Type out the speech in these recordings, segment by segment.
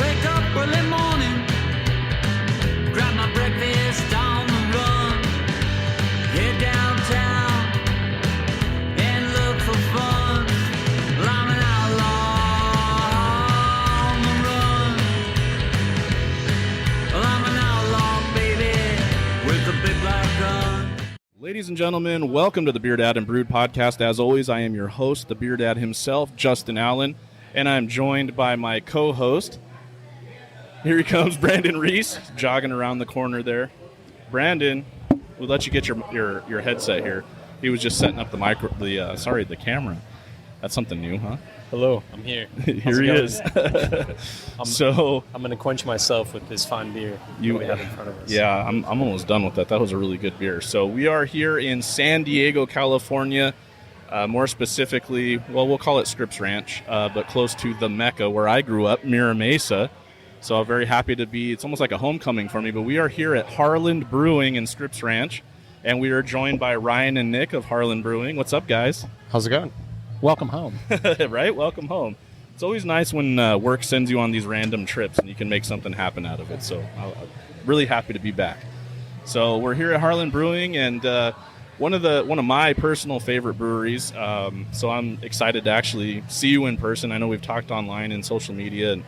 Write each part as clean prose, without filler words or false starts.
Wake up early morning, grab my breakfast on the run, head downtown and look for fun. Well, I'm an outlaw on the run. Well, I'm an outlaw, baby, with a big black gun. Ladies and gentlemen, welcome to the BeerDad and Brewed Podcast. As always, I am your host, the BeerDad himself, Justin Allen, and I'm joined by my co-host. Here he comes, Brandon Reese, jogging around the corner there. Brandon, we'll let you get your headset here. He was just setting up the camera. That's something new, huh? Hello, I'm here. Here he is. I'm going to quench myself with this fine beer we have in front of us. Yeah, I'm almost done with that. That was a really good beer. So we are here in San Diego, California. More specifically, well, we'll call it Scripps Ranch, but close to the Mecca where I grew up, Mira Mesa. So I'm very happy to be. It's almost like a homecoming for me. But we are here at Harland Brewing in Scripps Ranch, and we are joined by Ryan and Nick of Harland Brewing. What's up, guys? How's it going? Welcome home. Right? Welcome home. It's always nice when work sends you on these random trips and you can make something happen out of it. So I'm really happy to be back. So we're here at Harland Brewing, and one of my personal favorite breweries. So I'm excited to actually see you in person. I know we've talked online and social media, and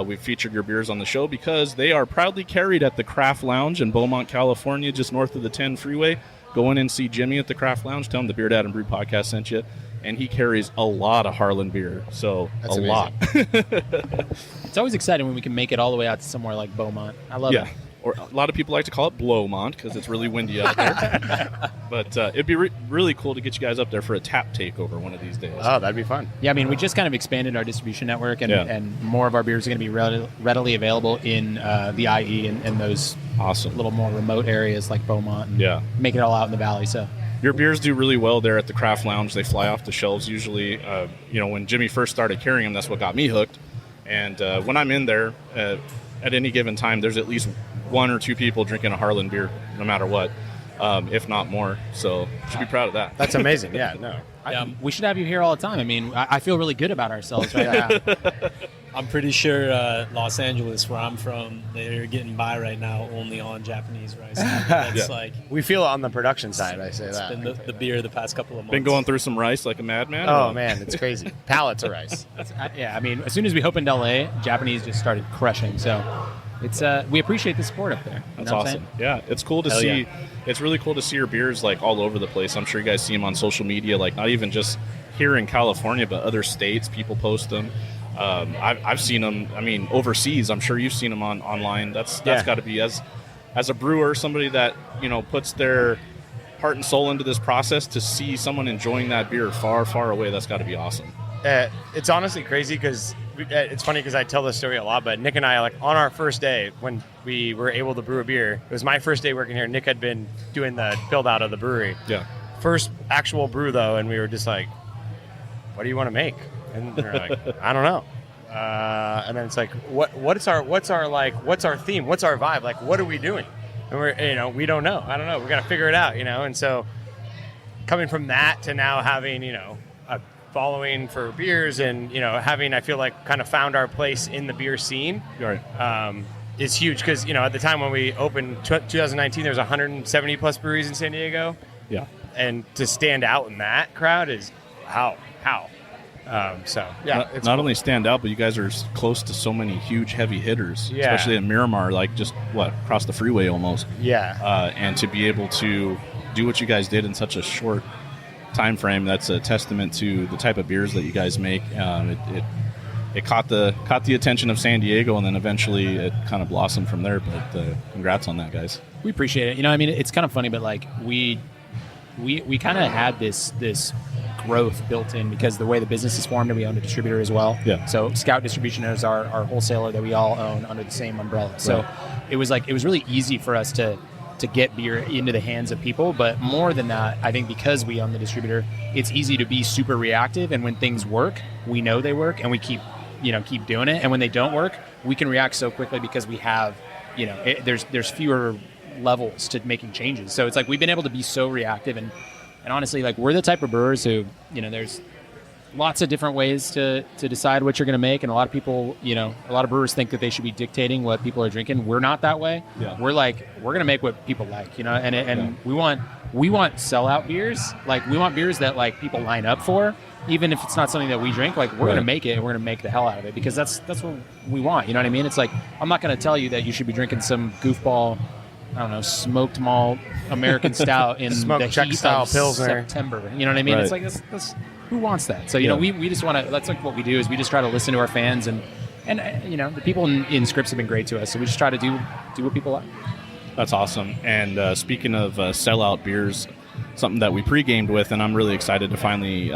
we've featured your beers on the show because they are proudly carried at the Craft Lounge in Beaumont, California, just north of the 10 freeway. Go in and see Jimmy at the Craft Lounge. Tell him the BeerDad and Brewed Podcast sent you. And he carries a lot of Harland beer. So That's a amazing. lot. It's always exciting when we can make it all the way out to somewhere like Beaumont. I love it. Or a lot of people like to call it Blowmont because it's really windy out there. But it'd be really cool to get you guys up there for a tap takeover one of these days. Oh, that'd be fun. Yeah, I mean, we just kind of expanded our distribution network, and, Yeah. and more of our beers are going to be readily available in the IE and those Awesome. little more remote areas like Beaumont. And Yeah. make it all out in the valley. So Your beers do really well there at the Craft Lounge. They fly off the shelves usually. When Jimmy first started carrying them, that's what got me hooked. And when I'm in there, at any given time, there's at least one or two people drinking a Harland beer, no matter what, if not more. So you should be proud of that. That's amazing. Yeah, no. we should have you here all the time. I mean, I feel really good about ourselves right now. I'm pretty sure Los Angeles, where I'm from, they're getting by right now only on Japanese rice. That's like We feel it on the production side, I say it's that. been the beer the past couple of months. Been going through some rice like a madman? Oh, man, it's crazy. Pallets of rice. Yeah, I mean, as soon as we opened LA, Japanese just started crushing. So it's we appreciate the support up there. You That's know what I'm awesome. Yeah, it's cool to Hell see. yeah. It's really cool to see your beers like all over the place. I'm sure you guys see them on social media, like not even just here in California, but other states. People post them. I've seen them. I mean, overseas. I'm sure you've seen them online. That's got to be as a brewer, somebody that puts their heart and soul into this process. To see someone enjoying that beer far, far away, that's got to be awesome. It's honestly crazy because it's funny because I tell this story a lot, but Nick and I, like on our first day when we were able to brew a beer, it was my first day working here. Nick had been doing the build out of the brewery. Yeah. First actual brew though, and we were just like, what do you want to make? And we were like, I don't know. And then it's like, what's our theme? What's our vibe? Like, what are we doing? And we're, we don't know. I don't know. We got to figure it out, And so coming from that to now having, a following for beers and, having, I feel like kind of found our place in the beer scene, Right. is huge. Cause at the time when we opened 2019, there was 170 plus breweries in San Diego. Yeah. And to stand out in that crowd is how. Not it's only stand out, but you guys are close to so many huge heavy hitters, Yeah. especially at Miramar, like just across the freeway almost. Yeah. And to be able to do what you guys did in such a short time frame, that's a testament to the type of beers that you guys make. It caught the attention of San Diego, and then eventually it kind of blossomed from there. But congrats on that, guys. We appreciate it. It's kind of funny, but like we kind of had this growth built in because the way the business is formed, and we own a distributor as well. Yeah. So Scout Distribution is our wholesaler that we all own under the same umbrella. So it was really easy for us to get beer into the hands of people. But more than that, I think because we own the distributor, it's easy to be super reactive. And when things work, we know they work, and we keep doing it. And when they don't work, we can react so quickly because we have, there's fewer levels to making changes. So it's like we've been able to be so reactive, and honestly, like we're the type of brewers who, lots of different ways to decide what you're going to make, and a lot of people, a lot of brewers think that they should be dictating what people are drinking. We're not that way. Yeah. We're like, we're going to make what people like, and we want sellout beers. Like, we want beers that like people line up for, even if it's not something that we drink. Like, we're going to make it, and we're going to make the hell out of it, because that's what we want. You know what I mean? It's like, I'm not going to tell you that you should be drinking some goofball, I don't know, smoked malt American stout in the heat of Pilsner. September. You know what I mean? Right. It's like, that's who wants that? So, we just want to, that's like what we do, is we just try to listen to our fans, and the people in Scripps have been great to us. So we just try to do what people like. That's awesome. And speaking of sellout beers, something that we pre-gamed with, and I'm really excited to finally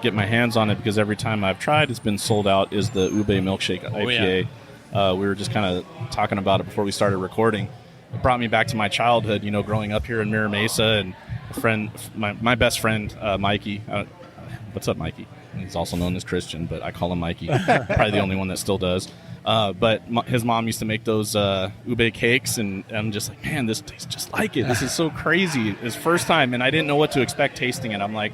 get my hands on it, because every time I've tried, it's been sold out, is the Ube Milkshake IPA. Yeah. We were just kind of talking about it before we started recording. It brought me back to my childhood, growing up here in Mira Mesa, and a friend, my best friend, Mikey. What's up, Mikey? He's also known as Christian, but I call him Mikey. Probably the only one that still does. But his mom used to make those ube cakes, and I'm just like, man, this tastes just like it. This is so crazy. It's first time, and I didn't know what to expect tasting it. I'm like,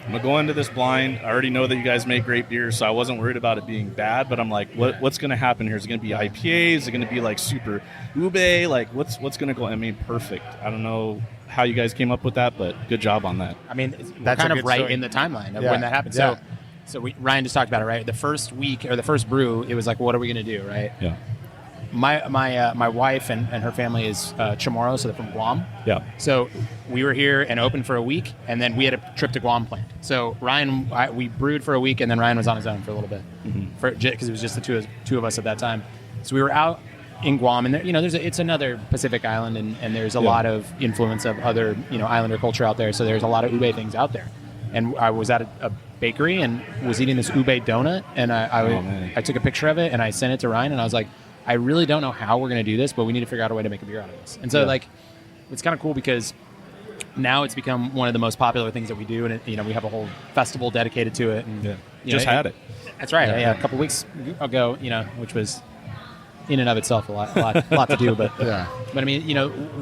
I'm going to go into this blind. I already know that you guys make great beers, so I wasn't worried about it being bad, but I'm like, what's going to happen here? Is it going to be IPA? Is it going to be like super ube? Like, what's going to go? I mean, perfect. I don't know how you guys came up with that, but good job on that. I mean, that's kind of right story in the timeline of when that happened. Yeah. So Ryan just talked about it, right? The first week or the first brew, it was like, what are we going to do, right? Yeah. My wife and her family is Chamorro, so they're from Guam. Yeah. So we were here and open for a week, and then we had a trip to Guam planned. So we brewed for a week, and then Ryan was on his own for a little bit, because it was just the two of us at that time. So we were out in Guam, and it's another Pacific island, and there's a lot of influence of other islander culture out there. So there's a lot of ube things out there. And I was at a bakery and was eating this ube donut, and I took a picture of it and I sent it to Ryan, and I was like, I really don't know how we're going to do this, but we need to figure out a way to make a beer out of this. And so it's kind of cool, because now it's become one of the most popular things that we do, and we have a whole festival dedicated to it. And just had it. That's right. Yeah, a couple weeks ago, which was in and of itself a lot to do, but But I mean,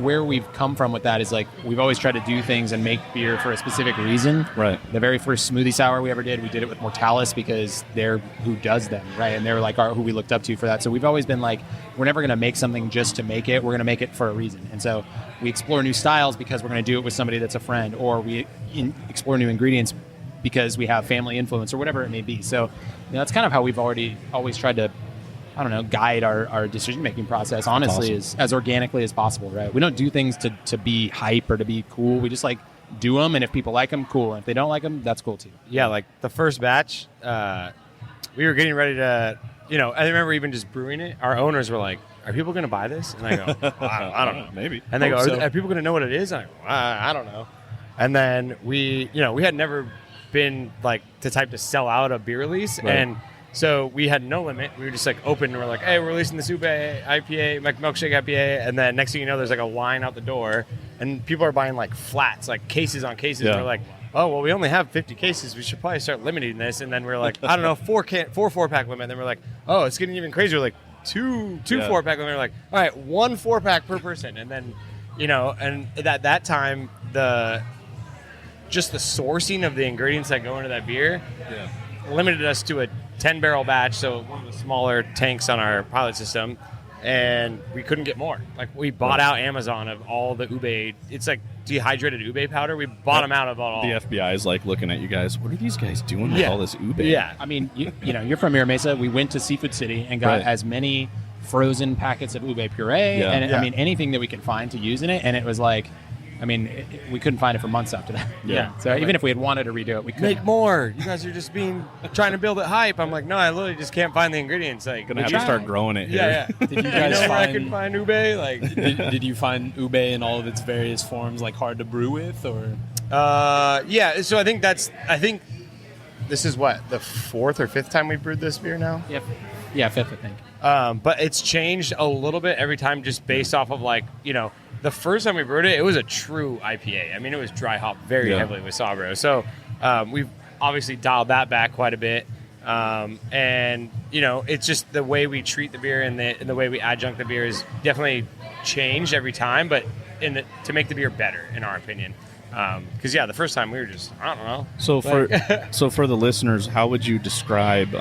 where we've come from with that is like, we've always tried to do things and make beer for a specific reason. Right. The very first smoothie sour we ever did, we did it with Mortalis, because they're who does them, right? And they're like who we looked up to for that. So we've always been like, we're never going to make something just to make it. We're going to make it for a reason. And so we explore new styles because we're going to do it with somebody that's a friend, or we explore new ingredients because we have family influence, or whatever it may be. So that's kind of how we've always tried to, I don't know, guide our decision-making process, honestly, as organically as possible, right? We don't do things to be hype or to be cool. We just do them, and if people like them, cool. And if they don't like them, that's cool too. Yeah, like the first batch, we were getting ready to, I remember even just brewing it. Our owners were like, are people going to buy this? And I go, I don't know. Maybe. And they go, are people going to know what it is? And I go, I don't know. And then we had never been like the type to sell out a beer release. Right. And so we had no limit. We were just open, and we're like, hey, we're releasing this Ube IPA, Milkshake IPA. And then next thing you know, there's a line out the door, and people are buying flats, cases on cases. Yeah. And we're like, oh, well, we only have 50 cases. We should probably start limiting this. And then we're like, I don't know, 4-pack limit. And then we're like, oh, it's getting even crazier. Like two 4-pack limit. We're like, all right, 1 4-pack per person. And then, and at that time, the sourcing of the ingredients that go into that beer limited us to a 10-barrel batch, so one of the smaller tanks on our pilot system, and we couldn't get more. We bought out Amazon of all the ube. It's dehydrated ube powder. We bought them out of all. The FBI is looking at you guys. What are these guys doing with all this ube? Yeah, I mean, you're from Mira Mesa. We went to Seafood City and got as many frozen packets of ube puree, and I mean anything that we could find to use in it, and it was we couldn't find it for months after that. Yeah. So even if we had wanted to redo it, we couldn't. Make more. You guys are just trying to build it hype. I'm like, no, I literally just can't find the ingredients. Gonna have to start growing it here. Yeah. Did you guys where I could find ube? Did you find ube in all of its various forms hard to brew with, or? Yeah. So I think this is what, the 4th or 5th time we've brewed this beer now. Yep. Yeah, 5th, I think. But it's changed a little bit every time, just based off of the first time we brewed it, it was a true IPA. I mean, it was dry hopped very heavily with Sabro. So we've obviously dialed that back quite a bit. And, it's just the way we treat the beer and the way we adjunct the beer is definitely changed every time, but to make the beer better, in our opinion. Because the first time we were just, I don't know. So for the listeners, how would you describe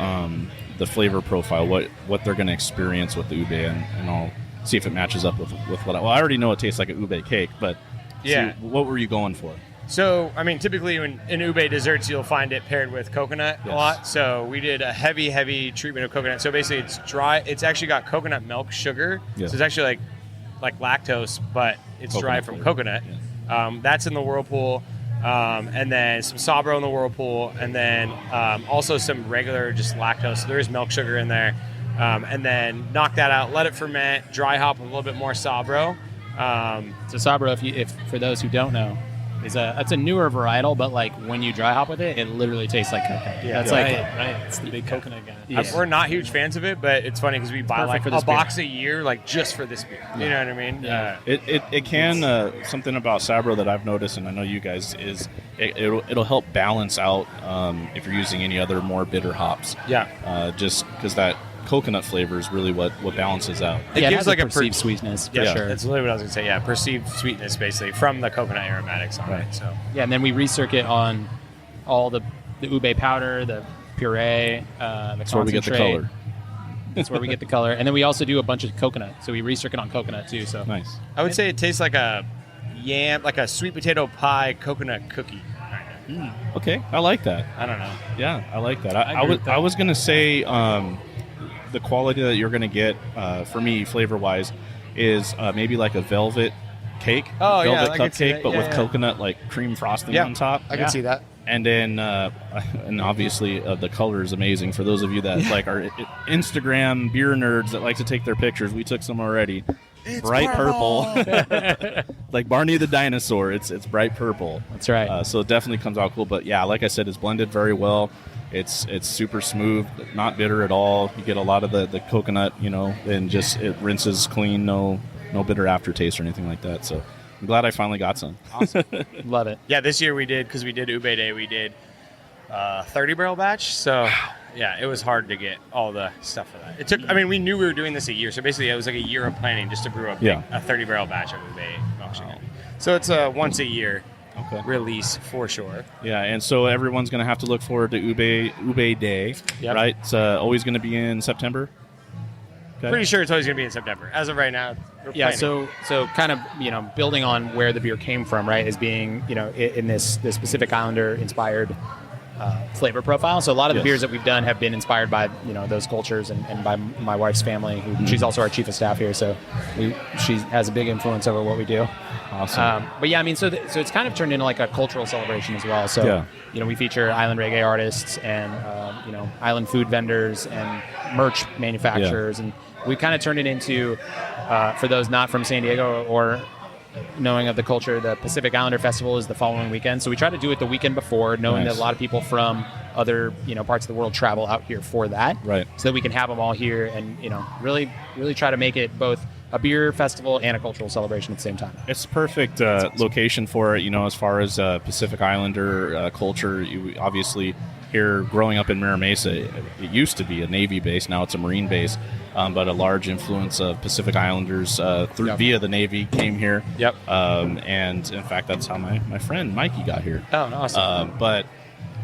the flavor profile? What they're going to experience with the ube, and I'll see if it matches up with what. I already know it tastes like an ube cake, but what were you going for? So, I mean, typically in ube desserts, you'll find it paired with coconut a lot. So we did a heavy treatment of coconut. So basically, it's dry. It's actually got coconut milk sugar. Yeah. So it's actually like lactose, but it's Coconut derived from flavor. coconut. Yeah. That's in the whirlpool. And then some Sabro in the whirlpool. And then also some regular just lactose. So there is milk sugar in there. And then knock that out, let it ferment, dry hop with a little bit more Sabro. So Sabro, if for those who don't know, it's a newer varietal, but like when you dry hop with it, it literally tastes like coconut. Yeah. That's Right. It's the big coconut guy. Yeah. We're not huge fans of it, but it's funny because we buy like for a this beer. box a year, like just for this beer. You know what I mean? Yeah. It can something about Sabro that I've noticed, and I know you guys, is it'll help balance out if you're using any other more bitter hops. Just because that coconut flavor is really what balances out. It Yeah, gives has like a perceived sweetness for Yeah, sure. that's literally what I was gonna say. Yeah, perceived sweetness basically from the coconut aromatics on it. So Yeah, and then we recircuit on all the ube powder, the puree, the That's where we get the concentrate. color. That's where we get the color. And then we also do a bunch of coconut. So we recircuit on coconut too. So Nice. I would say it tastes like a like a sweet potato pie coconut cookie. Kind Okay, I like that. of. I don't know. Yeah, I like that. I agree with that. I was gonna say the quality that you're gonna get for me flavor wise is maybe like a velvet cake, Oh, yeah, velvet I can see cupcake, that. but Yeah, with yeah. coconut like cream frosting Yeah, on top. I can see that. And then, and obviously the color is amazing. For those of you that like are Instagram beer nerds that like to take their pictures, we took some already. It's bright purple, like Barney the dinosaur. It's bright purple. that's right. So it definitely comes out cool. But yeah, like I said, it's blended very well. It's super smooth, not bitter at all. You get a lot of the coconut, and just it rinses clean, no bitter aftertaste or anything like that. So I'm glad I finally got some. Awesome. Love it. Yeah, this year we did, because we did Ube Day, we did 30 barrel batch. So yeah, it was hard to get all the stuff for that. It took, I mean, we knew we were doing this a year. So basically it was like a year of planning just to brew a 30 barrel batch of Ube Milkshake. So it's a once a year release for sure. Yeah, and so everyone's going to have to look forward to Ube Day, Yep. right? It's always going to be in September. Okay. Pretty sure it's always going to be in September. As of right now, we're Yeah, planning. so kind of, building on where the beer came from, right, as being, in this Pacific Islander inspired flavor profile. So a lot of the Yes. beers that we've done have been inspired by, those cultures and by my wife's family, who she's also our chief of staff here. So she has a big influence over what we do. Awesome. But yeah, I mean, so it's kind of turned into like a cultural celebration as well. So, we feature island reggae artists and, island food vendors and merch manufacturers. And we kind of turned it into, for those not from San Diego or knowing of the culture, the Pacific Islander Festival is the following weekend. So we try to do it the weekend before, knowing Nice. that a lot of people from other, parts of the world travel out here for that. Right. So that we can have them all here and, really, really try to make it both a beer festival and a cultural celebration at the same time. It's a perfect location for it, as far as Pacific Islander culture. You obviously here growing up in Mira Mesa, it used to be a Navy base. Now it's a Marine base, but a large influence of Pacific Islanders via the Navy came here. Yep. And in fact, that's how my friend Mikey got here. Oh, awesome. But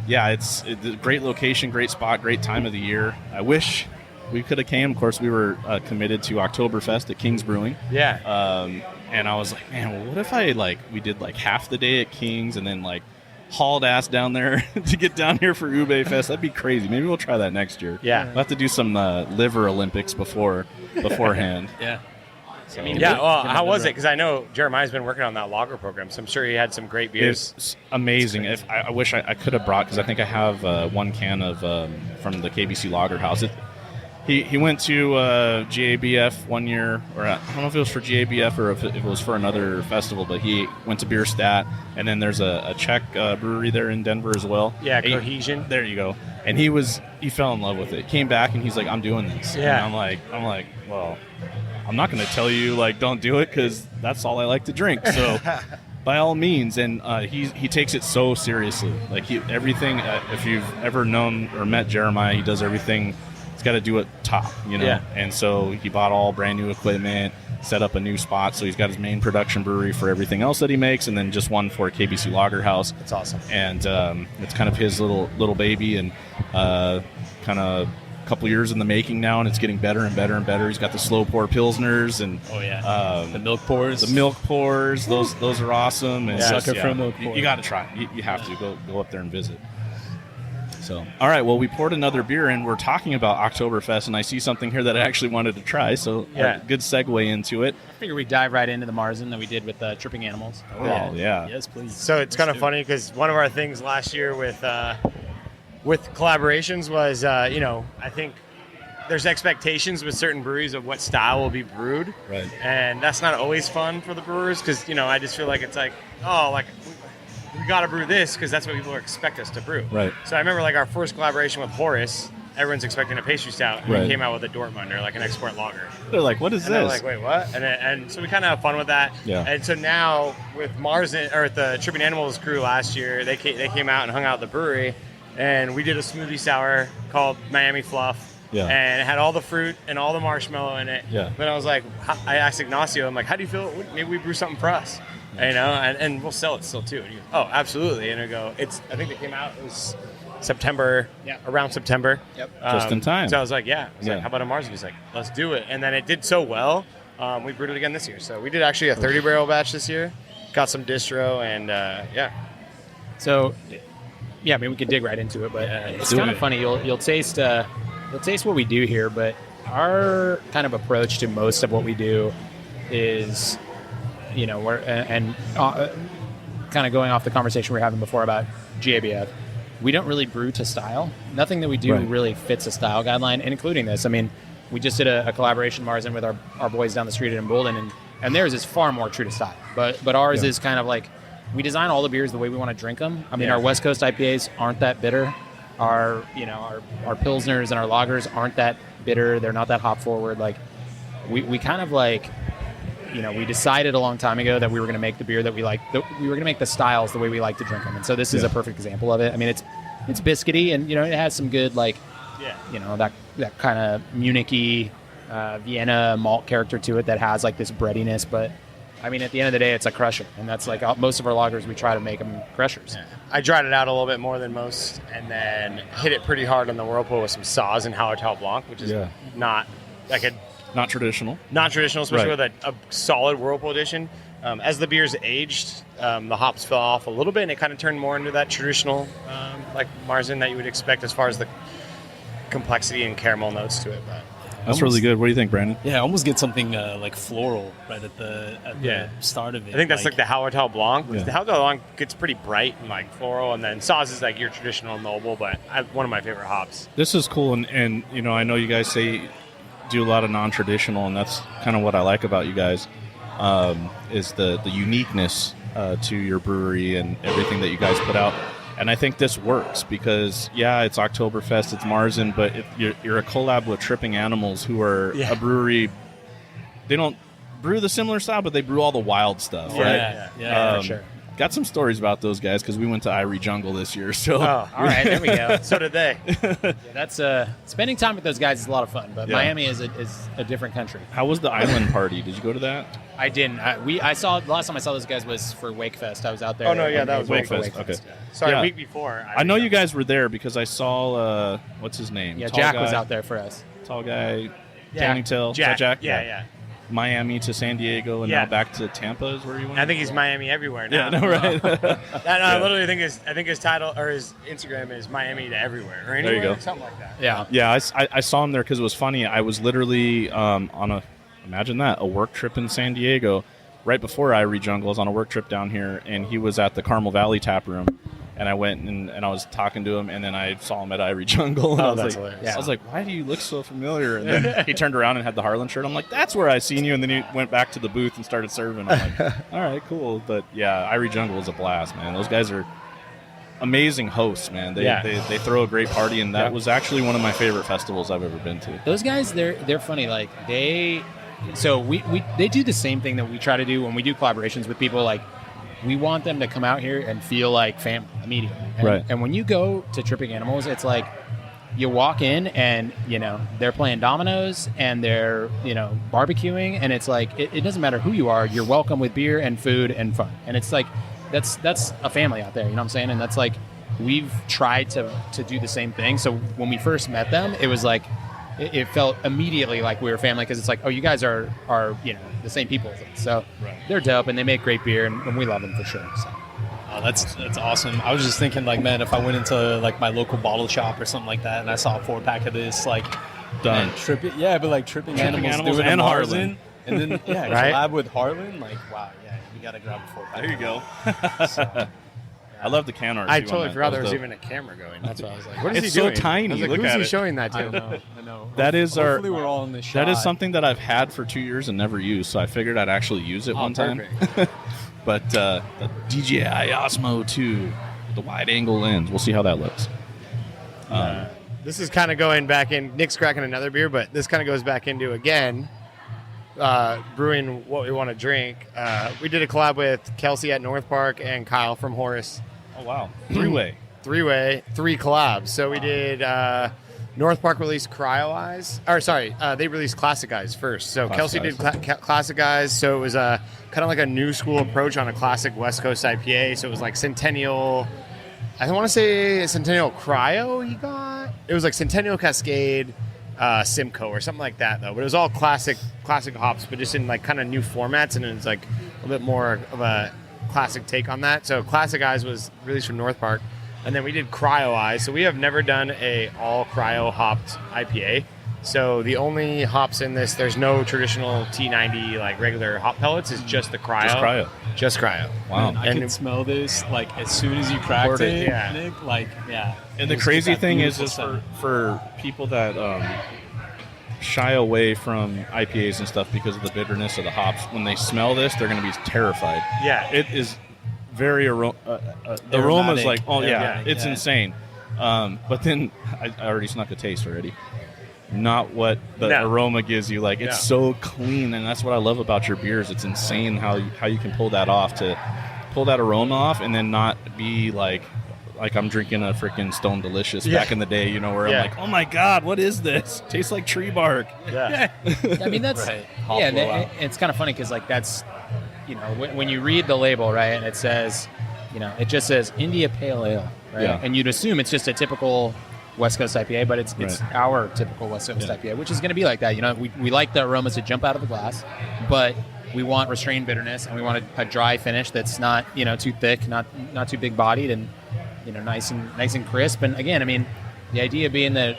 yeah, it's a great location, great spot, great time of the year. I wish we could have came. Of course, we were committed to Oktoberfest at King's Brewing. Yeah. And I was like, man, well, what if we did like half the day at King's and then hauled ass down there to get down here for Ube Fest? That'd be crazy. Maybe we'll try that next year. Yeah. We'll have to do some liver Olympics beforehand. Yeah. So, Yeah, well, how was it? Because I know Jeremiah's been working on that lager program, so I'm sure he had some great beers. It's amazing. If I wish I could have brought, because I think I have one can of from the KBC Lager House. He went to GABF one year, or I don't know if it was for GABF or if it was for another festival, but he went to Bierstadt, and then there's a Czech brewery there in Denver as well. Yeah, Cohesion. There you go. And he fell in love with it. Came back and he's like, I'm doing this. Yeah. And I'm like, well, I'm not going to tell you don't do it, because that's all I like to drink. So by all means. And he takes it so seriously. Everything. If you've ever known or met Jeremiah, he does everything he's got to do it top, you know. Yeah. And so he bought all brand new equipment, set up a new spot. So he's got his main production brewery for everything else that he makes, and then just one for KBC Lager House. That's awesome. And it's kind of his little baby, and kind of a couple years in the making now, and it's getting better and better and better. He's got the slow pour pilsners and the milk pours. Those are awesome. And Sucker for a milk pour. You got to try it. You have to go up there and visit. So, all right. Well, we poured another beer, and we're talking about Oktoberfest, and I see something here that I actually wanted to try. So, good segue into it. I figure we dive right into the Marzen that we did with Tripping Animals. Oh, yeah. Yes, please. So it's kind of funny because one of our things last year with collaborations was, I think there's expectations with certain breweries of what style will be brewed. Right. And that's not always fun for the brewers because, I just feel like it's like, we got to brew this because that's what people expect us to brew. Right. So I remember our first collaboration with Horace, everyone's expecting a pastry stout, and we came out with a Dortmunder, like an export lager. They're like, what is And this? they're like, wait, what? And so we kind of have fun with that. Yeah. And so now with Marzen, or the Tripping Animals crew last year, they came out and hung out at the brewery, and we did a smoothie sour called Miami Fluff. Yeah. And it had all the fruit and all the marshmallow in it. Yeah. But I was like, I asked Ignacio, I'm like, how do you feel? Maybe we brew something for us. And we'll sell it still too. And he goes, oh, absolutely. And I go, I think they came out, it was September, around September. Yep. Just in time. So I was like, like, how about a Marzen? He's like, let's do it. And then it did so well, we brewed it again this year. So we did actually a 30 barrel batch this year, got some distro, and So, I mean, we could dig right into it, but it's kind of funny. You'll taste what we do here, but our kind of approach to most of what we do is, we're kind of going off the conversation we were having before about GABF. We don't really brew to style. Nothing that we do really fits a style guideline, and including this. I mean, we just did a collaboration Marzen with our boys down the street in Bolden, and theirs is far more true to style. But ours is kind of like, we design all the beers the way we want to drink them. I mean, our West Coast IPAs aren't that bitter. Our pilsners and our lagers aren't that bitter. They're not that hop forward. Like, we kind of like, we decided a long time ago that we were going to make the beer that we like. We were going to make the styles the way we like to drink them. And so this is a perfect example of it. I mean, it's biscuity, and it has some good that kind of Munich-y Vienna malt character to it that has like this breadiness. But I mean, at the end of the day, it's a crusher, and that's like most of our lagers. We try to make them crushers. Yeah. I dried it out a little bit more than most, and then hit it pretty hard on the Whirlpool with some Saaz and Hallertau Blanc, which is not traditional. Not traditional, especially with a solid Whirlpool edition. As the beers aged, the hops fell off a little bit, and it kind of turned more into that traditional, like Marzen that you would expect as far as the complexity and caramel notes to it. But that's really good. What do you think, Brandon? Yeah, I almost get something like floral right at the start of it. I think that's like the Hallertau Blanc. Yeah. The Hallertau Blanc gets pretty bright and like floral, and then Saaz is like your traditional noble, but one of my favorite hops. This is cool, and I know you guys say do a lot of non-traditional, and that's kind of what I like about you guys, is the uniqueness to your brewery and everything that you guys put out. And I think this works because, it's Oktoberfest, it's Marzen, but you're a collab with Tripping Animals, who are a brewery. They don't brew the similar style, but they brew all the wild stuff, right? Yeah, for sure. Got some stories about those guys because we went to Irie Jungle this year. So, all right, there we go. So did they. That's spending time with those guys is a lot of fun, but Miami is a different country. How was the island party? Did you go to that? I didn't. I saw the last time I saw those guys was for Wakefest. I was out there. Oh no, that was Wakefest. Okay. Sorry, Yeah. a week before. I know you guys were there because I saw what's his name? Yeah, Tall Jack guy, was out there for us. Tall guy, Tail. Jack. Jack. Yeah. Miami to San Diego and now back to Tampa is where you went. I think he's Miami everywhere now. Yeah, no, right. I literally think his title or his Instagram is Miami to everywhere or anywhere, There you go. something like that. Yeah. Yeah, I saw him there because it was funny. I was literally on a work trip in San Diego right before Irie Jungle. I was on a work trip down here, and he was at the Carmel Valley Tap Room. And I went and I was talking to him, and then I saw him at Irie Jungle. And I was that's like, hilarious. I was like, why do you look so familiar? And then he turned around and had the Harland shirt. I'm like, that's where I seen you. And then he went back to the booth and started serving. I'm like, all right, cool. But yeah, Irie Jungle is a blast, man. Those guys are amazing hosts, man. They throw a great party, and that was actually one of my favorite festivals I've ever been to. Those guys, they're funny. Like they do the same thing that we try to do when we do collaborations with people. Like, we want them to come out here and feel like family immediately. And, Right. And when you go to Tripping Animals, it's like you walk in and, they're playing dominoes and they're, barbecuing, and it's like, it doesn't matter who you are, you're welcome with beer and food and fun. And it's like, that's a family out there, you know what I'm saying? And that's like, we've tried to do the same thing. So when we first met them, it was like, it felt immediately like we were family, because it's like, oh, you guys are the same people. So they're dope and they make great beer, and we love them for sure. So. Oh, that's awesome. I was just thinking, like, man, if I went into like my local bottle shop or something like that, and I saw a 4-pack of this, like, Done. man, tripping animals and Marzen, Harland. and then Right? collab with Harland, like, wow, yeah, you gotta grab a 4-pack. There you go. I love the can art. I too on totally that. forgot That there was dope. even a camera going. That's what I was like, what is It's he so doing? tiny. I was like, Look who's at he it. showing that to? I know. That is our- Hopefully we're all in this shot. That is something that I've had for 2 years and never used, so I figured I'd actually use it one time. Perfect. But the DJI Osmo 2, the wide angle lens, we'll see how that looks. This is kind of going back in. Nick's cracking another beer, but this kind of goes back into, again, brewing what we want to drink. We did a collab with Kelsey at North Park and Kyle from Horace. Oh wow, 3-way. Three collabs. So we did North Park released Cryo Eyes. They released Classic Eyes first. So Classic Kelsey Eyes. did Classic Eyes. So it was kind of like a new school approach on a classic West Coast IPA. So it was like Centennial. I want to say Centennial Cryo he got. It was like Centennial Cascade, Simcoe or something like that though. But it was all classic hops, but just in like kind of new formats, and it's like a little bit more of a classic take on that. So Classic Eyes was released from North Park, and then we did Cryo Eyes. So we have never done a all cryo hopped IPA. So the only hops in this, there's no traditional T90 like regular hop pellets. It's just the cryo. Just cryo. Just cryo. Wow. Man, I And- can smell this, like, as soon as you cracked Poured it, it, yeah. Nick, like, yeah. And the Just crazy that thing is, beautiful for people that shy away from IPAs and stuff because of the bitterness of the hops, when they smell this, they're going to be terrified. Yeah. It is very the aroma is like, oh yeah, Aromatic, it's yeah. insane. But then I already snuck a taste already. Not what the No. aroma gives you. Like, it's so clean, and that's what I love about your beers. It's insane how you can pull that off, to pull that aroma off, and then not be like I'm drinking a freaking Stone Delicious back in the day, where I'm like, oh my god, what is this? Tastes like tree bark. Yeah. I mean, that's Right. yeah. And it's kind of funny because like that's, when you read the label, right, and it says, it just says India Pale Ale, right, Yeah. and you'd assume it's just a typical West Coast IPA, but it's Right. our typical West Coast IPA, which is going to be like that. We like the aromas to jump out of the glass, but we want restrained bitterness, and we want a dry finish that's not too thick, not too big bodied, and nice and crisp. And again, I mean, the idea being that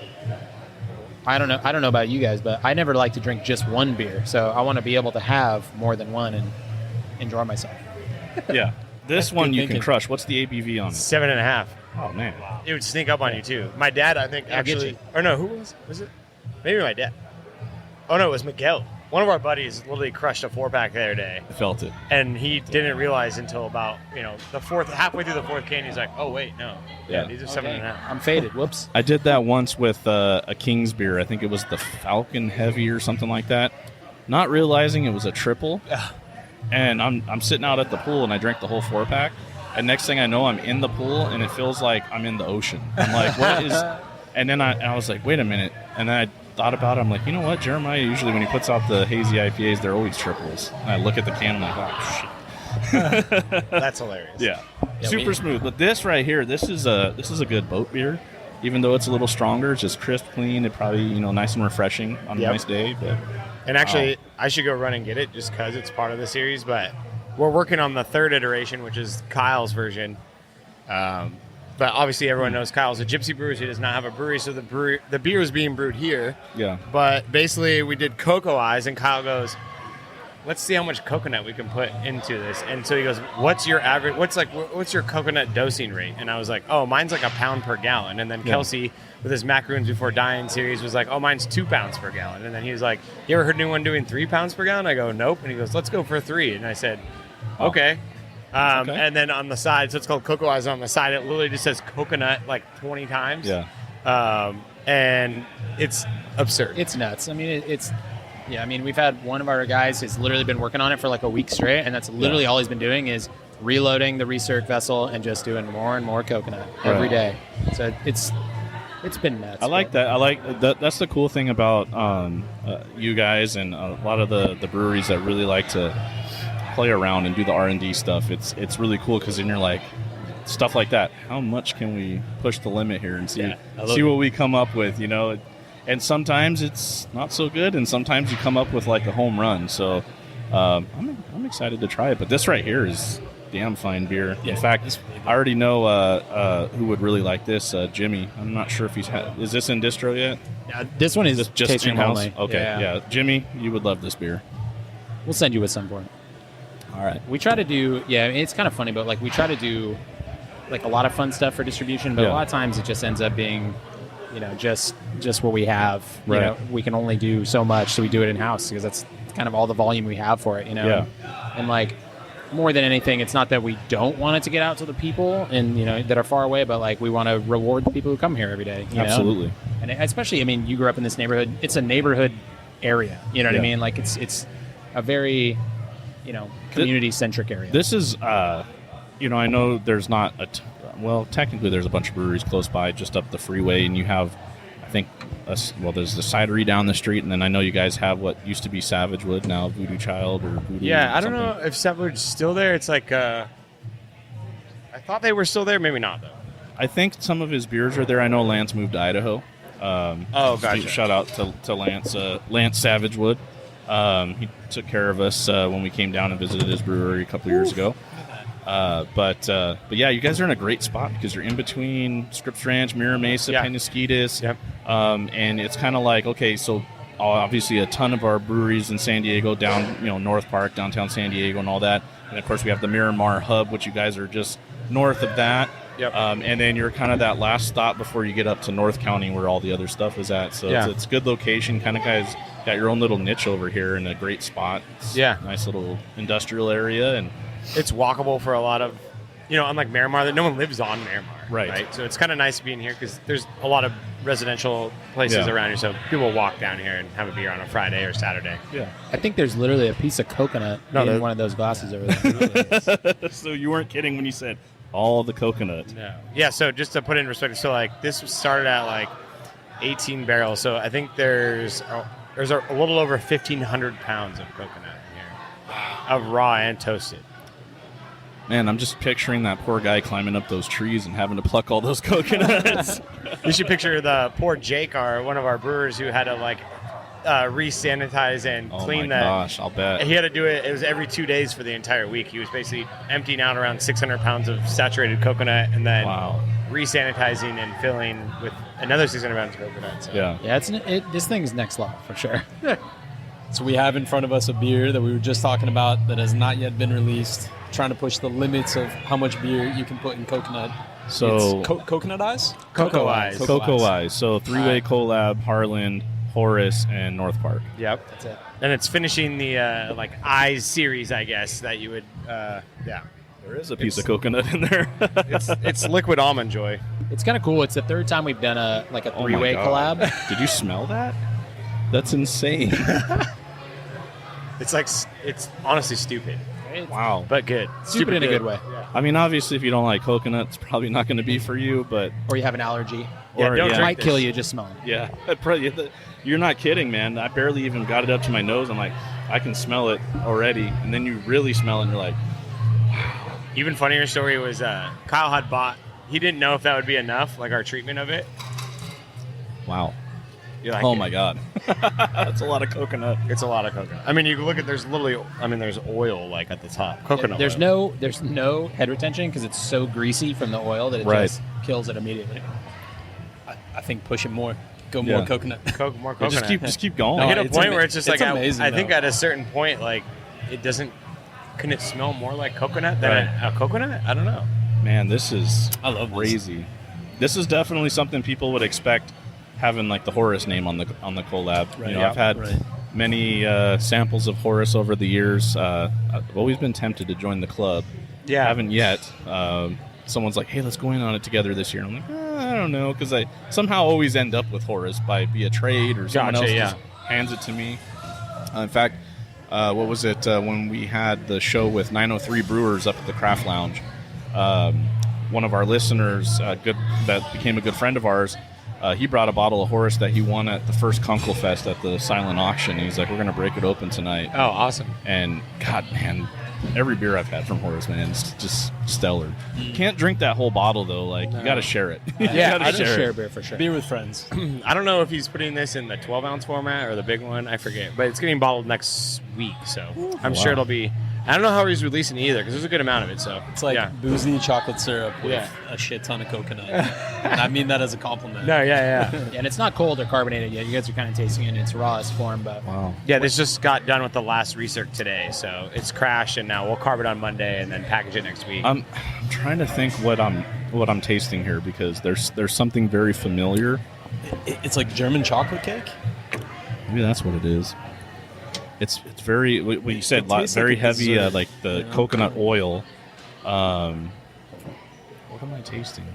I don't know about you guys, but I never like to drink just one beer, so I want to be able to have more than one and enjoy myself. Yeah. This That's one good you can thinking. crush. What's the ABV on it? 7.5. Oh man. It would sneak up on you too. My dad, I think, I'll get actually, you. or no, who was it? Maybe my dad. Oh no, it was Miguel. One of our buddies literally crushed a 4-pack the other day, I felt it. and he didn't realize until about halfway through the fourth can, he's like, "Oh wait, no, Yeah. these are Okay, 7.5." I'm faded. Whoops. I did that once with a King's beer. I think it was the Falcon Heavy or something like that. Not realizing it was a triple. And I'm sitting out at the pool, and I drank the whole 4-pack. And next thing I know, I'm in the pool, and it feels like I'm in the ocean. I'm like, what is... And then I was like, wait a minute. And then I thought about it. I'm like, you know what? Jeremiah, usually when he puts out the hazy IPAs, they're always triples. And I look at the can, I'm like, oh, shit. That's hilarious. Yeah. Yeah, Super smooth. But this right here, this is a good boat beer. Even though it's a little stronger, it's just crisp, clean. It probably, nice and refreshing on a Yep. nice day. But And actually, I should go run and get it just because it's part of the series. But we're working on the third iteration, which is Kyle's version. But obviously, everyone knows Kyle's a gypsy brewer. So he does not have a brewery, so the beer is being brewed here. yeah. But basically, we did Cocoa Eyes, and Kyle goes, "Let's see how much coconut we can put into this." And so he goes, "What's your average? What's your coconut dosing rate?" And I was like, "Oh, mine's like 1 pound per gallon." And then Yeah. Kelsey, with his Macaroons Before Dying series, was like, "Oh, mine's 2 pounds per gallon." And then he was like, "You ever heard anyone doing 3 pounds per gallon?" I go, "Nope." And he goes, "Let's go for 3." And I said, "Okay." Okay. And then on the side, so it's called Cocoa Eyes. On the side, it literally just says coconut like 20 times. Yeah. And it's absurd. It's nuts. I mean, yeah. I mean, we've had one of our guys has literally been working on it for like a week straight, and that's literally all he's been doing is reloading the recirc vessel and just doing more and more coconut every Right. day. So it's It's been nuts. I like that. I like that. That's the cool thing about you guys and a lot of the breweries that really like to play around and do the R&D stuff. It's really cool because then you're like, stuff like that. How much can we push the limit here and see what we come up with? You know, and sometimes it's not so good, and sometimes you come up with like a home run. So I'm excited to try it. But this right here is damn fine beer. Yeah, in fact, I already know who would really like this. Jimmy. I'm not sure if he's had. Is this in distro yet? This one is Just tasting in-house? only. Okay, yeah. Jimmy, you would love this beer. We'll send you with some for it. All right. We try to do, it's kind of funny, but like we try to do like a lot of fun stuff for distribution, but a lot of times it just ends up being, just what we have. Right. You know, we can only do so much, so we do it in house because that's kind of all the volume we have for it. Yeah. And like more than anything, it's not that we don't want it to get out to the people and that are far away, but like we want to reward the people who come here every day. Absolutely. And especially, you grew up in this neighborhood. It's a neighborhood area. You know what I mean? Like it's a very community-centric area. This is, I know there's not technically there's a bunch of breweries close by just up the freeway, and you have, I think, there's the cidery down the street, and then I know you guys have what used to be Savage Wood, now Voodoo Child or Voodoo. Yeah, I don't know if Savage Wood's still there. It's like, I thought they were still there. Maybe not, though. I think some of his beers are there. I know Lance moved to Idaho. Gotcha. Shout out to Lance, Lance Savage Wood. He took care of us when we came down and visited his brewery a couple years ago. But yeah, you guys are in a great spot because you're in between Scripps Ranch, Mira Mesa, Penasquitas. Yep. And it's kind of like, okay, so obviously a ton of our breweries in San Diego down, North Park, downtown San Diego and all that. And of course we have the Miramar hub, which you guys are just north of that. Yep. And then you're kind of that last stop before you get up to North County where all the other stuff is at. So it's a good location. Kind of guys got your own little niche over here in a great spot. It's a nice little industrial area. And it's walkable for a lot of, unlike Miramar, that no one lives on Miramar. Right. So it's kind of nice being here because there's a lot of residential places around here. So people walk down here and have a beer on a Friday or Saturday. Yeah. I think there's literally a piece of coconut in one of those glasses over there. So you weren't kidding when you said all the coconut. No. Yeah, so just to put it in perspective, so like this started at like 18 barrels. So I think there's a little over 1,500 pounds of coconut in here, of raw and toasted. Man, I'm just picturing that poor guy climbing up those trees and having to pluck all those coconuts. You should picture the poor Jake, one of our brewers, who had to like re-sanitize and clean that. Oh my gosh, I'll bet. He had to do it. It was every 2 days for the entire week. He was basically emptying out around 600 pounds of saturated coconut and then re-sanitizing and filling with another 600 pounds of coconut. So. Yeah, this thing is next level for sure. So we have in front of us a beer that we were just talking about that has not yet been released, trying to push the limits of how much beer you can put in coconut. So it's coconut eyes? Cocoa Eyes. Cocoa Eyes. So three-way collab, Harland, Horace, and North Park. Yep. That's it. And it's finishing the Eyes series, I guess, that you would, There is a piece of coconut in there. it's liquid almond joy. It's kind of cool. It's the third time we've done a three-way collab. Did you smell that? That's insane. It's honestly stupid. Wow. But good. Stupid in a good way. Yeah. I mean, obviously, if you don't like coconut, it's probably not going to be for you, but... Or you have an allergy. Yeah, Or don't it drink might this. kill you just smelling. Yeah. You're not kidding, man. I barely even got it up to my nose. I'm like, I can smell it already. And then you really smell it, and you're like... Even funnier story was Kyle had bought... He didn't know if that would be enough, like our treatment of it. Wow. You like Oh, it? my God. That's a lot of coconut. It's a lot of coconut. I mean, you can look at, there's oil like at the top. Coconut There's oil. no head retention because it's so greasy from the oil that it Right. just kills it immediately. I think push it more. Go more Yeah. coconut. More Yeah, coconut. just keep going. I hit a it's point ama- where it's just it's like, amazing, I think though. at a certain point, like, it doesn't, can it smell more like coconut than Right. a coconut? I don't know. Man, this is I love this. crazy. This is definitely something people would expect having like the Horace name on the collab. Right. You know, I've had Right. many samples of Horace over the years. I've always been tempted to join the club. Yeah. Haven't yet. Someone's like, "Hey, let's go in on it together this year." And I'm like, I don't know, because I somehow always end up with Horace via trade or someone Gotcha, else yeah. just hands it to me. In fact, what was it when we had the show with 903 Brewers up at the Craft Lounge? One of our listeners, that became a good friend of ours, he brought a bottle of Horus that he won at the first Kunkel Fest at the silent auction. He's like, we're going to break it open tonight. Oh, awesome. And God, man, every beer I've had from Horus, man, is just stellar. Can't drink that whole bottle, though. Like, you got to share it. You Yeah, gotta I just share it. beer for sure. Beer with friends. I don't know if he's putting this in the 12-ounce format or the big one. I forget. But it's getting bottled next week, so I'm sure it'll be... I don't know how he's releasing it either, because there's a good amount of it. So It's like boozy chocolate syrup with Yeah. a shit ton of coconut. And I mean that as a compliment. No, yeah. Yeah, and it's not cold or carbonated yet. You guys are kind of tasting it in its rawest form, but Wow. Yeah, this just got done with the last recirc today, so it's crashed, and now we'll carb it on Monday and then package it next week. I'm trying to think what I'm tasting here, because there's something very familiar. It's like German chocolate cake. Maybe that's what it is. It's very, what you said, It tastes very like a heavy, dessert, like the you know? coconut oil. What am I tasting?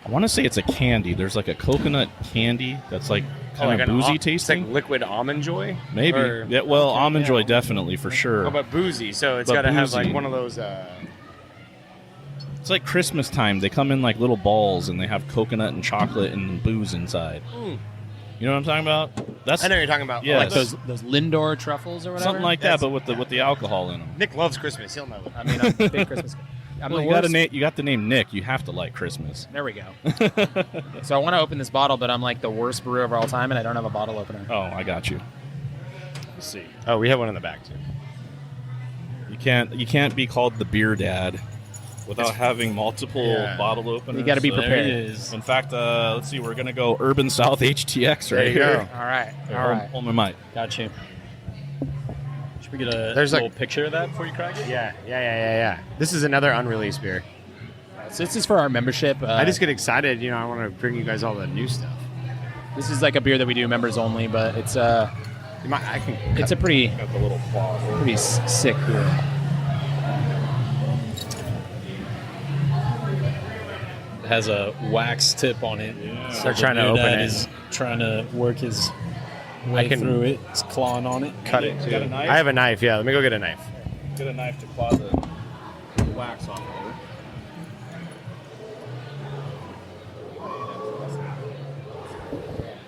I want to say it's a candy. There's like a coconut candy that's like kind of boozy It's tasting. like liquid almond joy? Maybe. Or- Yeah. Well, almond joy yeah. definitely for sure. Oh, but boozy, so it's But got to have boozy. like one of those... It's like Christmas time. They come in like little balls, and they have coconut and chocolate and booze inside. You know what I'm talking about? That's I know what you're talking about. Yeah. like those Lindor truffles or whatever. something like that, but with the alcohol in them. Nick loves Christmas. He'll know. I mean, I'm a big Christmas. I'm Well, the you got worst. you got the name Nick. You have to like Christmas. There we go. So I want to open this bottle, but I'm like the worst brewer of all time, and I don't have a bottle opener. Oh, I got you. Let's see. Oh, we have one in the back, too. You can't be called the beer dad without having multiple Yeah. bottle openers. You gotta be So prepared. There it is. In fact, let's see. We're gonna go Urban South HTX There right you here. go. All right. Here, All right. hold my mic. Got you. Should we get a There's little like- picture of that before you crack it? Yeah. This is another unreleased beer. So this is for our membership. I just get excited. You know, I want to bring you guys all the new stuff. This is like a beer that we do members only, but it's I can. it's a pretty Got the little claw. pretty sick beer. It has a wax tip on it. Yeah. They're trying to Beer open Dad it. is trying to work his way can- through it. It's clawing on it. Cut it. You Too. got a knife? I have a knife. Yeah, let me go get a knife. Get a knife to claw the wax off of it.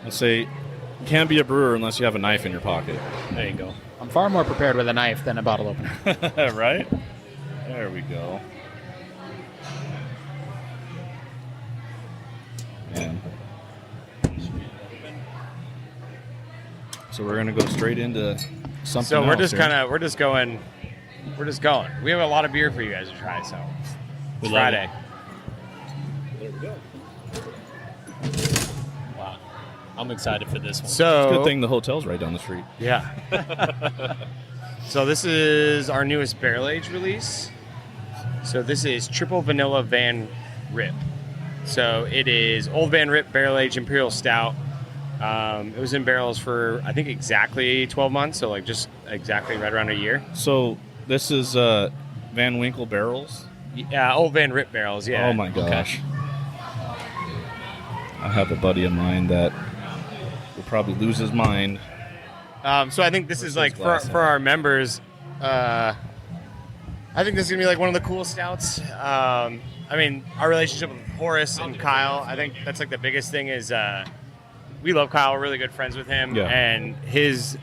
Let's say you can't be a brewer unless you have a knife in your pocket. There you go. I'm far more prepared with a knife than a bottle opener. Right? There we go. Man. So we're gonna go straight into something. So we're else just here. we're just going. We have a lot of beer for you guys to try. So We love Friday. There we go. Wow. I'm excited for this one. So Good thing the hotel's right down the street. Yeah. So this is our newest barrel age release. So this is Triple Vanilla Van Rip. So it is Old Van Rip Barrel Aged Imperial Stout. It was in barrels for I think exactly 12 months, so like just exactly right around a year. So this is Van Winkle barrels. Yeah, Old Van Rip barrels. Yeah. Oh my gosh. I have a buddy of mine that will probably lose his mind. So I think this is like glass for our members. I think this is gonna be like one of the cool stouts. I mean, our relationship with Horace and Kyle. I think that's like the biggest thing is we love Kyle. We're really good friends with him, Yeah. and his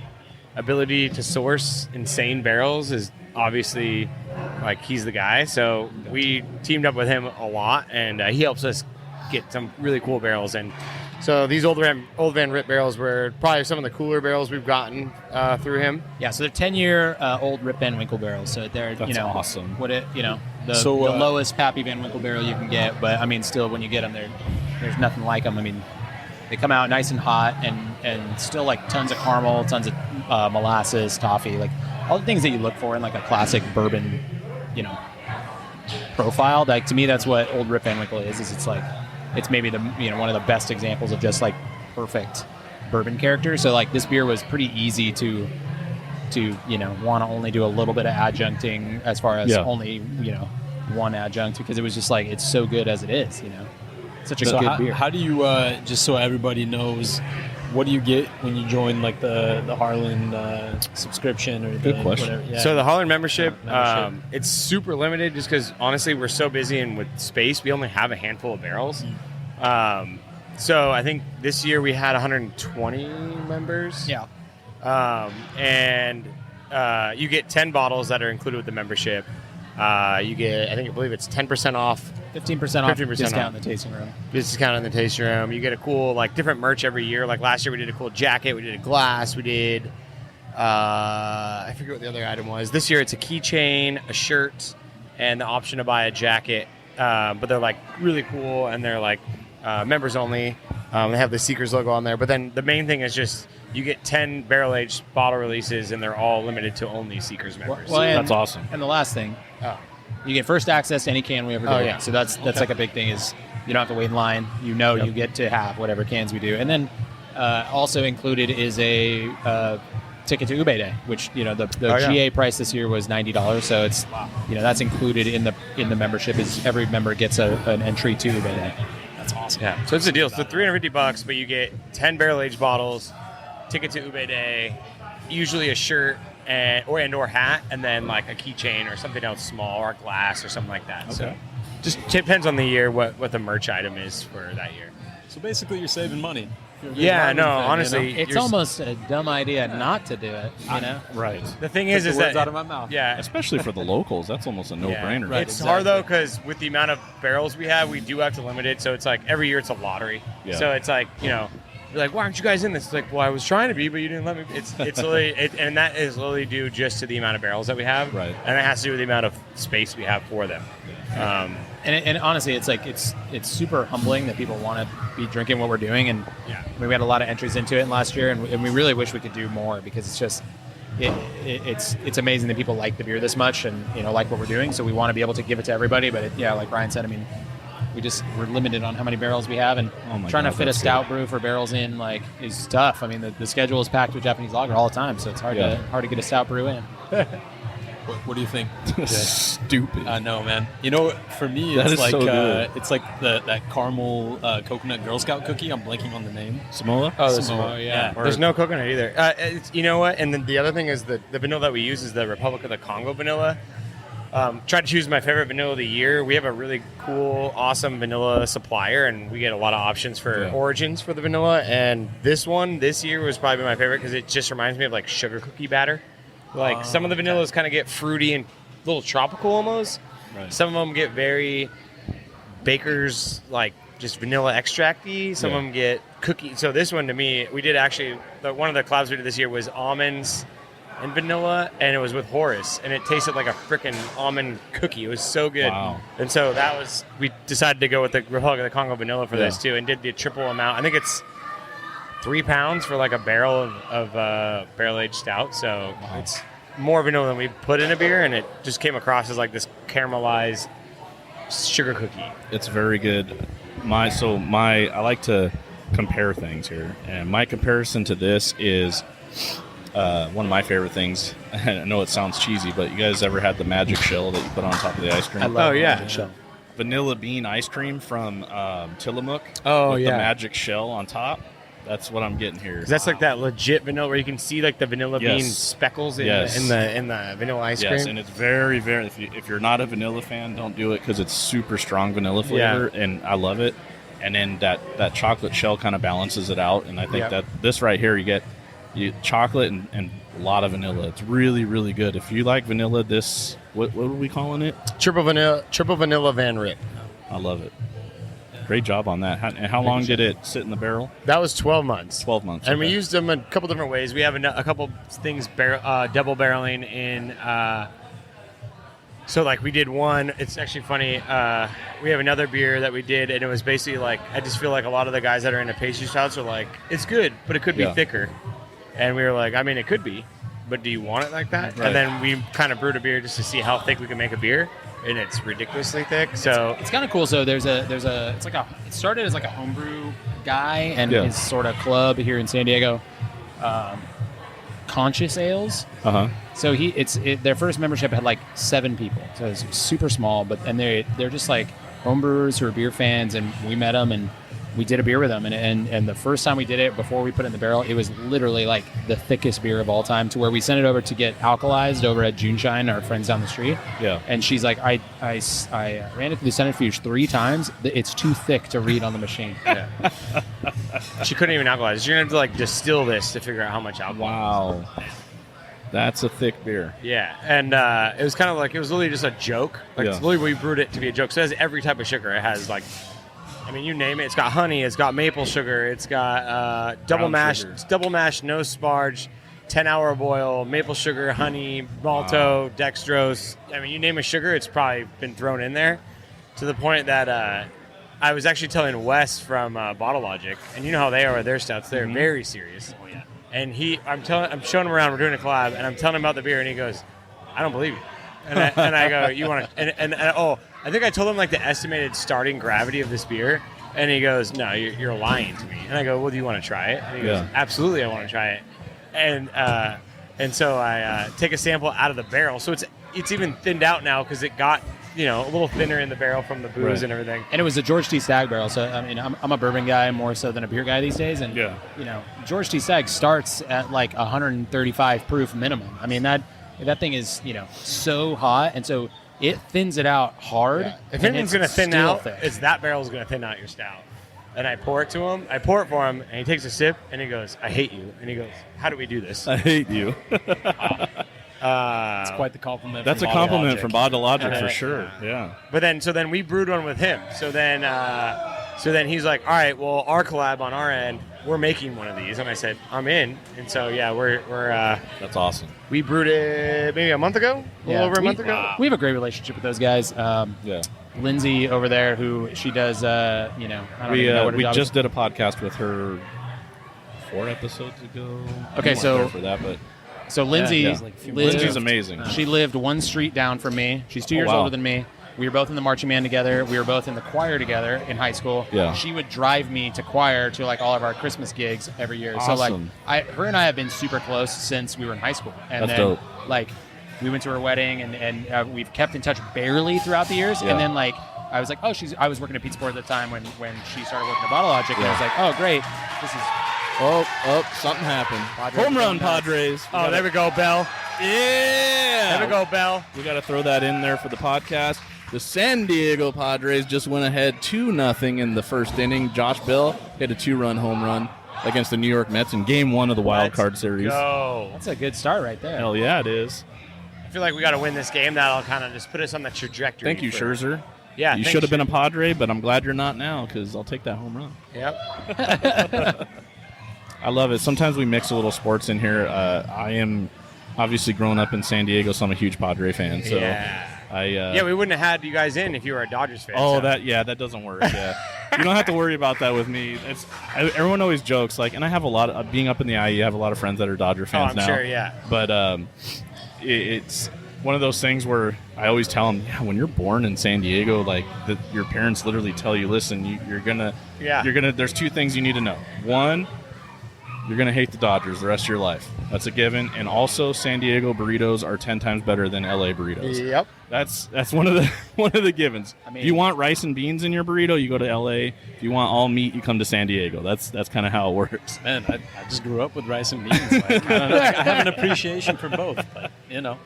ability to source insane barrels is obviously like he's the guy. So we teamed up with him a lot, and he helps us get some really cool barrels. And so these old Van Rip barrels were probably some of the cooler barrels we've gotten through him. Yeah, so they're 10-year old Rip Van Winkle barrels. So they're That's you know awesome. What it the So, the lowest Pappy Van Winkle barrel you can get, but I mean still when you get them, there's nothing like them. I mean they come out nice and hot and still like tons of caramel, tons of molasses, toffee, like all the things that you look for in like a classic bourbon, profile. Like to me, that's what Old Rip Van Winkle is it's like it's maybe the one of the best examples of just like perfect bourbon character. So like this beer was pretty easy to want to only do a little bit of adjuncting as far as Yeah. only one adjunct because it was just like it's so good as it is. Such a So good beer. how do you, just so everybody knows, what do you get when you join like the Harland subscription or Good the question. whatever? Yeah. So the Harland membership, Membership. it's super limited just because honestly we're so busy and with space we only have a handful of barrels. So I think this year we had 120 members. Yeah. And you get 10 bottles that are included with the membership. You get, I believe it's 10% off. 15% off 15% discount off. in the tasting room. Discount in the tasting room. You get a cool, like, different merch every year. Like last year we did a cool jacket. We did a glass. We did, I forget what the other item was. This year it's a keychain, a shirt, and the option to buy a jacket. But they're, like, really cool, and they're, like, members only. They have the Seekers logo on there. But then the main thing is just you get 10 barrel-aged bottle releases, and they're all limited to only Seekers members. Well, and, That's awesome. And the last thing, you get first access to any can we ever do. Oh, yeah. So that's like a big thing is you don't have to wait in line. You know you get to have whatever cans we do. And then also included is a ticket to Ube Day, which, you know, the GA price this year was $90. So it's, you know, that's included in the membership. Is every member gets an entry to Ube Day. That's awesome. Yeah. So it's a deal. So $350, but you get 10 barrel-aged bottles, ticket to Ube Day, usually a shirt or hat, and then like a keychain or something else small or a glass or something like that. Okay. So just depends on the year what the merch item is for that year. So basically, you're saving money. You're a big Yeah, Marron no, fan, honestly, you know? It's almost a dumb idea not to do it, you know? Right. The thing Took is the that words out of my mouth. Yeah, Especially for the locals, that's almost a no-brainer. Right. It's hard though because with the amount of barrels we have, we do have to limit it. So it's like every year it's a lottery. Yeah. So it's like, you know, you're like, why aren't you guys in this? It's like, well, I was trying to be, but you didn't let me. It's literally, and that is literally due just to the amount of barrels that we have, Right. And it has to do with the amount of space we have for them. And honestly, it's like it's super humbling that people want to be drinking what we're doing. And Yeah. I mean, we had a lot of entries into it last year, and we really wish we could do more because it's just it's amazing that people like the beer this much and, you know, like what we're doing. So we want to be able to give it to everybody. But like Brian said, I mean, we're limited on how many barrels we have, and Oh my trying God, to fit a that's stout brew for barrels in like is tough. I mean, the schedule is packed with Japanese lager all the time, so it's hard to get a stout brew in. What do you think? Stupid. I know, man. You know, for me, That it's is like so good. it's like that caramel coconut Girl Scout cookie. I'm blanking on the name. Samoa? Samoa, yeah. There's no coconut either. You know what? And then the other thing is the vanilla that we use is the Republic of the Congo vanilla. Tried to choose my favorite vanilla of the year. We have a really cool, awesome vanilla supplier, and we get a lot of options for origins for the vanilla. And this year was probably my favorite because it just reminds me of like sugar cookie batter. Like some of the vanillas kind of get fruity and a little tropical almost. Right. Some of them get very baker's, like just vanilla extract-y. Some of them get cookie. So this one to me, we did actually, one of the collabs we did this year was almonds and vanilla, and it was with Horace, and it tasted like a freaking almond cookie. It was so good. Wow. And so we decided to go with the Republic of the Congo vanilla for this too, and did the triple amount. I think it's 3 pounds for like a barrel of barrel-aged stout. So it's more vanilla than we put in a beer, and it just came across as like this caramelized sugar cookie. It's very good. I like to compare things here, and my comparison to this is one of my favorite things. I know it sounds cheesy, but you guys ever had the magic shell that you put on top of the ice cream? I love yeah. Magic Shell. Vanilla bean ice cream from Tillamook. Oh, with yeah. the magic shell on top. That's what I'm getting here. 'Cause that's like that legit vanilla where you can see like the vanilla bean Yes. speckles in, Yes. the vanilla ice Yes, cream. and it's very, very. If you're not a vanilla fan, don't do it because it's super strong vanilla flavor, and I love it. And then that chocolate shell kind of balances it out, and I think that this right here, you get chocolate and a lot of vanilla. It's really, really good. If you like vanilla, this what are we calling it? Triple vanilla Van Rip. I love it. Great job on that. And how long did it sit in the barrel? That was 12 months. 12 months. And we okay. used them a couple different ways. We have a couple things double barreling in. So like we did one. It's actually funny. We have another beer that we did, and it was basically like I just feel like a lot of the guys that are into pastry stouts are like, it's good, but it could be thicker. And we were like, I mean, it could be, but do you want it like that? Right. And then we kind of brewed a beer just to see how thick we can make a beer, and it's ridiculously thick. So It's kind of cool. So it started as like a homebrew guy and his sort of club here in San Diego, Conscious Ales. So their first membership had like 7 people, so it was super small. But they're just like homebrewers who are beer fans, and we met them, and we did a beer with them, and the first time we did it, before we put it in the barrel, it was literally like the thickest beer of all time, to where we sent it over to get alkalized over at Juneshine, our friends down the street. Yeah. And she's like, I ran it through the centrifuge 3 times. It's too thick to read on the machine. Yeah. She couldn't even alkalize. You're gonna have to like distill this to figure out how much alcohol. Wow. That's a thick beer. Yeah, and it was kind of like, it was literally just a joke. Like, Yeah. it's literally, we brewed it to be a joke. So it has every type of sugar. It has like, I mean, you name it. It's got honey. It's got maple sugar. It's got double mash, no sparge, 10-hour boil, maple sugar, honey, malto, dextrose. I mean, you name a sugar, it's probably been thrown in there. To the point that I was actually telling Wes from Bottle Logic, and you know how they are with their stouts. They're very serious. Oh yeah. And I'm showing him around. We're doing a collab, and I'm telling him about the beer, and he goes, "I don't believe you." And I go, "You want to?" And I think I told him like the estimated starting gravity of this beer, and he goes, "No, you're lying to me." And I go, "Well, do you want to try it?" And he goes, "Absolutely, I want to try it." And so I take a sample out of the barrel, so it's even thinned out now because it got, you know, a little thinner in the barrel from the booze and everything. And it was a George T. Stagg barrel, so I mean, I'm a bourbon guy more so than a beer guy these days, and you know, George T. Stagg starts at like 135 proof minimum. I mean, that thing is, you know, so hot, and so it thins it out hard. Yeah. If anything's going to thin out, it's that barrel's going to thin out your stout. And I pour it to him. I pour it for him, and he takes a sip, and he goes, "I hate you." And he goes, "How do we do this?" I hate you. It's quite the compliment. That's a from compliment Logic. from Bottle Logic for sure. Yeah. But then we brewed one with him. So then he's like, "All right, well, our collab on our end, we're making one of these." And I said, "I'm in." And so yeah, we're That's awesome. we brewed it maybe a month ago, a little over a month ago. We have a great relationship with those guys. Yeah. Lindsay over there, who she does, you know, I don't We even know what her we job just is. did a podcast with her 4 episodes ago. Okay, I wasn't so- there for that, but So Lindsay, Yeah. lived- Lindsay's amazing. She lived one street down from me. She's 2 years wow. older than me. We were both in the marching band together. We were both in the choir together in high school. Yeah. She would drive me to choir to like all of our Christmas gigs every year. So like, Awesome. her and I have been super close since we were in high school. And That's then dope. like, we went to her wedding, and we've kept in touch barely throughout the years. Yeah. And then like, I was like, oh, I was working at Pizza Port at the time when she started working at Bottle Logic, and I was like, oh, great, this is. Oh, something happened. Padres Home run, are going nuts. Padres. Oh, there we go, Bell. Yeah. There we go, Bell. We got to throw that in there for the podcast. The San Diego Padres just went ahead 2-0 in the first inning. Josh Bell hit a 2-run home run against the New York Mets in Game 1 of the Wild Card Series. Go. That's a good start right there. Hell yeah, it is. I feel like we got to win this game. That'll kind of just put us on the trajectory. Thank you, for- Scherzer. Yeah, You thanks, should have been a Scherzer. Padre, but I'm glad you're not now because I'll take that home run. Yep. I love it. Sometimes we mix a little sports in here. I am obviously grown up in San Diego, so I'm a huge Padre fan. So Yeah. Yeah, we wouldn't have had you guys in if you were a Dodgers fan. Oh, so. that doesn't work. Yeah, you don't have to worry about that with me. Everyone always jokes like, and I have a lot of being up in the IE. I have a lot of friends that are Dodger fans I'm now. sure, yeah. But it's one of those things where I always tell them, yeah, when you're born in San Diego, like your parents literally tell you, listen, you're gonna. There's 2 things you need to know. One, you're gonna hate the Dodgers the rest of your life. That's a given. And also, San Diego burritos are 10 times better than LA burritos. Yep. That's one of the givens. I mean- if you want rice and beans in your burrito, you go to LA. If you want all meat, you come to San Diego. That's kind of how it works. Man, I just grew up with rice and beans. Like, I don't know. I have an appreciation for both, but you know.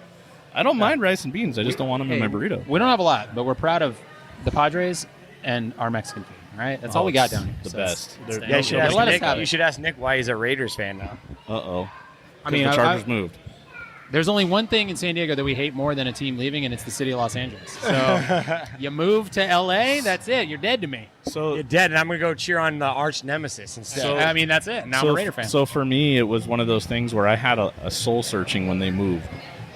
I don't mind rice and beans. I just don't want them in my burrito. We don't have a lot, but we're proud of the Padres and our Mexican food. All right, that's all we got down here. The So best. it's- They're- Yeah, you should, Let ask us Nick, have it. you should ask Nick why he's a Raiders fan now. Uh-oh. I mean, the I- Chargers moved. There's only one thing in San Diego that we hate more than a team leaving, and it's the city of Los Angeles. So you move to LA, that's it. You're dead to me. So You're dead, and I'm going to go cheer on the arch nemesis instead. So- I mean, that's it. Now I'm a Raider fan. So for me, it was one of those things where I had a soul searching when they moved.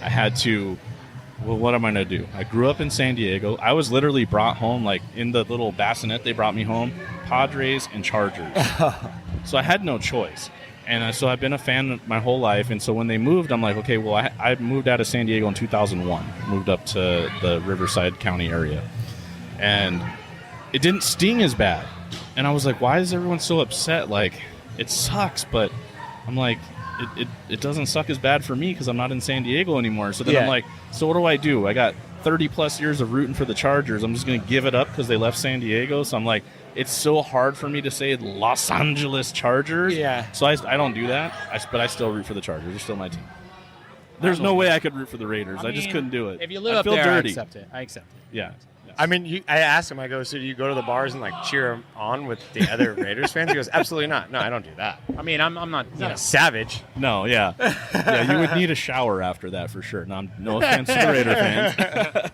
I had to, well, what am I going to do? I grew up in San Diego. I was literally brought home, like in the little bassinet they brought me home, Padres and Chargers. So I had no choice. And so I've been a fan my whole life. And so when they moved, I'm like, okay, well, I moved out of San Diego in 2001, moved up to the Riverside County area. And it didn't sting as bad. And I was like, why is everyone so upset? Like, it sucks, but I'm like, it doesn't suck as bad for me because I'm not in San Diego anymore. So then I'm like, so what do? I got 30 plus years of rooting for the Chargers. I'm just going to give it up because they left San Diego. So I'm like, it's so hard for me to say Los Angeles Chargers. Yeah. So I don't do that. But I still root for the Chargers. They're still my team. There's no way I could root for the Raiders. I just couldn't do it. If you live I up feel there, dirty. I accept it. Yeah. I mean, I asked him. I go, so do you go to the bars and like cheer on with the other Raiders fans? He goes, absolutely not. No, I don't do that. I mean, I'm not. He's not a savage. No, yeah. Yeah, you would need a shower after that for sure. No offense to the Raider fans.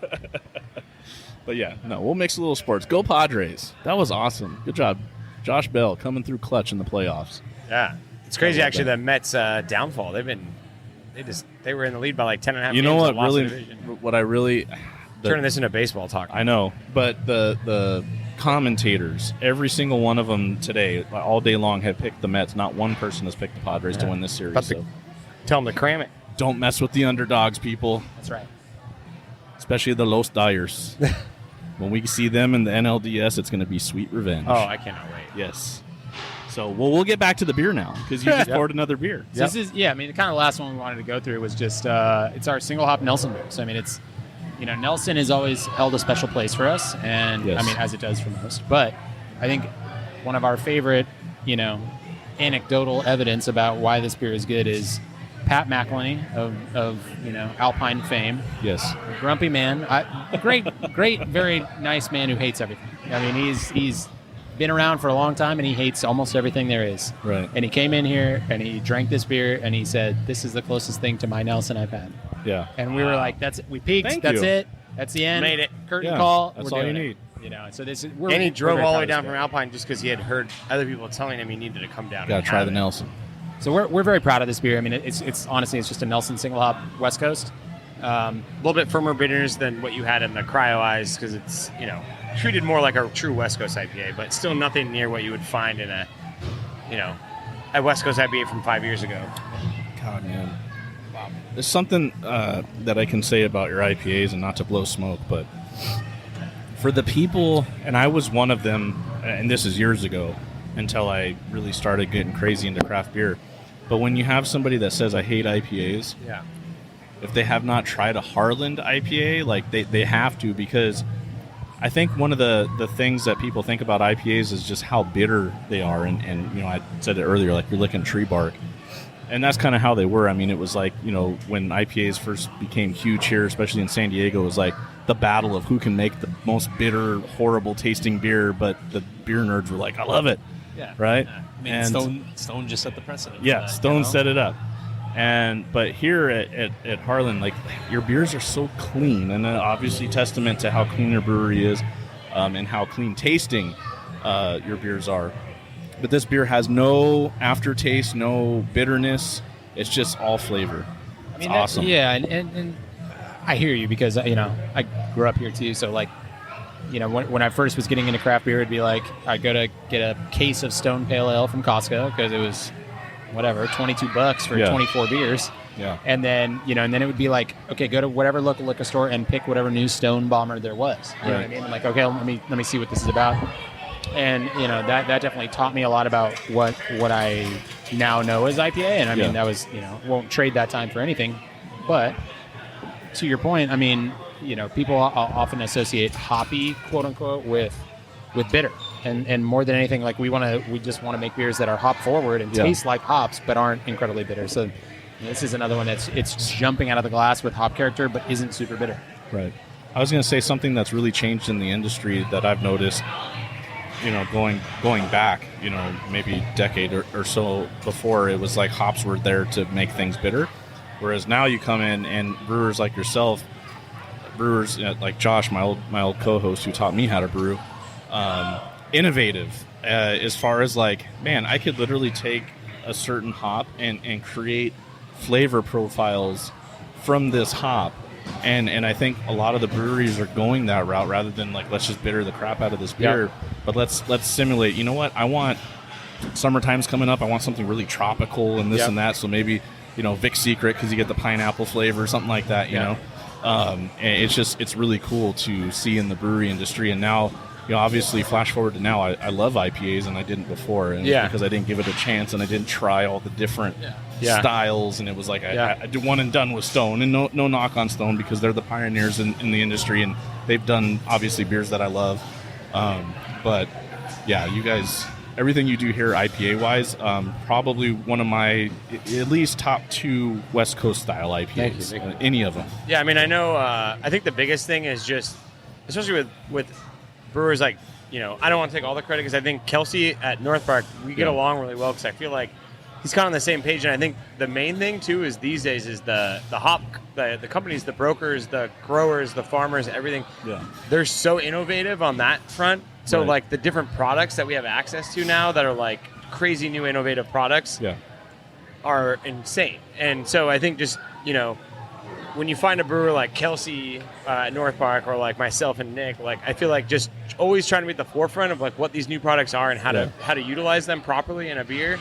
But yeah, no, we'll mix a little sports. Go Padres. That was awesome. Good job. Josh Bell coming through clutch in the playoffs. Yeah. It's crazy, love actually, that. the Mets' downfall. They were in the lead by like 10 and a half You games. know what and lost the really, division. what I really... Turning this into baseball talk. I know, but the commentators, every single one of them today, all day long, have picked the Mets. Not one person has picked the Padres to win this series. About to So tell them to cram it. don't mess with the underdogs, people, That's right. especially the Los Dyers. When we see them in the NLDS, it's going to be sweet revenge. Oh, I cannot wait. Yes. So, we'll get back to the beer now because you just Yep. poured another beer. So this is, I mean, the kind of last one we wanted to go through was just, it's our single hop Nelson beer. So, I mean, it's, Nelson has always held a special place for us, and Yes. I mean, as it does for most. But I think one of our favorite, anecdotal evidence about why this beer is good is Pat McElhinney of Alpine fame. Yes. Grumpy man, great, very nice man who hates everything. I mean, he's been around for a long time, and he hates almost everything there is. Right. And he came in here, and he drank this beer, and he said, "This is the closest thing to my Nelson I've had." Yeah. And we were like, "That's it. We peaked. Thank That's you. it. That's the end. Made it. Curtain Yeah, call. that's We're all doing you it." So this is. And he drove all the way down from here. Alpine just because he had heard other people telling him he needed to come down. Got to and try have the it. Nelson. So we're very proud of this beer. I mean, it's honestly it's just a Nelson single hop West Coast. A little bit firmer bitters than what you had in the Cryo Eyes because it's, treated more like a true West Coast IPA, but still nothing near what you would find in a West Coast IPA from 5 years ago. God, man. There's something that I can say about your IPAs, and not to blow smoke, but for the people, and I was one of them, and this is years ago, until I really started getting crazy into craft beer. But when you have somebody that says, I hate IPAs, Yeah. if they have not tried a Harland IPA, like they have to, because I think one of the things that people think about IPAs is just how bitter they are. And I said it earlier, like you're licking tree bark. And that's kind of how they were. I mean, it was like, when IPAs first became huge here, especially in San Diego, it was like the battle of who can make the most bitter, horrible tasting beer. But the beer nerds were like, I love it. Yeah. Right? I mean, And Stone just set the precedent. for yeah, that, Stone set it up. But here at Harland, like your beers are so clean, and obviously testament to how clean your brewery is, and how clean tasting your beers are. But this beer has no aftertaste, no bitterness. It's just all flavor. It's awesome. Yeah, and I hear you because I grew up here too. So like, when I first was getting into craft beer, it'd be like I'd go to get a case of Stone Pale Ale from Costco because it was whatever $22 for 24 beers. Yeah. And then and then it would be like, okay, go to whatever local liquor store and pick whatever new Stone Bomber there was. You know what I mean? I'm like, okay, let me see what this is about. And that definitely taught me a lot about what I now know as IPA. And I mean that was won't trade that time for anything. But to your point, I mean people often associate hoppy quote unquote with bitter, and more than anything, like we just want to make beers that are hop forward and taste like hops but aren't incredibly bitter. So this is another one it's jumping out of the glass with hop character but isn't super bitter. Right. I was going to say something that's really changed in the industry that I've noticed, going back, maybe a decade or so before, it was like hops were there to make things bitter. Whereas now you come in and brewers like yourself, brewers like Josh, my old co-host who taught me how to brew, innovative as far as like, man, I could literally take a certain hop and create flavor profiles from this hop. And I think a lot of the breweries are going that route rather than like, let's just bitter the crap out of this beer. But let's simulate, I want summertime's coming up. I want something really tropical and this and that. So maybe, Vic's Secret, because you get the pineapple flavor or something like that, you know. And it's really cool to see in the brewery industry. And now, obviously flash forward to now, I love IPAs and I didn't before. And it's because I didn't give it a chance and I didn't try all the different styles. And it was like, I did one and done with Stone, and no knock on Stone because they're the pioneers in the industry and they've done obviously beers that I love. But yeah, you guys, everything you do here IPA wise, probably one of my at least top 2 West Coast style IPAs. Thank you. Any of them. Yeah, I mean, I know. I think the biggest thing is just, especially with brewers like, I don't want to take all the credit because I think Kelsey at North Park, we get along really well because I feel like he's kind of on the same page. And I think the main thing too is these days is the hop, the companies, the brokers, the growers, the farmers, everything. Yeah. They're so innovative on that front. So Right. like the different products that we have access to now that are like crazy new innovative products are insane. And so I think just, when you find a brewer like Kelsey at North Park or like myself and Nick, like I feel like just always trying to be at the forefront of like what these new products are and how to utilize them properly in a beer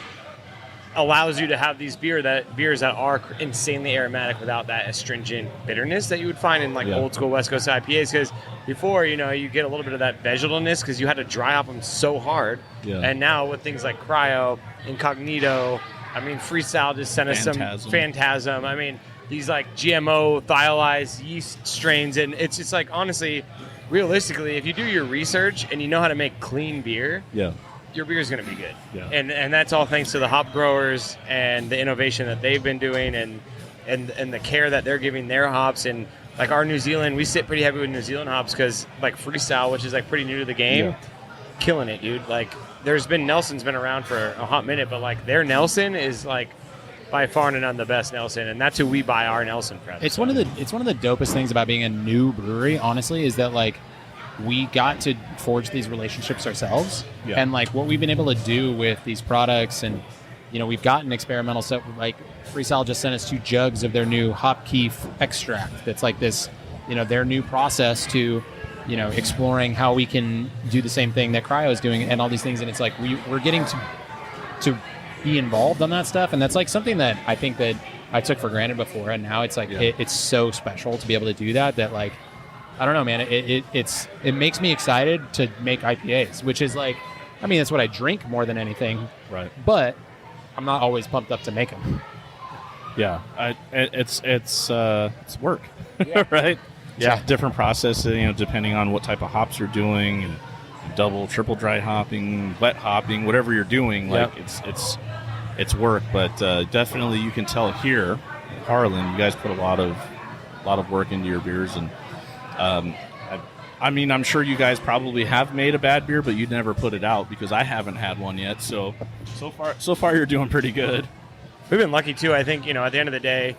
allows you to have these beers that are insanely aromatic without that astringent bitterness that you would find in like old school West Coast IPAs. Because before, you get a little bit of that vegetalness because you had to dry hop them so hard. Yeah. And now with things like Cryo, Incognito, I mean, Freestyle just sent us some Phantasm. I mean, these like GMO thiolized yeast strains, and it's just like, honestly, realistically, if you do your research and you know how to make clean beer, your beer is going to be good. Yeah. And that's all thanks to the hop growers and the innovation that they've been doing and the care that they're giving their hops. And like our New Zealand, we sit pretty heavy with New Zealand hops because like Freestyle, which is like pretty new to the game, killing it, dude. Like Nelson's been around for a hot minute, but like their Nelson is like by far and none the best Nelson, and that's who we buy our Nelson from. It's one of the dopest things about being a new brewery, honestly, is that like we got to forge these relationships ourselves, and like what we've been able to do with these products, and we've gotten experimental stuff. Like Freestyle just sent us 2 jugs of their new hop keef extract. That's like this, their new process to, exploring how we can do the same thing that Cryo is doing, and all these things. And it's like we're getting to be involved on that stuff, and that's like something that I think that I took for granted before, and now it's like it's so special to be able to do that like I don't know, man, it makes me excited to make IPAs, which is like, I mean, that's what I drink more than anything, right? But I'm not always pumped up to make them. It's work. Right? Different process, depending on what type of hops you're doing, and double, triple dry hopping, wet hopping, whatever you're doing, like it's work. But definitely, you can tell here, Harland, you guys put a lot of work into your beers, and I mean, I'm sure you guys probably have made a bad beer, but you'd never put it out because I haven't had one yet. So far, you're doing pretty good. We've been lucky too. I think at the end of the day,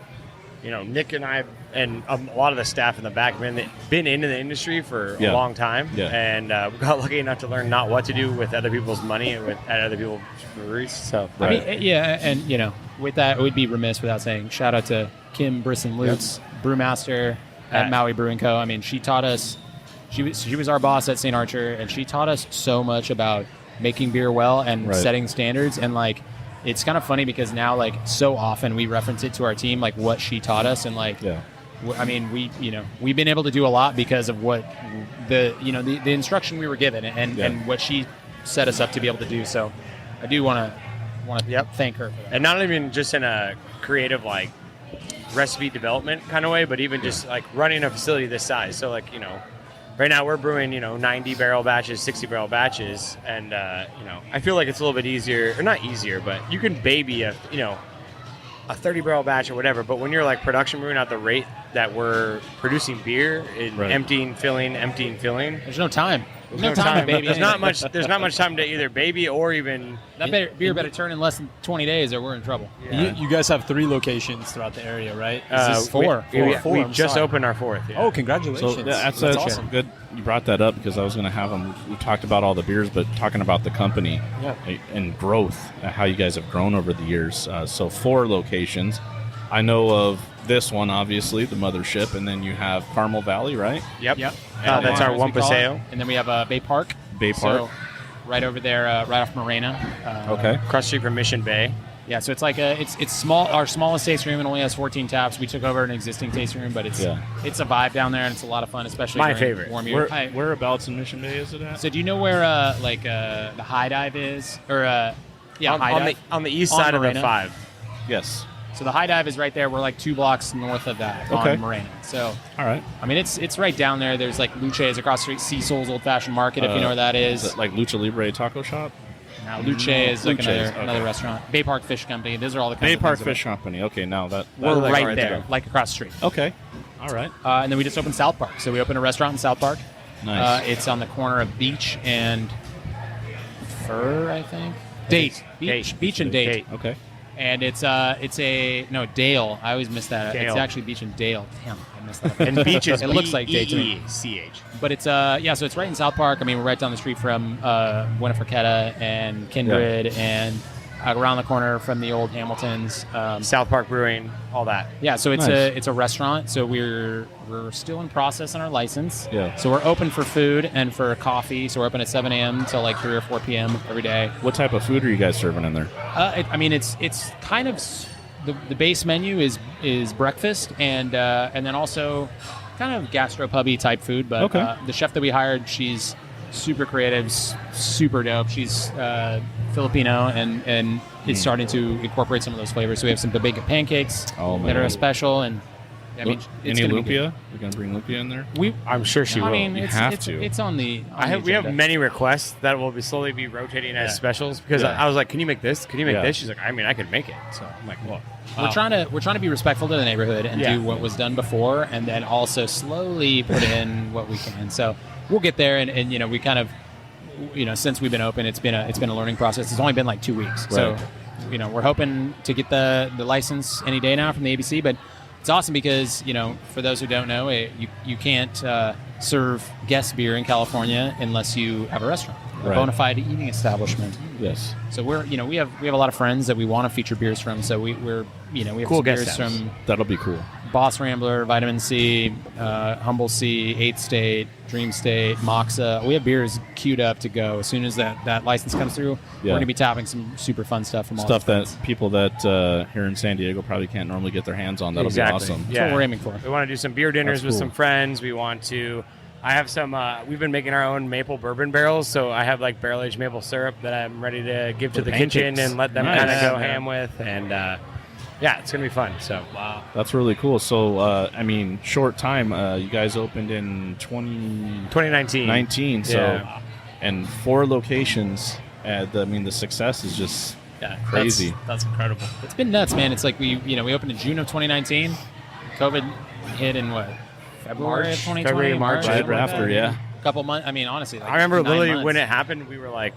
Nick and I and a lot of the staff in the back have been into the industry for a long time, and we got lucky enough to learn not what to do with other people's money and at other people's breweries. So I mean, and with that, we'd be remiss without saying shout out to Kim Brisson-Lutz, brewmaster at Maui Brewing Co. I mean, she taught us. She was our boss at St. Archer, and she taught us so much about making beer well and setting standards. And like, it's kind of funny because now, like, so often we reference it to our team, like what she taught us, and like, I mean, we've been able to do a lot because of what the instruction we were given and what she set us up to be able to do. So, I do want to thank her for that. And not even just in a creative like recipe development kind of way, but even just like running a facility this size. So like, right now we're brewing, 90 barrel batches, 60 barrel batches. And, I feel like it's a little bit easier, or not easier, but you can baby a 30 barrel batch or whatever. But when you're like production brewing at the rate that we're producing beer, emptying, filling, There's no time. There's no time to baby. There's not much time to either baby or even beer better turn in less than 20 days or we're in trouble. You guys have 3 locations throughout the area, right? Is this 4? We just opened our 4th. Oh, congratulations! So that's awesome. Good. You brought that up because I was going to have them. We talked about all the beers, but talking about the company and growth, how you guys have grown over the years. So 4 locations. I know of this one, obviously, the mothership, and then you have Carmel Valley, right? Yep. That's our Wampaseo. And then we have Bay Park. So right over there, right off Marina. Across the street from Mission Bay. Yeah, so it's like it's small. Our smallest tasting room, and only has 14 taps. We took over an existing tasting room, but it's a vibe down there, and it's a lot on, especially my during favorite. Warm year. Whereabouts in Mission Bay is it at? So do you know where the High Dive is, or on the east side of the 5? Yes. So the High Dive is right there. We're like 2 blocks north of that on Marron. So, All right. I mean, it's right down there. There's like Luce's across the street, Cecil's Old Fashioned Market, if you know where that is. Is it like Lucha Libre Taco Shop? Now, Luce is like Luce's, another restaurant. Bay Park Fish Company. Those are all the kinds Bay of Park things that Fish Company. Okay, now that we're that- right there, like across the street. Okay. All right. And then we just opened South Park. So we opened a restaurant in South Park. Nice. It's on the corner of Beach and Fur, I think. Date. Beach and Date. Okay. And it's Dale. I always miss that. Dale. It's actually Beach and Dale. Damn, I missed that. And Beach is It looks like Date to me. B-E-E-C-H. But it's so it's right in South Park. I mean, we're right down the street from Winifred and Kindred, and around the corner from the old Hamiltons. South Park Brewing, all that. Yeah, so it's Nice. it's a restaurant. So we're still in process on our license. Yeah. So we're open for food and for coffee. So we're open at 7 a.m. till like 3 or 4 p.m. every day. What type of food are you guys serving in there? It's kind of the base menu is breakfast and then also kind of gastropubby type food. But Okay. the chef that we hired, she's super creative, super dope. She's Filipino and is starting to incorporate some of those flavors. So we have some babega pancakes Oh, that are man. a special, and I mean, it's Any gonna be lumpia? You're gonna bring lumpia in there? good. I'm sure she will. I mean, You it's, have it's, to. it's on the. We have many requests that will slowly be rotating as specials because Yeah. I was like, "Can you make this? Can you make Yeah. this?" She's like, "I mean, I could make it." So I'm like, "Well, We're trying to be respectful to the neighborhood and do what was done before, and then also slowly put in what we can. So we'll get there, and we kind of, since we've been open, it's been a learning process. It's only been like 2 weeks, so Right. we're hoping to get the license any day now from the ABC. But it's awesome because for those who don't know, you can't serve guest beer in California unless you have a restaurant, a Right. bona fide eating establishment. Yes. So we have a lot of friends that we want to feature beers from. So we have Cool some guest beers house. from That'll be cool. Boss Rambler, Vitamin C, Humble C, 8th State, Dream State, Moxa. We have beers queued up to go. As soon as that license comes through, we're Yeah. going to be tapping some super fun stuff from all Stuff the that friends. people that here in San Diego probably can't normally get their hands on. That'll exactly. be awesome. That's what we're aiming for. We want to do some beer dinners That's with cool. some friends. We want to. I have some. We've been making our own maple bourbon barrels, so I have like barrel aged maple syrup that I'm ready to give to For the pancakes. kitchen and let them Nice. kind of go Yeah. ham with. And yeah, it's gonna be fun. So That's really cool. So, short time. You guys opened in 2019. 2019. So, Yeah. and 4 locations. The success is just crazy. That's incredible. It's been nuts, man. It's like we opened in June of 2019. COVID hit in what? February of 2020? February, March, right something like after, that. yeah. A couple months. I mean, honestly, like I remember 9 literally months. when it happened, we were like,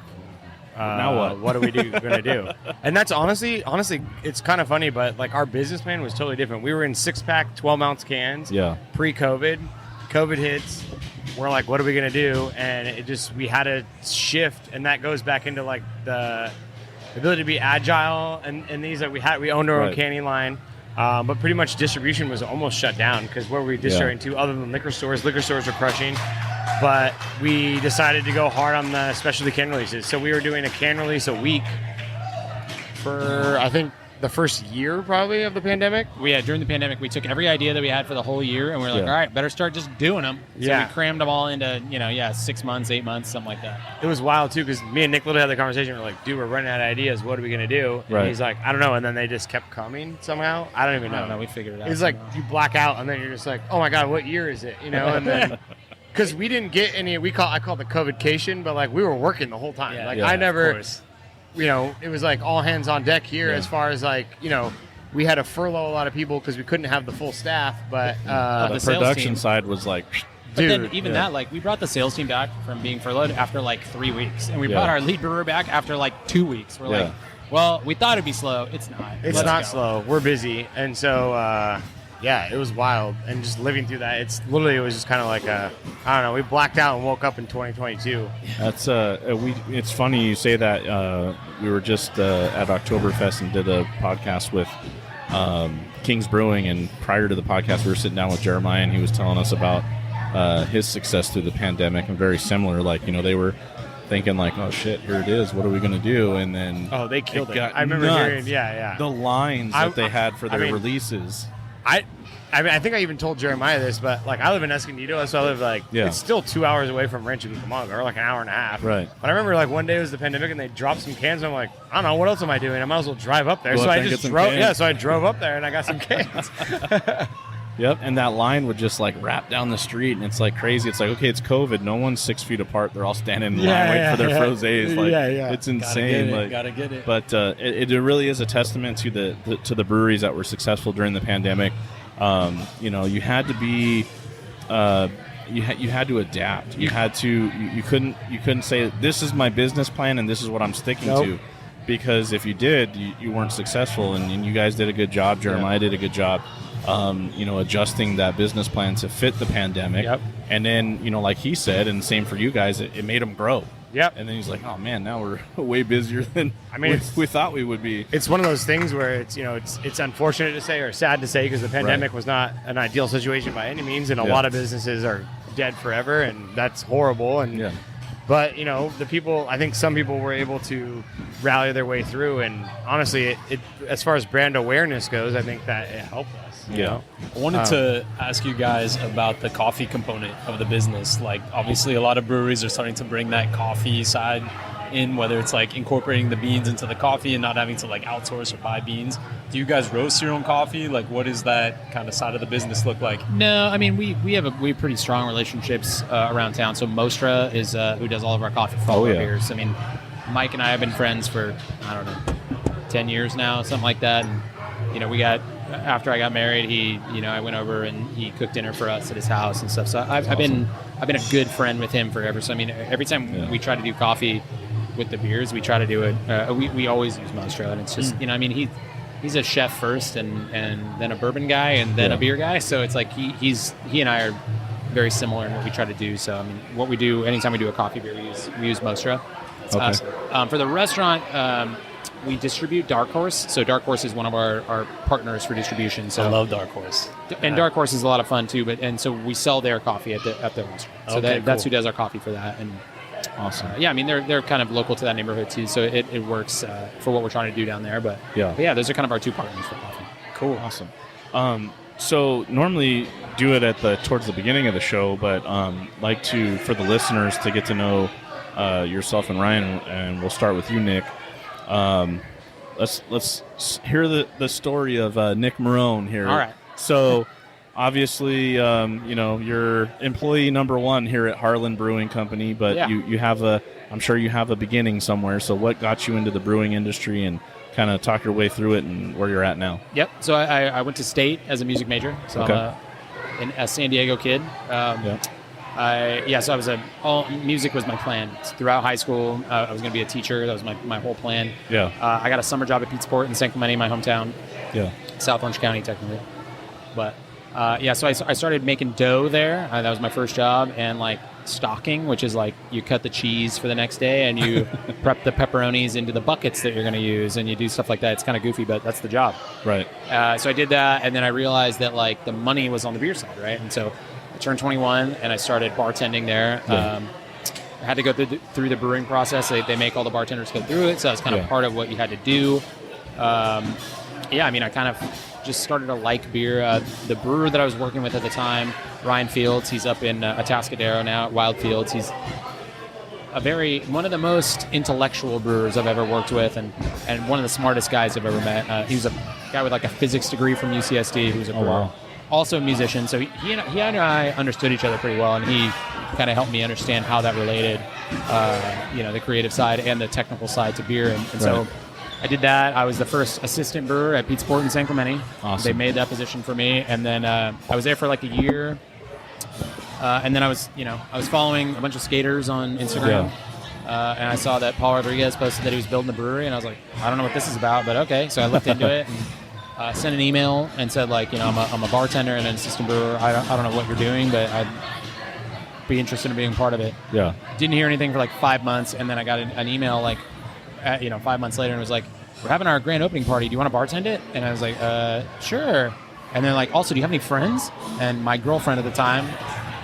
Now what? What are we gonna do? And that's honestly, it's kind of funny, but like our business plan was totally different. We were in 6-pack, 12-ounce cans. Yeah. Pre-COVID, COVID hits. We're like, what are we gonna do? And we had to shift, and that goes back into like the ability to be agile. And these that we owned our own Right. canning line. But pretty much distribution was almost shut down because where we distributed to, other than liquor stores were crushing. But we decided to go hard on the specialty can releases. So we were doing a can release a week for, I think, the first year probably of the pandemic. During the pandemic, we took every idea that we had for the whole year, and we were like, Yeah. all right, better start just doing them. So Yeah. we crammed them all into, 6 months, 8 months, something like that. It was wild too because me and Nick literally had the conversation. We're like, dude, we're running out of ideas. What are we going to do? And Right. he's like, I don't know. And then they just kept coming somehow. I don't even I know. don't know. We figured it out. It's like somehow. you black out and then you're just like, oh my God, what year is it? And then because we didn't get any, I call it the COVIDcation, but like we were working the whole time. Yeah. Like Yeah, I of never, course. it was like all hands on deck here Yeah. as far as like, we had to furlough a lot of people because we couldn't have the full staff. But the The sales production team. side was like, But then dude, even yeah. that, like, we brought the sales team back from being furloughed after like 3 weeks, and we Yeah. brought our lead brewer back after like 2 weeks. We're Yeah. like, well, we thought it'd be slow. It's not. it's Let's not go. slow. We're busy. And so, yeah, it was wild. And just living through that, it was just kind of like I don't know, we blacked out and woke up in 2022. that's it's funny you say that. We were just at Oktoberfest and did a podcast with King's Brewing, and prior to the podcast we were sitting down with Jeremiah, and he was telling us about his success through the pandemic, and very similar, like they were thinking like, oh shit, here it is, what are we going to do? And then Oh, they killed it. got I remember nuts. hearing, yeah. the lines I- that they had for I their mean, releases. I mean, I think I even told Jeremiah this, but like I live in Escondido, so I live like it's still 2 hours away from Rancho Cucamonga, or like an hour and a half. Right. But I remember like one day it was the pandemic, and they dropped some cans. And I'm like, I don't know, what else am I doing? I might as well drive up there. Go So up I there and just get some drove. cans. Yeah, so I drove up there and I got some cans. Yep, and that line would just like wrap down the street, and it's like crazy. It's like, okay, it's COVID. No one's 6 feet apart. They're all standing in line waiting for their frosés. Like, it's insane. Gotta get it. But it really is a testament to the breweries that were successful during the pandemic. You had to be, you had to adapt. You had to. You couldn't say this is my business plan and this is what I'm sticking to, because if you did, you weren't successful. And you guys did a good job. Jeremiah did a good job. Adjusting that business plan to fit the pandemic. Yep. And then, like he said, and same for you guys, it made them grow. Yep. And then he's like, oh man, now we're way busier than we thought we would be. It's one of those things where it's unfortunate to say or sad to say, because the pandemic was not an ideal situation by any means, and a lot of businesses are dead forever, and that's horrible. And but the people, I think some people were able to rally their way through, and honestly, it as far as brand awareness goes, I think that it helped us. Yeah. I wanted to ask you guys about the coffee component of the business. Like, obviously, a lot of breweries are starting to bring that coffee side in, whether it's like incorporating the beans into the coffee and not having to like outsource or buy beans. Do you guys roast your own coffee? Like, what does that kind of side of the business look like? No, I mean, we have pretty strong relationships around town. So Mostra is who does all of our coffee for all our beers. I mean, Mike and I have been friends for, I don't know, 10 years now, something like that. And, after I got married, I went over and he cooked dinner for us at his house and stuff. So I've been a good friend with him forever. So I mean, every time we try to do coffee with the beers, we try to do it. We always use Mostra, and it's just he's a chef first, and then a bourbon guy, and then a beer guy. So it's like he and I are very similar in what we try to do. So I mean, what we do anytime we do a coffee beer, we use Mostra. For the restaurant. We distribute Dark Horse. So Dark Horse is one of our partners for distribution. So I love Dark Horse. And Dark Horse is a lot of fun too. So we sell their coffee at the restaurant. So that's who does our coffee for that. And awesome. I mean they're kind of local to that neighborhood too. So it works for what we're trying to do down there. But those are kind of our two partners for coffee. Cool. Awesome. So normally do it towards the beginning of the show, but like to for the listeners to get to know yourself and Ryan, and we'll start with you, Nick. Let's hear the story of Nick Marron here. All right. So obviously, you're employee number one here at Harland Brewing Company, but you have I'm sure you have a beginning somewhere. So what got you into the brewing industry, and kind of talk your way through it and where you're at now? Yep. So I went to State as a music major. So I'm a San Diego kid. So all music was my plan throughout high school. I was going to be a teacher. That was my whole plan. Yeah. I got a summer job at Pete Sport in San Clemente, my hometown. Yeah. South Orange County, technically. But so I started making dough there. That was my first job, and like stocking, which is like you cut the cheese for the next day and you prep the pepperonis into the buckets that you're going to use, and you do stuff like that. It's kind of goofy, but that's the job. Right. So I did that, and then I realized that like the money was on the beer side, right? And so I turned 21 and I started bartending there. I had to go through the brewing process. They make all the bartenders go through it, so that's kind of part of what you had to do. I kind of just started to like beer. The brewer that I was working with at the time, Ryan Fields, he's up in Atascadero now at Wild Fields. He's one of the most intellectual brewers I've ever worked with, and one of the smartest guys I've ever met. He was a guy with like a physics degree from UCSD who's a brewer. Wow. Also a musician, so he and I understood each other pretty well, and he kind of helped me understand how that related, the creative side and the technical side to beer. And so I did that. I was the first assistant brewer at Pete Sport in San Clemente. Awesome. They made that position for me, and then I was there for like a year, and then I was following a bunch of skaters on Instagram. And I saw that Paul Rodriguez posted that he was building a brewery, and I was like, I don't know what this is about, but okay. So I looked into it and sent an email and said, like, I'm a bartender and an assistant brewer. I don't know what you're doing, but I'd be interested in being part of it. Yeah. Didn't hear anything for like 5 months, and then I got an email 5 months later, and it was like, we're having our grand opening party. Do you want to bartend it? And I was like, sure. And then like, also, do you have any friends? And my girlfriend at the time,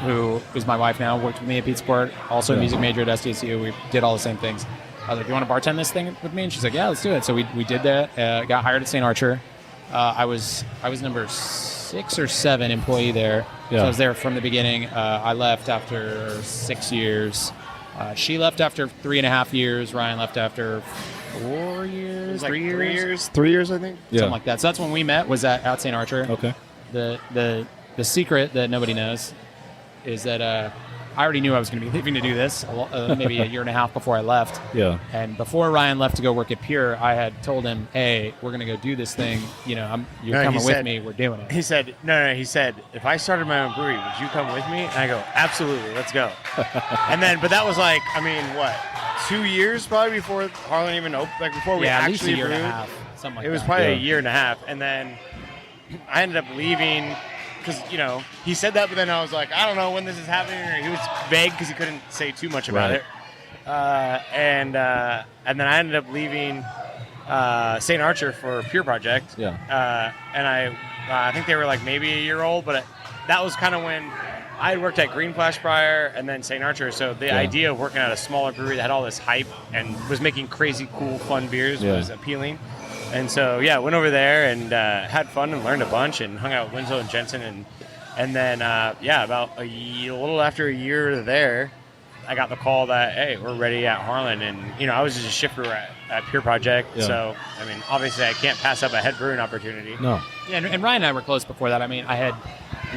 who is my wife now, worked with me at Pete Sport, also a music major at SDSU. We did all the same things. I was like, do you want to bartend this thing with me? And she's like, yeah, let's do it. So we did that. Got hired at St. Archer. I was number 6 or 7 employee there. Yeah. So I was there from the beginning. I left after 6 years. She left after 3.5 years. Ryan left after 4 years, It was like 3 years. 3 years, I think. Yeah. Something like that. So that's when we met, was at St. Archer. Okay. The secret that nobody knows is that I already knew I was going to be leaving to do this maybe a year and a half before I left. Yeah. And before Ryan left to go work at Pure, I had told him, "Hey, we're going to go do this thing. You know, you're No, coming he with said- me. We're doing it." He said, no. He said, if I started my own brewery, would you come with me? And I go, absolutely, let's go. But that was like, I mean, what, 2 years probably before Harlan even opened, like before we Yeah, at actually least a year brewed. and a half, something like It was that. probably Yeah. a year and a half, and then I ended up leaving because he said that, but then I was like, I don't know when this is happening, or he was vague because he couldn't say too much about Right. it. And then I ended up leaving St. Archer for Pure Project. Yeah. And I think they were like maybe a year old, but that was kind of when I had worked at Green Flash prior and then St. Archer. So the Yeah. idea of working at a smaller brewery that had all this hype and was making crazy, cool, fun beers Yeah. was appealing. And so, yeah, went over there and had fun and learned a bunch and hung out with Winslow and Jensen. And then, about a little after a year there, I got the call that, hey, we're ready at Harlan. And, I was just a shifter at Pure Project. Yeah. So, I mean, obviously I can't pass up a head brewing opportunity. No. Yeah, and Ryan and I were close before that. I mean, I had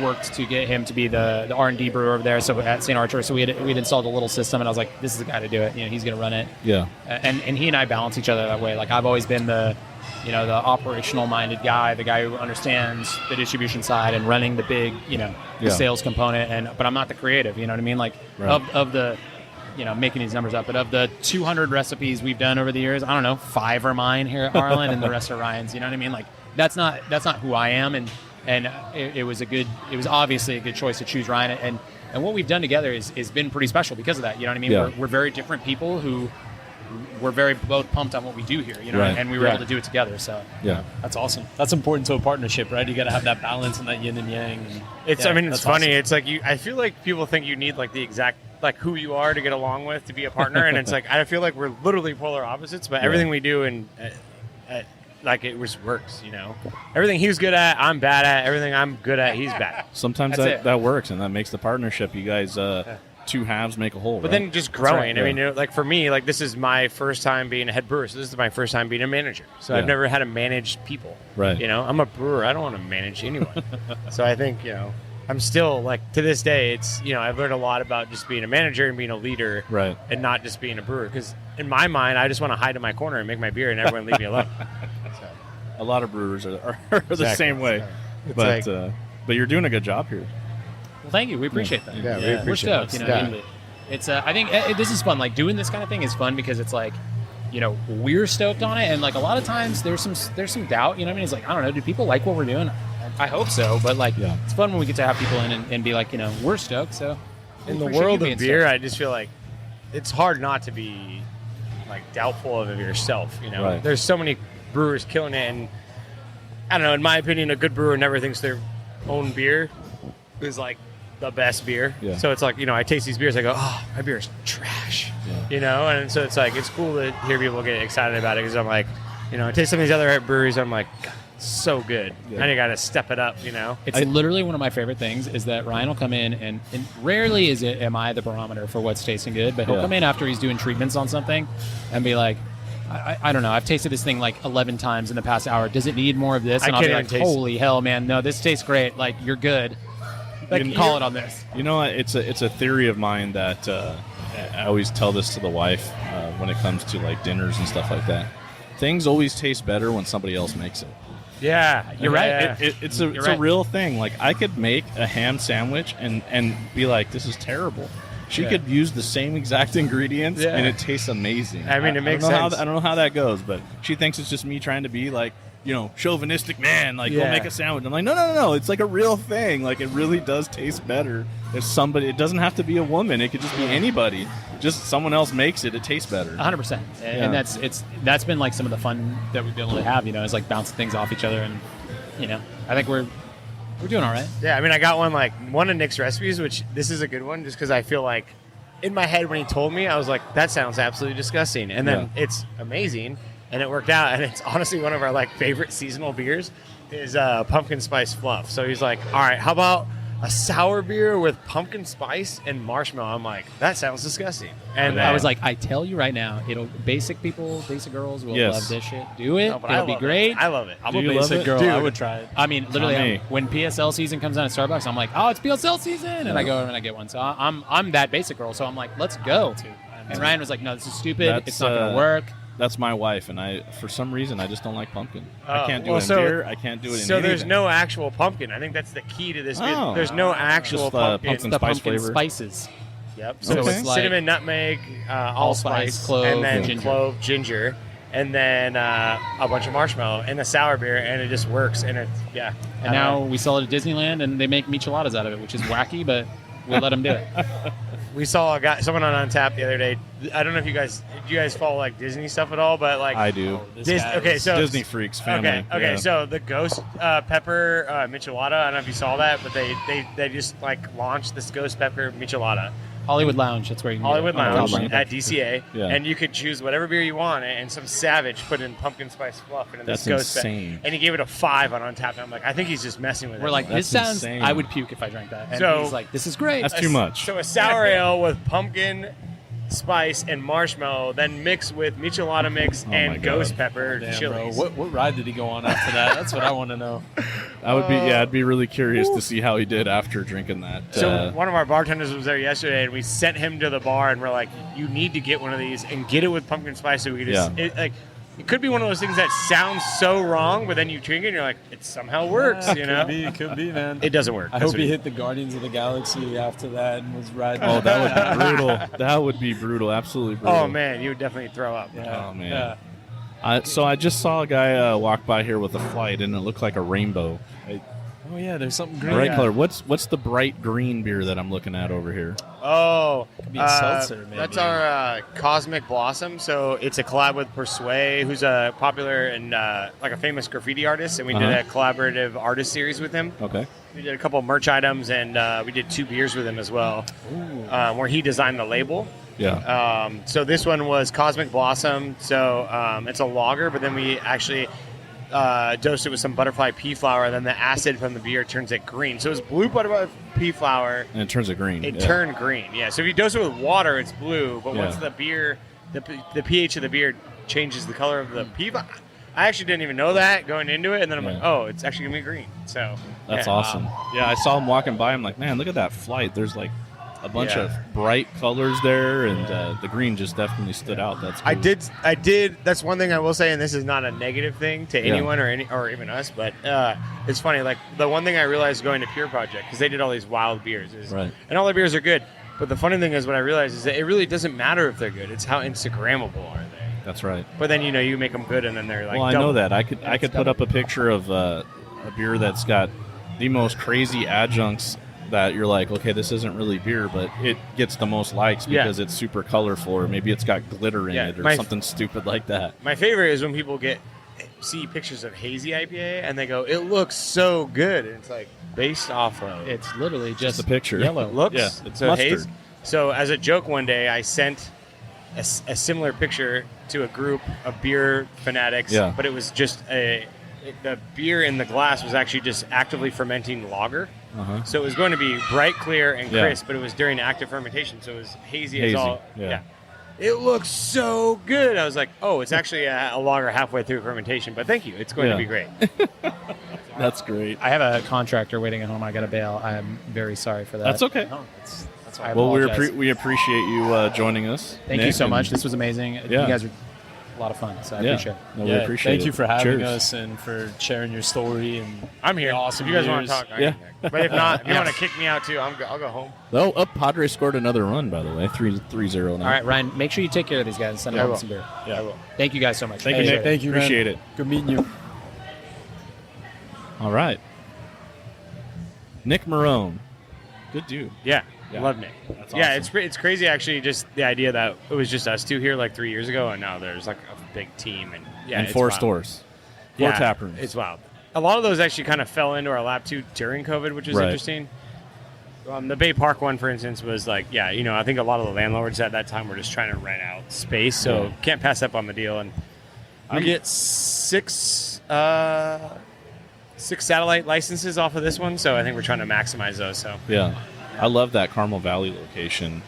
worked to get him to be the R&D brewer over there, so at St. Archer. So we'd installed a little system, and I was like, this is the guy to do it. He's going to run it. Yeah. And he and I balance each other that way. Like, I've always been the operational-minded guy, the guy who understands the distribution side and running the big, the Yeah. sales component. But I'm not the creative. You know what I mean? Like, Right. of the, making these numbers up. But of the 200 recipes we've done over the years, I don't know, 5 are mine here at Harlan, and the rest are Ryan's. You know what I mean? Like, that's not who I am. And it was obviously a good choice to choose Ryan. And what we've done together is been pretty special because of that. You know what I mean? Yeah. We're very different people who we're very both pumped on what we do here. Right. And we were Yeah. able to do it together. So Yeah. That's awesome. That's important to a partnership, right? You got to have that balance and that yin and yang. And It's yeah, it's that's funny. awesome. It's like I feel like people think you need like the exact like who you are to get along with to be a partner, and it's like I feel like we're literally polar opposites. But everything we do and like it just works. Everything he's good at, I'm bad at. Everything I'm good at, he's bad. Sometimes That's it. that works, and that makes the partnership. You guys, two halves make a whole. But right? then just growing. right, I mean, like for me, like this is my first time being a head brewer. So this is my first time being a manager. So I've Yeah. never had to manage people. Right. I'm a brewer. I don't want to manage anyone. So I think, I'm still like to this day, it's, I've learned a lot about just being a manager and being a leader. Right. And not just being a brewer. Because in my mind, I just want to hide in my corner and make my beer and everyone leave me alone. So, a lot of brewers are the Exactly. same way. It's But you're doing a good job here. well, thank you. We appreciate that. Yeah, we We're appreciate stoked. it. I mean, it's I think this is fun. Like doing this kind of thing is fun because it's like, we're stoked on it, and like a lot of times there's some doubt. You know what I mean? It's like, I don't know, do people like what we're doing? I hope so, but like Yeah. it's fun when we get to have people in and be like, we're stoked. So we in the appreciate you world being of beer, stoked. I just feel like it's hard not to be like doubtful of yourself. Right. There's so many brewers killing it, and I don't know. In my opinion, a good brewer never thinks their own beer is like the best beer. Yeah. So it's like I taste these beers, I go, oh, my beer is trash. Yeah. And so it's like it's cool to hear people get excited about it because I'm like, I taste some of these other breweries, I'm like, God, it's so good. Yeah. And you got to step it up. It's literally one of my favorite things is that Ryan will come in and rarely am I the barometer for what's tasting good, but he'll Yeah. come in after he's doing treatments on something and be like, I don't know, I've tasted this thing like 11 times in the past hour. Does it need more of this? I And I'll be can't like, even taste it. holy hell, man. No, this tastes great. Like, you're good. Like, you can call it on this. It's a theory of mine that I always tell this to the wife when it comes to like dinners and stuff like that. Things always taste better when somebody else makes it. Yeah. You're right. Yeah. It's right. a real thing. Like I could make a ham sandwich and be like, this is terrible. She Yeah. could use the same exact ingredients Yeah. and it tastes amazing. I mean, it makes I don't know sense. I don't know how that goes, but she thinks it's just me trying to be like, chauvinistic man, like go Yeah. make a sandwich. I'm like, no. It's like a real thing. Like it really does taste better if somebody. It doesn't have to be a woman. It could just be anybody. Just someone else makes it. It tastes better. 100%. And that's been like some of the fun that we've been able to have, is like bouncing things off each other. And, I think we're doing all right. Yeah, I mean, I got one of Nick's recipes, which this is a good one just because I feel like in my head when he told me, I was like, that sounds absolutely disgusting. And then it's amazing. and it worked out. And it's honestly one of our like favorite seasonal beers is pumpkin spice fluff. So he's like, all right, how about a sour beer with pumpkin spice and marshmallow? I'm like, that sounds disgusting. And I was like, I tell you right now, basic girls will Yes. love this shit. Do it. No, but I It'll be love it. great. I love it. I'm Do a you love basic it? girl. Dude. I would try it. I mean, literally, Not me. when PSL season comes out at Starbucks, I'm like, oh, it's PSL season, and I go and I get one. So I'm that basic girl. So I'm like, let's go. And Ryan was like, no, this is stupid. That's, it's not gonna work. That's my wife, and for some reason, I just don't like pumpkin. I Oh, can't do well, it in so- beer. I can't do it in So there's anything. no actual pumpkin. I think that's the key to this beer. Oh. There's no actual Just, pumpkin. pumpkin The spice pumpkin flavor. spices. Yep. So Okay. it's It's like cinnamon, nutmeg, allspice, clove, and then ginger. clove, ginger, and then a bunch of marshmallow in a sour beer, and it just works. And it's And now we sell it at Disneyland, and they make micheladas out of it, which is wacky, but we'll let them do it. we saw someone on Untappd the other day. I don't know if do you guys follow like Disney stuff at all, but like I do. Okay, so Disney freaks family. Okay. Yeah. So the ghost pepper michelada. I don't know if you saw that, but they just like launched this ghost pepper michelada. Hollywood Lounge, that's where you can Hollywood get it. Lounge Hollywood. at DCA, Yeah. and you could choose whatever beer you want, and some savage put in pumpkin spice fluff into this That's ghost insane. and he gave it a 5 on Untappd. And I'm like, I think he's just messing with it. We're like, That's this sounds. insane. I would puke if I drank that. And So- he's like, this is great. That's too much. So a sour ale with pumpkin spice and marshmallow, then mixed with michelada mix Oh my and God. ghost pepper Damn, bro. chilies. What ride did he go on after that? That's what I want to know. I would be. Yeah, I'd be really curious to see how he did after drinking that. So one of our bartenders was there yesterday, and we sent him to the bar, and we're like, "You need to get one of these and get it with pumpkin spice, so we could just it could be one of those things that sounds so wrong, but then you drink it, and you're like, it somehow works, you know? Could be, man. It doesn't work. I That's hope what he it- hit the Guardians of the Galaxy after that and was riding. Oh, that would be brutal. That would be brutal. Absolutely brutal. Oh man, you would definitely throw up. Yeah. Oh, man. Yeah. So I just saw a guy walk by here with a flight, and it looked like a rainbow. Oh yeah, there's something green. Bright color. What's the bright green beer that I'm looking at over here? Oh, be a seltzer, maybe. that's our Cosmic Blossom. So it's a collab with Persuade, who's a popular and like a famous graffiti artist, and we did a collaborative artist series with him. Okay. We did a couple merch items, and we did 2 beers with him as well, where he designed the label. Yeah. So this one was Cosmic Blossom. So it's a lager, but then we actually dosed it with some butterfly pea flower, and then the acid from the beer turns it green. So it's blue butterfly pea flower. And it turns it green. It yeah. turned green. Yeah. So if you dose it with water, it's blue. But once Yeah. the beer, the pH of the beer changes the color of the pea flower. I actually didn't even know that going into it, and then I'm like, Yeah. oh, it's actually gonna be green. So That's yeah. awesome. Yeah, I saw him walking by. I'm like, man, look at that flight. There's like a bunch Yeah. of bright colors there, and the green just definitely stood out. That's cool. I did. That's one thing I will say, and this is not a negative thing to anyone or even us, but it's funny. Like the one thing I realized going to Pure Project, because they did all these wild beers, Right. and all the beers are good. But the funny thing is, what I realized is that it really doesn't matter if they're good. It's how Instagrammable are they. That's right. But then you make them good, and then they're like. Well, I double. know that. I could put up a picture of a beer that's got the most crazy adjuncts that you're like, okay, this isn't really beer, but it gets the most likes because it's super colorful, or maybe it's got glitter in it, or something stupid like that. My favorite is when people see pictures of hazy IPA and they go, "It looks so good," and it's like based off of It's literally just a picture. yellow. looks. Yeah, it's so mustard. haze. So as a joke, one day I sent a similar picture to a group of beer fanatics, Yeah. but it was just the beer in the glass was actually just actively fermenting lager. Uh-huh. So it was going to be bright, clear, and Yeah. crisp, but it was during active fermentation, so it was hazy as Hazy, all. yeah. It looks so good. I was like, oh, it's actually a lager halfway through fermentation, but thank you. It's going to be great. That's great. I have a contractor waiting at home. I got to bail. I'm very sorry for that. That's okay. No, that's I Well, apologize. we appreciate you joining us. Thank Nick, you so and- much. This was amazing. You Yeah. guys are a lot of fun, so I Yeah. appreciate it. No, we yeah, appreciate thank it. you for having Cheers. us and for sharing your story. And I'm here. Awesome If you guys want beers. to talk, Yeah. But if not, if you want to kick me out too, I'll go home. Oh, Padres scored another run, by the way. 3-0 now. All right, Ryan, make sure you take care of these guys and send Yeah, I them will. some beer. Yeah. Thank you guys so much. Thank you, Nick. Thank you, man. Appreciate it. Good meeting you. All right. Nick Marron. Good dude. Yeah, Yeah. love Nick. That's Yeah, awesome. it's crazy actually. Just the idea that it was just us two here like 3 years ago, and now there's like a big team and yeah, and it's 4 wild. stores. 4 tap rooms. It's wild. A lot of those actually kind of fell into our lap too during COVID, which was Right. interesting. The Bay Park one, for instance, was like, yeah, I think a lot of the landlords at that time were just trying to rent out space, so Yeah. can't pass up on the deal. And We get six satellite licenses off of this one, so I think we're trying to maximize those. So Yeah. I love that Carmel Valley location.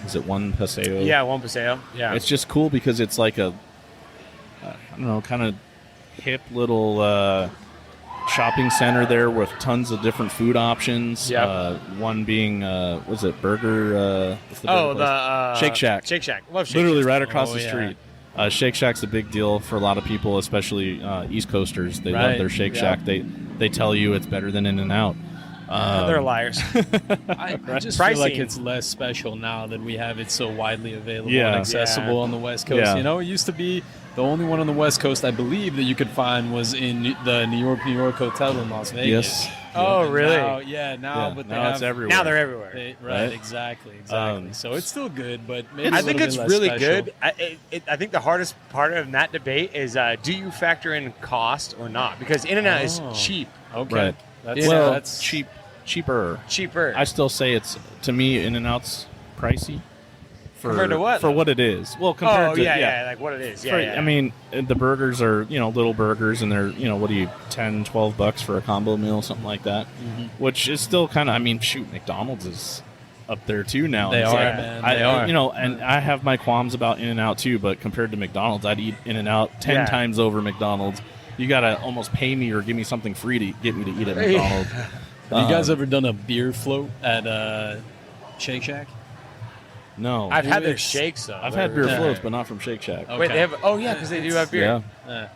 Is it One Paseo? yeah, one Paseo. Yeah, It's just cool because it's like a, I don't know, kind of hip little shopping center there with tons of different food options. Yep. One being, was it Burger? What's the burger place? Shake Shack. Shake Shack. Love Shake Literally Shack. right across Oh, the yeah. street. Shake Shack's a big deal for a lot of people, especially East Coasters. They love Right. their Shake Yeah. Shack. They tell you it's better than In-N-Out. They're liars. I just feel like Pricing. it's less special now that we have it so widely available Yeah. and accessible Yeah. on the West Coast. Yeah. You know, it used to be the only one on the West Coast, I believe, that you could find was in the New York hotel in Las Vegas. Yes. Oh, And really? now, Yeah, but they now have, it's everywhere. Now they're everywhere. right, Right? exactly. Um, So it's still good, but maybe I a think little it's bit less really special. good. I think the hardest part of that debate is do you factor in cost or not? Because In-N-Out is Oh. cheap. Okay, Right. that's Well, that's cheaper. Cheaper. I still say it's, to me, In-N-Out's pricey. Compared to what, For though? what it is. Well, compared oh, to yeah, like what it is. Yeah, For- yeah. I mean, the burgers are, little burgers, and they're, what are you, $10, $12 for a combo meal, something like that, which is still kind of, shoot, McDonald's is up there too now. They It's are, like, man. I, They are. and I have my qualms about In-N-Out too, but compared to McDonald's, I'd eat In-N-Out 10 Yeah. times over McDonald's. You got to almost pay me or give me something free to get me to eat at McDonald's. Have you guys ever done a beer float at Shake Shack? No. I've had their It's- shakes, though. I've had beer Yeah. floats, but not from Shake Shack. Okay. Wait, they have? Oh, yeah, because they do have beer. Yeah. Yeah,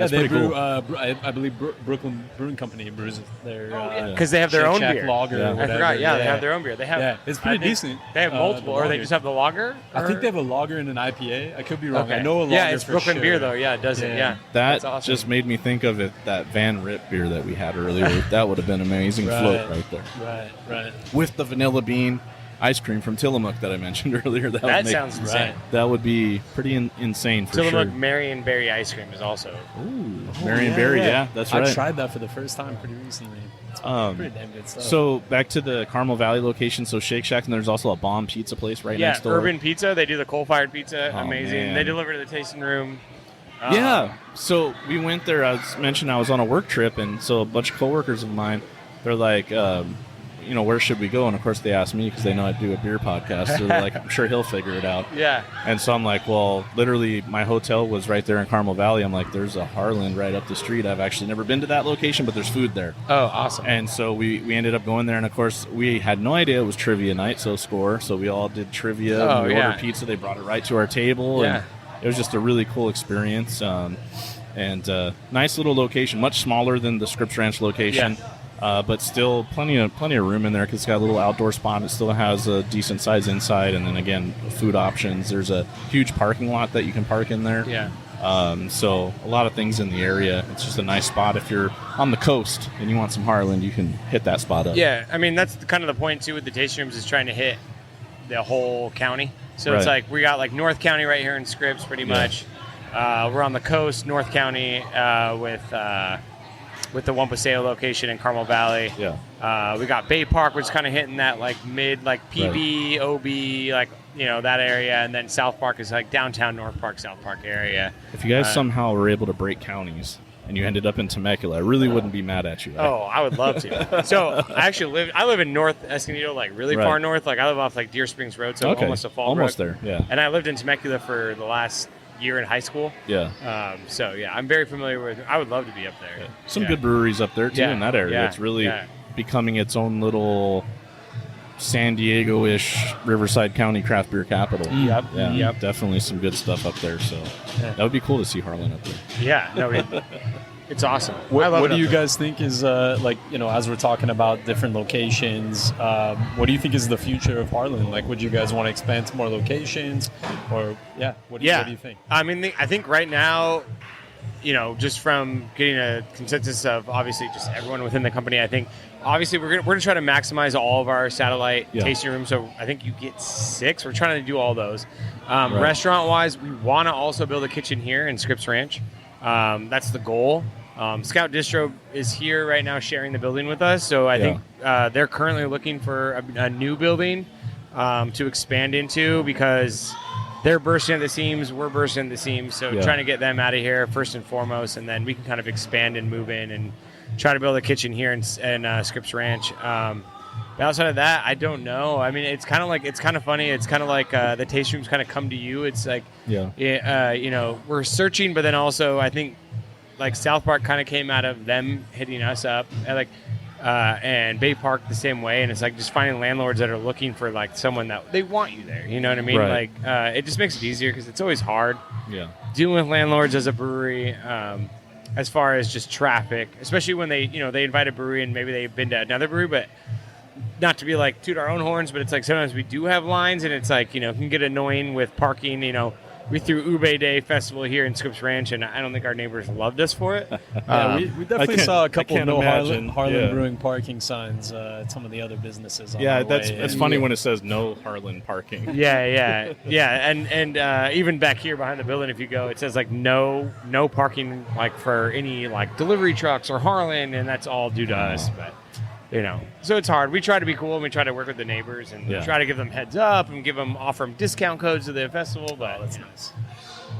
That's they pretty brew. cool. I believe Brooklyn Brewing Company brews their. Because they have their Shake own Shack beer. lager. Yeah. Or I whatever. I forgot. Yeah, they have their own beer. They have. Yeah, it's pretty I think decent. They have multiple, the or they lager. just have the lager. I think or- they have a lager and an IPA. I could be wrong. Okay. I know a lager. Yeah, it's for Brooklyn sure. beer though. Yeah, it does it. Yeah. Yeah. That That's awesome. just made me think of it. That Van Rip beer that we had earlier. That would have been an amazing float right there. Right. With the vanilla bean ice cream from Tillamook that I mentioned earlier. That, That would make, sounds insane. Right. That would be pretty insane for Tillamook sure. Marion Berry ice cream is also. Ooh, Marion Berry, yeah, that's right. I tried that for the first time pretty recently. It's pretty damn good stuff. So back to the Carmel Valley location. So Shake Shack, and there's also a bomb pizza place right Yeah, next door. Urban Pizza. They do the coal-fired pizza. Oh, Amazing. man. They deliver to the tasting room. Yeah. So we went there. I mentioned I was on a work trip, and so a bunch of coworkers of mine, they're like, where should we go? And of course they asked me because they know I do a beer podcast. So they're like, I'm sure he'll figure it out. Yeah. And so I'm like, well, literally my hotel was right there in Carmel Valley. I'm like, there's a Harland right up the street. I've actually never been to that location, but there's food there. Oh, awesome. And so we ended up going there, and of course we had no idea it was trivia night, so score. So we all did trivia. Oh, we yeah. ordered pizza. They brought it right to our table. Yeah. And it was just a really cool experience. And nice little location, much smaller than the Scripps Ranch location. Yeah. But still plenty of room in there because it's got a little outdoor spot. It still has a decent size inside, and then again, food options. There's a huge parking lot that you can park in there. Yeah. So a lot of things in the area. It's just a nice spot. If you're on the coast and you want some Harland, you can hit that spot up. Yeah, I mean that's kind of the point too with the tasting rooms is trying to hit the whole county. So it's Right. like we got like North County right here in Scripps, pretty much. We're on the coast, North County, with the One Paseo location in Carmel Valley. Yeah. We got Bay Park, which is kind of hitting that like mid, like PB, OB, like that area, and then South Park is like downtown North Park, South Park area. If you guys somehow were able to break counties and you ended up in Temecula, I really wouldn't be mad at you. Oh, I would love to. So I live in North Escondido, like really Right. far north. Like I live off like Deer Springs Road, so Okay. almost a Fallbrook. Almost there, yeah. And I lived in Temecula for the last year in high school. Yeah. So yeah, I'm very familiar with. I would love to be up there. Some Yeah. good breweries up there too Yeah. in that area. Yeah. It's really Yeah. becoming its own little San Diego-ish Riverside County craft beer capital. Yep. Yeah. Yep. Definitely some good stuff up there. So that would be cool to see Harlan up there. Yeah. No, it's awesome. I What, love what it do up you there. guys think is as we're talking about different locations, what do you think is the future of Harlan? Like, would you guys want to expand to more locations, or what do you think? I mean, I think right now, just from getting a consensus of obviously just everyone within the company, I think obviously we're gonna try to maximize all of our satellite tasting rooms. So I think you get 6. We're trying to do all those. Restaurant wise, we want to also build a kitchen here in Scripps Ranch. That's the goal. Scout Distro is here right now sharing the building with us. So I think they're currently looking for a new building to expand into because they're bursting at the seams, we're bursting at the seams. So Yeah. trying to get them out of here first and foremost, and then we can kind of expand and move in and try to build a kitchen here in Scripps Ranch. But outside of that, I don't know. I mean, it's kind of funny. It's kind of like the taste rooms kind of come to you. It's like, we're searching, but then also I think like South Park kind of came out of them hitting us up, and Bay Park the same way. And it's like just finding landlords that are looking for like someone that they want you there. You know what I mean? Right. Like it just makes it easier because it's always hard Yeah. dealing with landlords as a brewery. As far as just traffic, especially when they invite a brewery and maybe they've been to another brewery, but not to be like toot our own horns, but it's like sometimes we do have lines and it's like, it can get annoying with parking. We threw Ube Day Festival here in Scripps Ranch, and I don't think our neighbors loved us for it. Yeah, we definitely saw a couple can't no imagine. Harland Yeah. Brewing parking signs at some of the other businesses. On Yeah, our that's way. it's And funny when it says no Harland parking. Yeah, and even back here behind the building, if you go, it says like no parking like for any like delivery trucks or Harlan, and that's all due to us. But so it's hard. We try to be cool and we try to work with the neighbors and Yeah. try to give them heads up and offer them discount codes to the festival. But that's nice.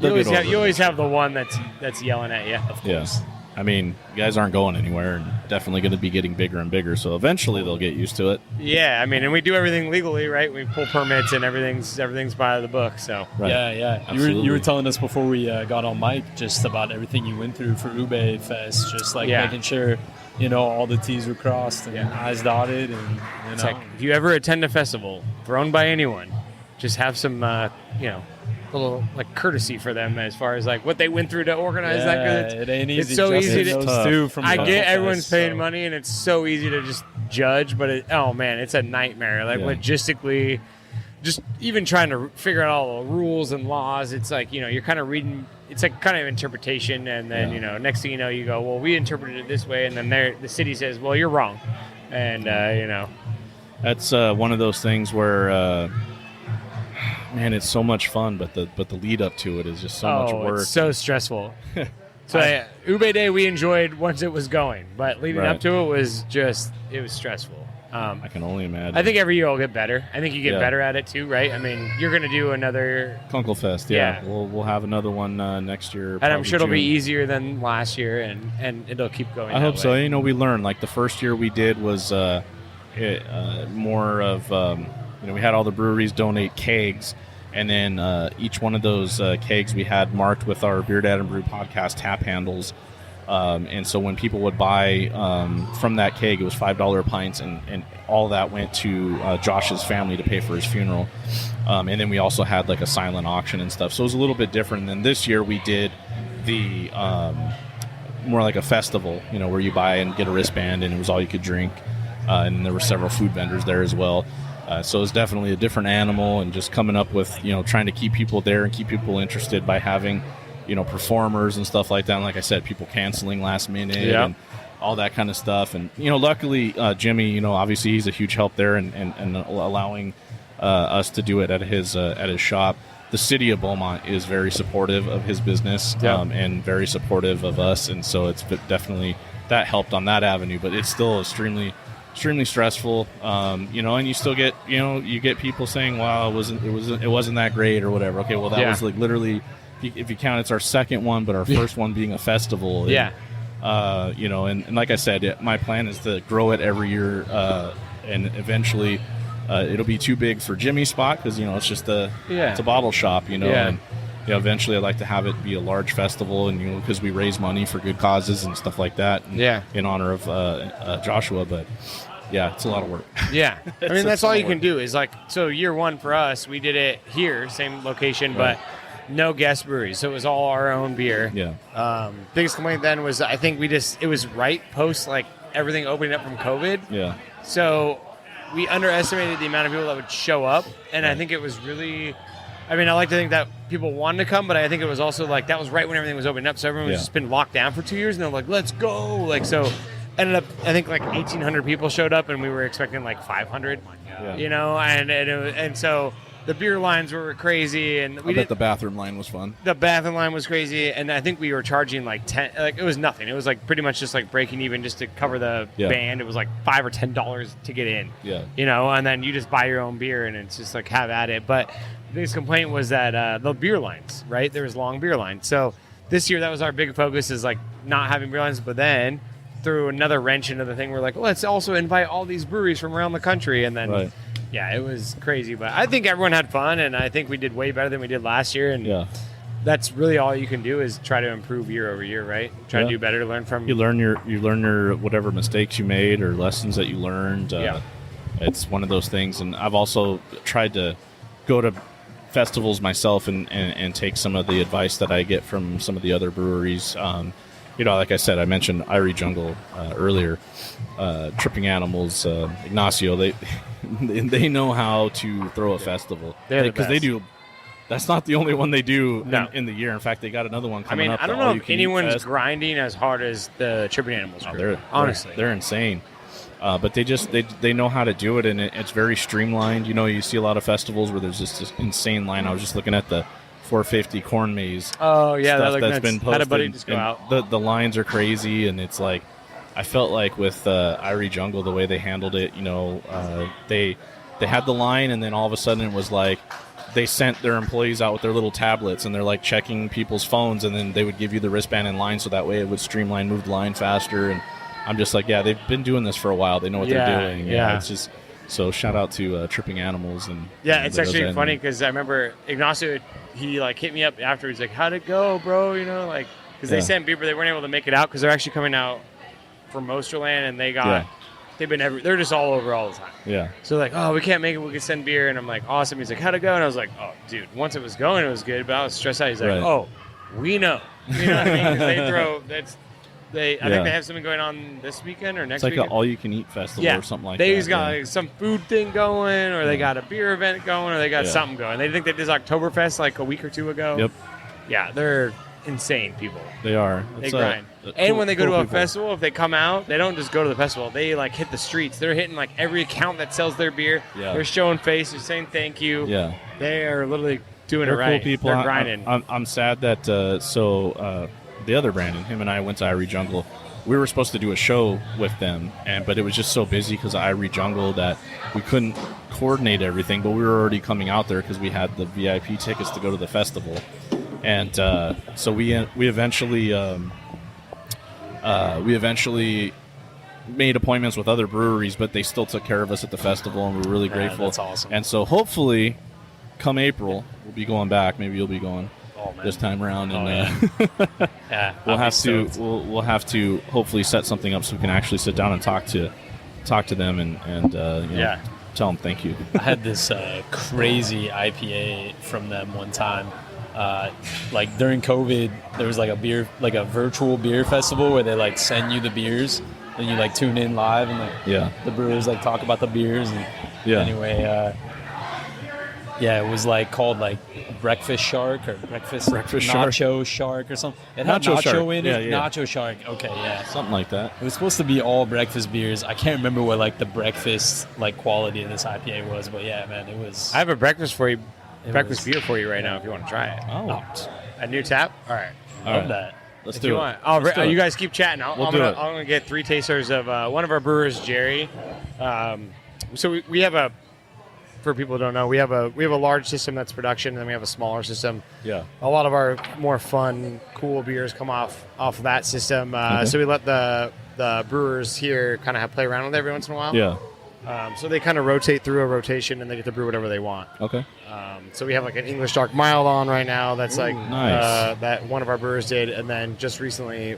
you They'll get over always it. have the one that's yelling at you. Yes. I mean, you guys aren't going anywhere and definitely going to be getting bigger and bigger. So eventually they'll get used to it. Yeah, I mean, and we do everything legally, right? We pull permits and everything's by the book. So Right. Yeah. You Absolutely. were telling us before we got on mic just about everything you went through for Ube Fest, just like Yeah. making sure all the T's were crossed and I's dotted, and it's like if you ever attend a festival thrown by anyone, just have some little like courtesy for them as far as like what they went through to organize that. 'Cause it ain't easy. it's so Justin easy to- knows Tough. too from I the get Fest, everyone's paying so- money, and it's so easy to just judge, but it's a nightmare. Like Yeah. logistically, just even trying to figure out all the rules and laws. It's like you're kind of reading. It's like kind of interpretation, and then Yeah. next thing you know, you go, well, we interpreted it this way, and then the city says, well, you're wrong, and That's one of those things where, man, it's so much fun, but the lead up to it is just so much work. It's so stressful. So Ube Day we enjoyed once it was going, but leading Right. up to it was stressful. I can only imagine. I think every year will get better. I think you get Yeah. better at it too, right? I mean, you're going to do another, Kunkel Fest. Yeah, Yeah. we'll have another one next year. and I'm probably sure it'll be June. easier than last year, and it'll keep going. I that hope so. way. We learned. Like the first year we did was more of we had all the breweries donate kegs, and then each one of those kegs we had marked with our BeerDad and Brewed Podcast tap handles. And so when people would buy from that keg, it was $5 pints, and all that went to Josh's family to pay for his funeral. And then we also had like a silent auction and stuff. So it was a little bit different. And then this year we did the more like a festival, where you buy and get a wristband, and it was all you could drink. And there were several food vendors there as well. So it's definitely a different animal, and just coming up with, trying to keep people there and keep people interested by having performers and stuff like that. And like I said, people canceling last minute and all that kind of stuff. And, luckily, Jimmy, obviously he's a huge help there and allowing us to do it at his shop. The city of Beaumont is very supportive of his business and very supportive of us. And so it's definitely that helped on that avenue, but it's still extremely stressful. And you still get, you get people saying, wow, it wasn't that great or whatever. Okay. Well, that was like literally, if you count, it's our second one, but our first one being a festival. And, and like I said, my plan is to grow it every year, and eventually it'll be too big for Jimmy's spot because it's just it's a bottle shop, and eventually I'd like to have it be a large festival, and because we raise money for good causes and stuff like that, in honor of Joshua. But it's a lot of work. Yeah, I mean, It's that's a all ton you of can work. do is like, so year one for us, we did it here, same location, Right. but no guest breweries, so it was all our own beer. Yeah. Biggest complaint then was I think it was right post like everything opening up from COVID, Yeah. so we underestimated the amount of people that would show up, and I think it was really, I mean, I like to think that people wanted to come, but I think it was also like that was right when everything was opening up, so everyone was just been locked down for 2 years, and they're like, let's go, like, so ended up, I think like 1,800 people showed up, and we were expecting like 500, Yeah. and so the beer lines were crazy, and I bet the bathroom line was fun. The bathroom line was crazy, and I think we were charging like 10. Like it was nothing. It was like pretty much just like breaking even just to cover the band. It was like $5 or $10 to get in. Yeah. You know, and then you just buy your own beer, and it's just like have at it. But the biggest complaint was that the beer lines, right? There was long beer lines. So this year that was our big focus, is like not having beer lines. But then threw another wrench into the thing. We're like, let's also invite all these breweries from around the country, and then. Right. Yeah, it was crazy, but I think everyone had fun, and I think we did way better than we did last year. And that's really all you can do, is try to improve year over year, right? Try to do better, learn from. You learn your whatever mistakes you made or lessons that you learned. It's one of those things, and I've also tried to go to festivals myself and take some of the advice that I get from some of the other breweries. You know, like I said, I mentioned Irie Jungle earlier. Tripping Animals, Ignacio, they know how to throw a festival, because they do. That's not the only one they do in the year. In fact, they got another one coming up. I don't know if anyone's grinding as hard as the Tripping Animals crew. Honestly, they're insane. But they know how to do it, and it's very streamlined. You know, you see a lot of festivals where there's just this insane line. I was just looking at the 450 Corn Maze. Oh yeah, stuff that's been posted. Had a buddy just go out. The lines are crazy, and it's like, I felt like with Irie Jungle, the way they handled it, you know, they had the line, and then all of a sudden it was like they sent their employees out with their little tablets, and they're like checking people's phones, and then they would give you the wristband in line, so that way it would streamline, move the line faster. And I'm just like, yeah, they've been doing this for a while. They know what they're doing. Yeah, it's just so shout out to Tripping Animals. And it's actually funny because I remember Ignacio, he like hit me up afterwards, like, how'd it go, bro? You know, like, because they sent beer, but they weren't able to make it out because they're actually coming out from Mosterland, and they're just all over all the time. Yeah. So like, oh, we can't make it, we can send beer, and I'm like, awesome. He's like, how'd it go? And I was like, oh, dude, once it was going, it was good, but I was stressed out. He's like, oh, we know. You know what I mean? 'Cause they throw I think they have something going on this weekend or next weekend. It's like an all-you-can-eat festival or something like that. They've got like some food thing going, or they got a beer event going, or they got something going. They think they did Oktoberfest like a week or two ago. Yep. Yeah, they're insane people. They are. They grind. And when they go to a festival, if they come out, they don't just go to the festival. They like hit the streets. They're hitting like every account that sells their beer. Yeah. They're showing face. They're saying thank you. Yeah. They are literally doing it right. Cool people. They're grinding. I'm sad that the other Brandon, him and I went to Irie Jungle. We were supposed to do a show with them, but it was just so busy because of Irie Jungle that we couldn't coordinate everything. But we were already coming out there because we had the VIP tickets to go to the festival, and so we eventually made appointments with other breweries, but they still took care of us at the festival, and we're really grateful. That's awesome. And so hopefully, come April, we'll be going back. Maybe you'll be going. This time around, and we'll have to hopefully set something up so we can actually sit down and talk to them and tell them thank you. I had this crazy IPA from them one time. Like during COVID, there was like a virtual beer festival where they like send you the beers and you like tune in live, and like the brewers like talk about the beers. And anyway, it was like called like Breakfast Shark or Breakfast Nacho Shark or something. It had nacho in it. Nacho Shark. Okay, yeah. Something like that. It was supposed to be all breakfast beers. I can't remember what like the breakfast like quality of this IPA was, but yeah, man, it was. I have a breakfast for you. Beer for you right now if you want to try it. Oh. A new tap? All right. Love that. Let's do it. You guys keep chatting. I'm gonna get 3 tasters of one of our brewers, Jerry. So we have a. For people who don't know, we have a large system that's production, and then we have a smaller system. Yeah. A lot of our more fun, cool beers come off of that system. So we let the brewers here kind of play around with it every once in a while. Yeah. So they kind of rotate through a rotation, and they get to brew whatever they want. Okay. So we have like an English Dark Mild on right now. That's nice. That one of our brewers did, and then just recently,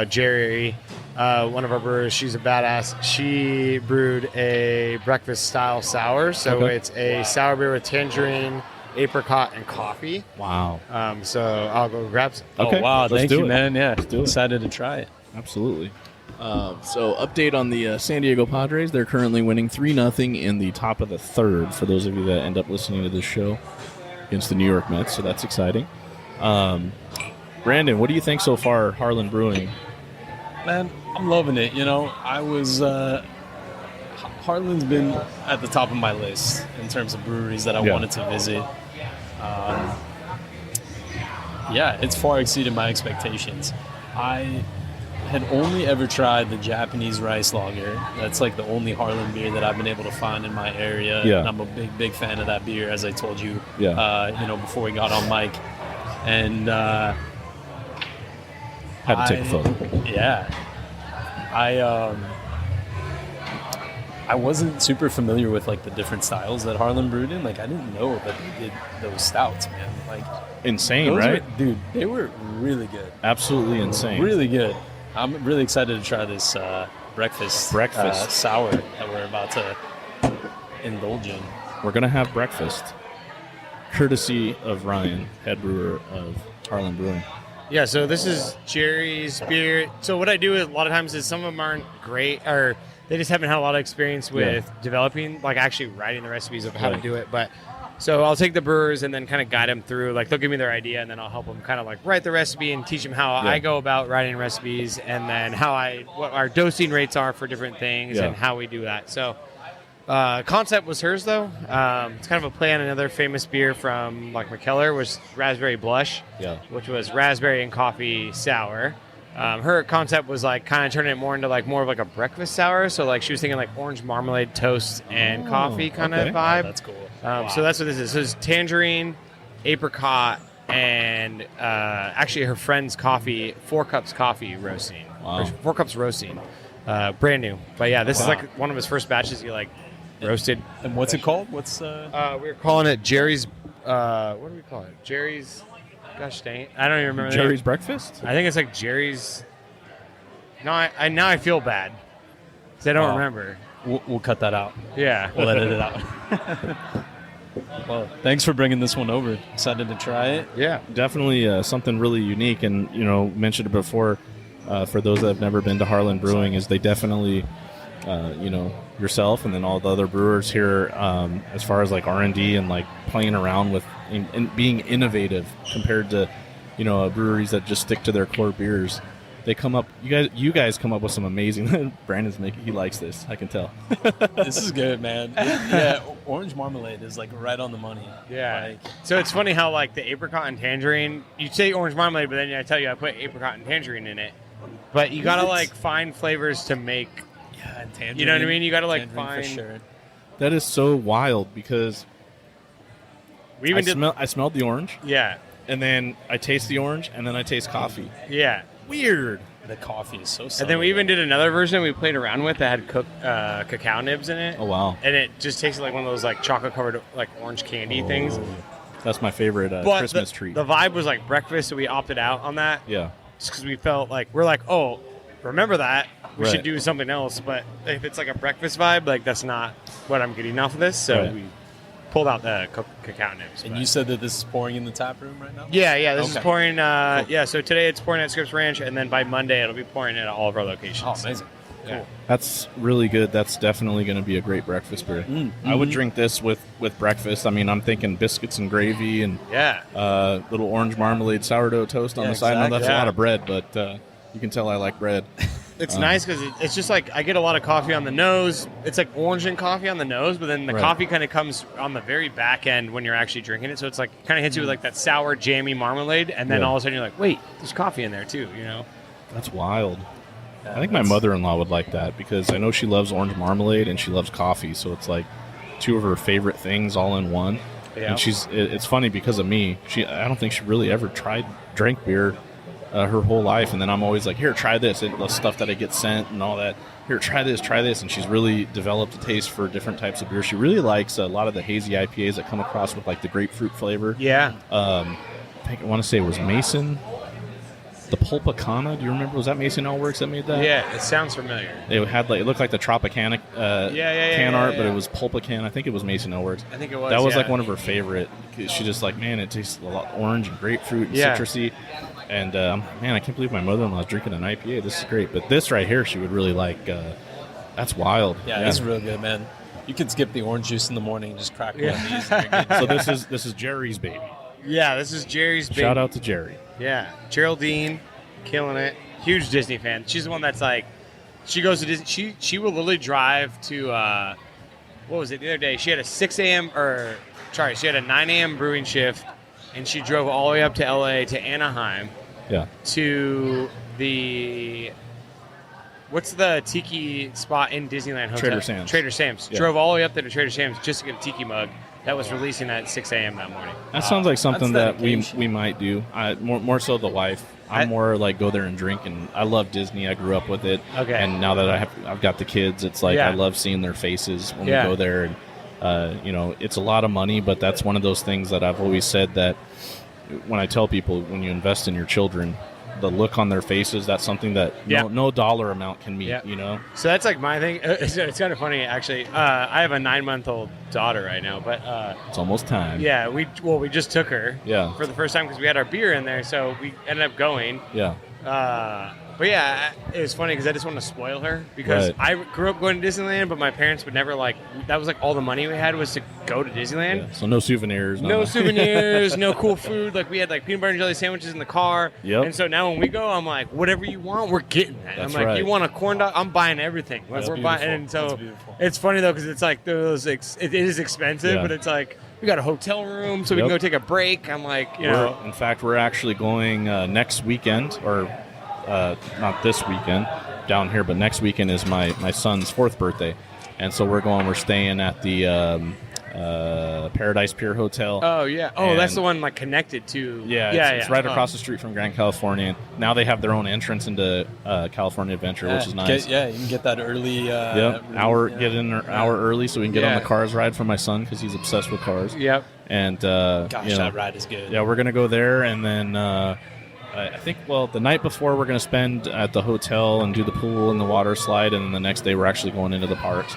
Jerry, one of our brewers, she's a badass. She brewed a breakfast style sour. So it's a sour beer with tangerine, apricot, and coffee. Wow. So I'll go grab some. Okay. Oh wow! Thank you, man. Yeah, let's do it. Excited to try it. Absolutely. So update on the San Diego Padres. They're currently winning 3-0 in the top of the third, for those of you that end up listening to this show, against the New York Mets, so that's exciting. Brandon, what do you think so far, Harland Brewing? Man, I'm loving it. You know, I was Harland's been at the top of my list in terms of breweries that I wanted to visit. It's far exceeded my expectations. I had only ever tried the Japanese rice lager. That's like the only Harland beer that I've been able to find in my area. Yeah. And I'm a big fan of that beer, as I told you, Yeah. before we got on mic. And Had to take a photo. Yeah. I wasn't super familiar with like the different styles that Harland brewed in. Like I didn't know that they did those stouts, man. Like Insane, those right? dude, they were really good. Absolutely insane. Really good. I'm really excited to try this breakfast sour that we're about to indulge in. We're going to have breakfast, courtesy of Ryan, head brewer of Harland Brewing. Yeah, so this is Jerry's beer. So what I do a lot of times is some of them aren't great, or they just haven't had a lot of experience with developing, like actually writing the recipes of how to do it. But so I'll take the brewers and then kind of guide them through. Like they'll give me their idea, and then I'll help them kind of like write the recipe and teach them how I go about writing recipes, and then what our dosing rates are for different things and how we do that. So concept was hers though. It's kind of a play on another famous beer from like McKellar, was Raspberry Blush, which was raspberry and coffee sour. Her concept was like kind of turning it more into like more of like a breakfast sour. So like she was thinking like orange marmalade toast and coffee kind of vibe. Oh, that's cool. So that's what this is. So it's tangerine, apricot, and actually her friend's coffee, 4 Cups coffee roasting. Wow. 4 Cups roasting. Brand new. But yeah, this is like one of his first batches he like roasted. And what's it called? What's we're calling it Jerry's what do we call it? Jerry's, gosh dang it, I don't even remember the Jerry's name. breakfast? I think it's like Jerry's. No, I now I feel bad because I don't remember. We'll cut that out. Yeah, We'll edit it out. Well, thanks for bringing this one over. Excited to try it. Yeah, Definitely something really unique, and mentioned it before. For those that have never been to Harland Brewing, is they definitely, yourself and then all the other brewers here, as far as like R&D and like playing around with and being innovative compared to, breweries that just stick to their core beers. They come up, you guys come up with some amazing. Brandon's he likes this, I can tell. This is good, man. Yeah, orange marmalade is like right on the money. yeah. So it's funny how like the apricot and tangerine, you say orange marmalade, but then I tell you I put apricot and tangerine in it. But you gotta like find flavors to make. Yeah, and tangerine. You know what I mean? You gotta like tangerine find. for sure. That is so wild because We even I smelled the orange, Yeah, and then I taste the orange, and then I taste coffee. yeah. Weird. The coffee is so. And then we even did another version we played around with that had cooked cacao nibs in it. Oh wow. And it just tasted like one of those like chocolate covered like orange candy things. That's my favorite But Christmas treat. The vibe was like breakfast, so we opted out on that. Yeah. Just because we felt like we're like, oh, remember that we Right. should do something else. But if it's like a breakfast vibe, like that's not what I'm getting off of this. So Right. we pulled out the cacao nibs. And but- you said that this is pouring in the tap room right now. yeah, this is Okay. pouring. Yeah, so today it's pouring at Scripps Ranch, and then by Monday it'll be pouring at all of our locations. Oh, amazing. Yeah. Cool. That's really good. That's definitely going to be a great breakfast beer. I would drink this with breakfast. I mean, I'm thinking biscuits and gravy and Yeah. little orange marmalade sourdough toast on Yeah, the side. I know that's exactly. a lot of bread, but you can tell I like bread. It's nice because it's just like I get a lot of coffee on the nose. It's like orange and coffee on the nose, but then the Right. coffee kind of comes on the very back end when you're actually drinking it. So it's like kind of hits you with like that sour, jammy marmalade, and then Yeah. all of a sudden you're like, wait, there's coffee in there too, you know? That's wild. I think my mother-in-law would like that because I know she loves orange marmalade and she loves coffee. So it's like two of her favorite things all in one. Yeah. And it's funny because of me. I don't think she really ever drank beer her whole life. And then I'm always like, here, try this. The stuff that I get sent and all that. Here, try this. And she's really developed a taste for different types of beer. She really likes a lot of the hazy IPAs that come across with like the grapefruit flavor. Yeah. I want to say it was Mason. The Pulpacana, do you remember? Was that Mason Allworks that made that? Yeah, it sounds familiar. It had it looked like the Tropicana can art, but it was Pulpacan. I think it was Mason Allworks. I think it was. That was yeah. like one of her favorite. She just like, man, it tastes a lot orange and grapefruit and Yeah. citrusy. And man, I can't believe my mother-in-law is drinking an IPA. This is great. But this right here, she would really like. That's wild. Yeah, it's real good, man. You can skip the orange juice in the morning and just crack one of these. And you're good. So this is Jerry's baby. Yeah, this is Jerry's baby. Shout out to Jerry. Yeah, Geraldine, killing it. Huge Disney fan. She's the one that's like, She goes to Disney. She will literally drive to what was it the other day? She had a 6 a.m. she had a 9 a.m. brewing shift, and she drove all the way up to LA to Anaheim. Yeah. To what's the tiki spot in Disneyland Hotel? Trader Sam's. Trader Sam's. Yeah. Drove all the way up there to Trader Sam's just to get a tiki mug that was releasing at 6 a.m. that morning. That sounds like something That's that we dedication. might do. More so the wife. I'm more like go there and drink, and I love Disney. I grew up with it. Okay. And now that I've got the kids, it's like Yeah. I love seeing their faces when Yeah. we go there. And it's a lot of money, but that's one of those things that I've always said that when I tell people, when you invest in your children, the look on their faces, that's something that Yeah. no dollar amount can meet. Yeah. So that's like my thing. It's kind of funny actually. I have a 9-month-old daughter right now, but It's almost time. yeah, we just took her Yeah. for the first time because we had our beer in there, so we ended up going. Yeah. But yeah, it was funny because I just want to spoil her because Right. I grew up going to Disneyland, but my parents would never that was like all the money we had was to go to Disneyland. Yeah. So no souvenirs. No souvenirs, no cool food. Like we had like peanut butter and jelly sandwiches in the car. Yep. And so now when we go, I'm like, whatever you want, we're getting that. That's I'm like, right. you want a corn dog? I'm buying everything. Like, That's we're buying, beautiful. and so That's beautiful. it's funny though because it's like it is expensive, Yeah. but it's like we got a hotel room, so we Yep. can go take a break. I'm like, you know, In fact, we're actually going next weekend, or not this weekend down here, but next weekend is my son's 4th birthday. And so we're staying at the Paradise Pier Hotel. oh yeah, that's And- the one like connected to. Yeah, it's right Oh. across the street from Grand California. Now they have their own entrance into California Adventure, which is nice. You can get that early. Yep, get in an hour early so we can get on Yeah. the cars ride for my son because he's obsessed with cars. Yep. And Gosh, that ride is good. yeah, we're gonna go there, and then I think the night before we're gonna spend at the hotel and do the pool and the water slide, and then the next day we're actually going into the parks.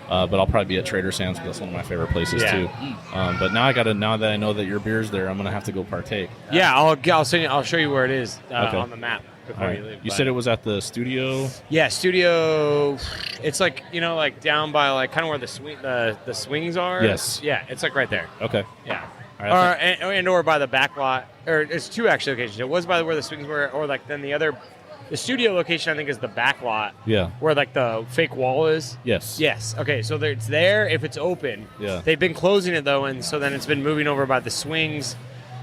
But I'll probably be at Trader Sam's because that's one of my favorite places Yeah. too. But now that I know that your beer's there, I'm gonna have to go partake. Yeah, I'll send you. I'll show you where it is Okay. on the map before All right. you leave. You but- said it was at the studio. Yeah, studio. It's like like down by like kind of where the swings are. Yes. Yeah, it's like right there. Okay. Yeah. All right, Or by the back lot, or it's two actually locations. It was by where the swings were, or like then the studio location I think is the back lot. Yeah. Where like the fake wall is. Yes. Yes. Okay. So it's there if it's open. Yeah. They've been closing it though, and so then it's been moving over by the swings.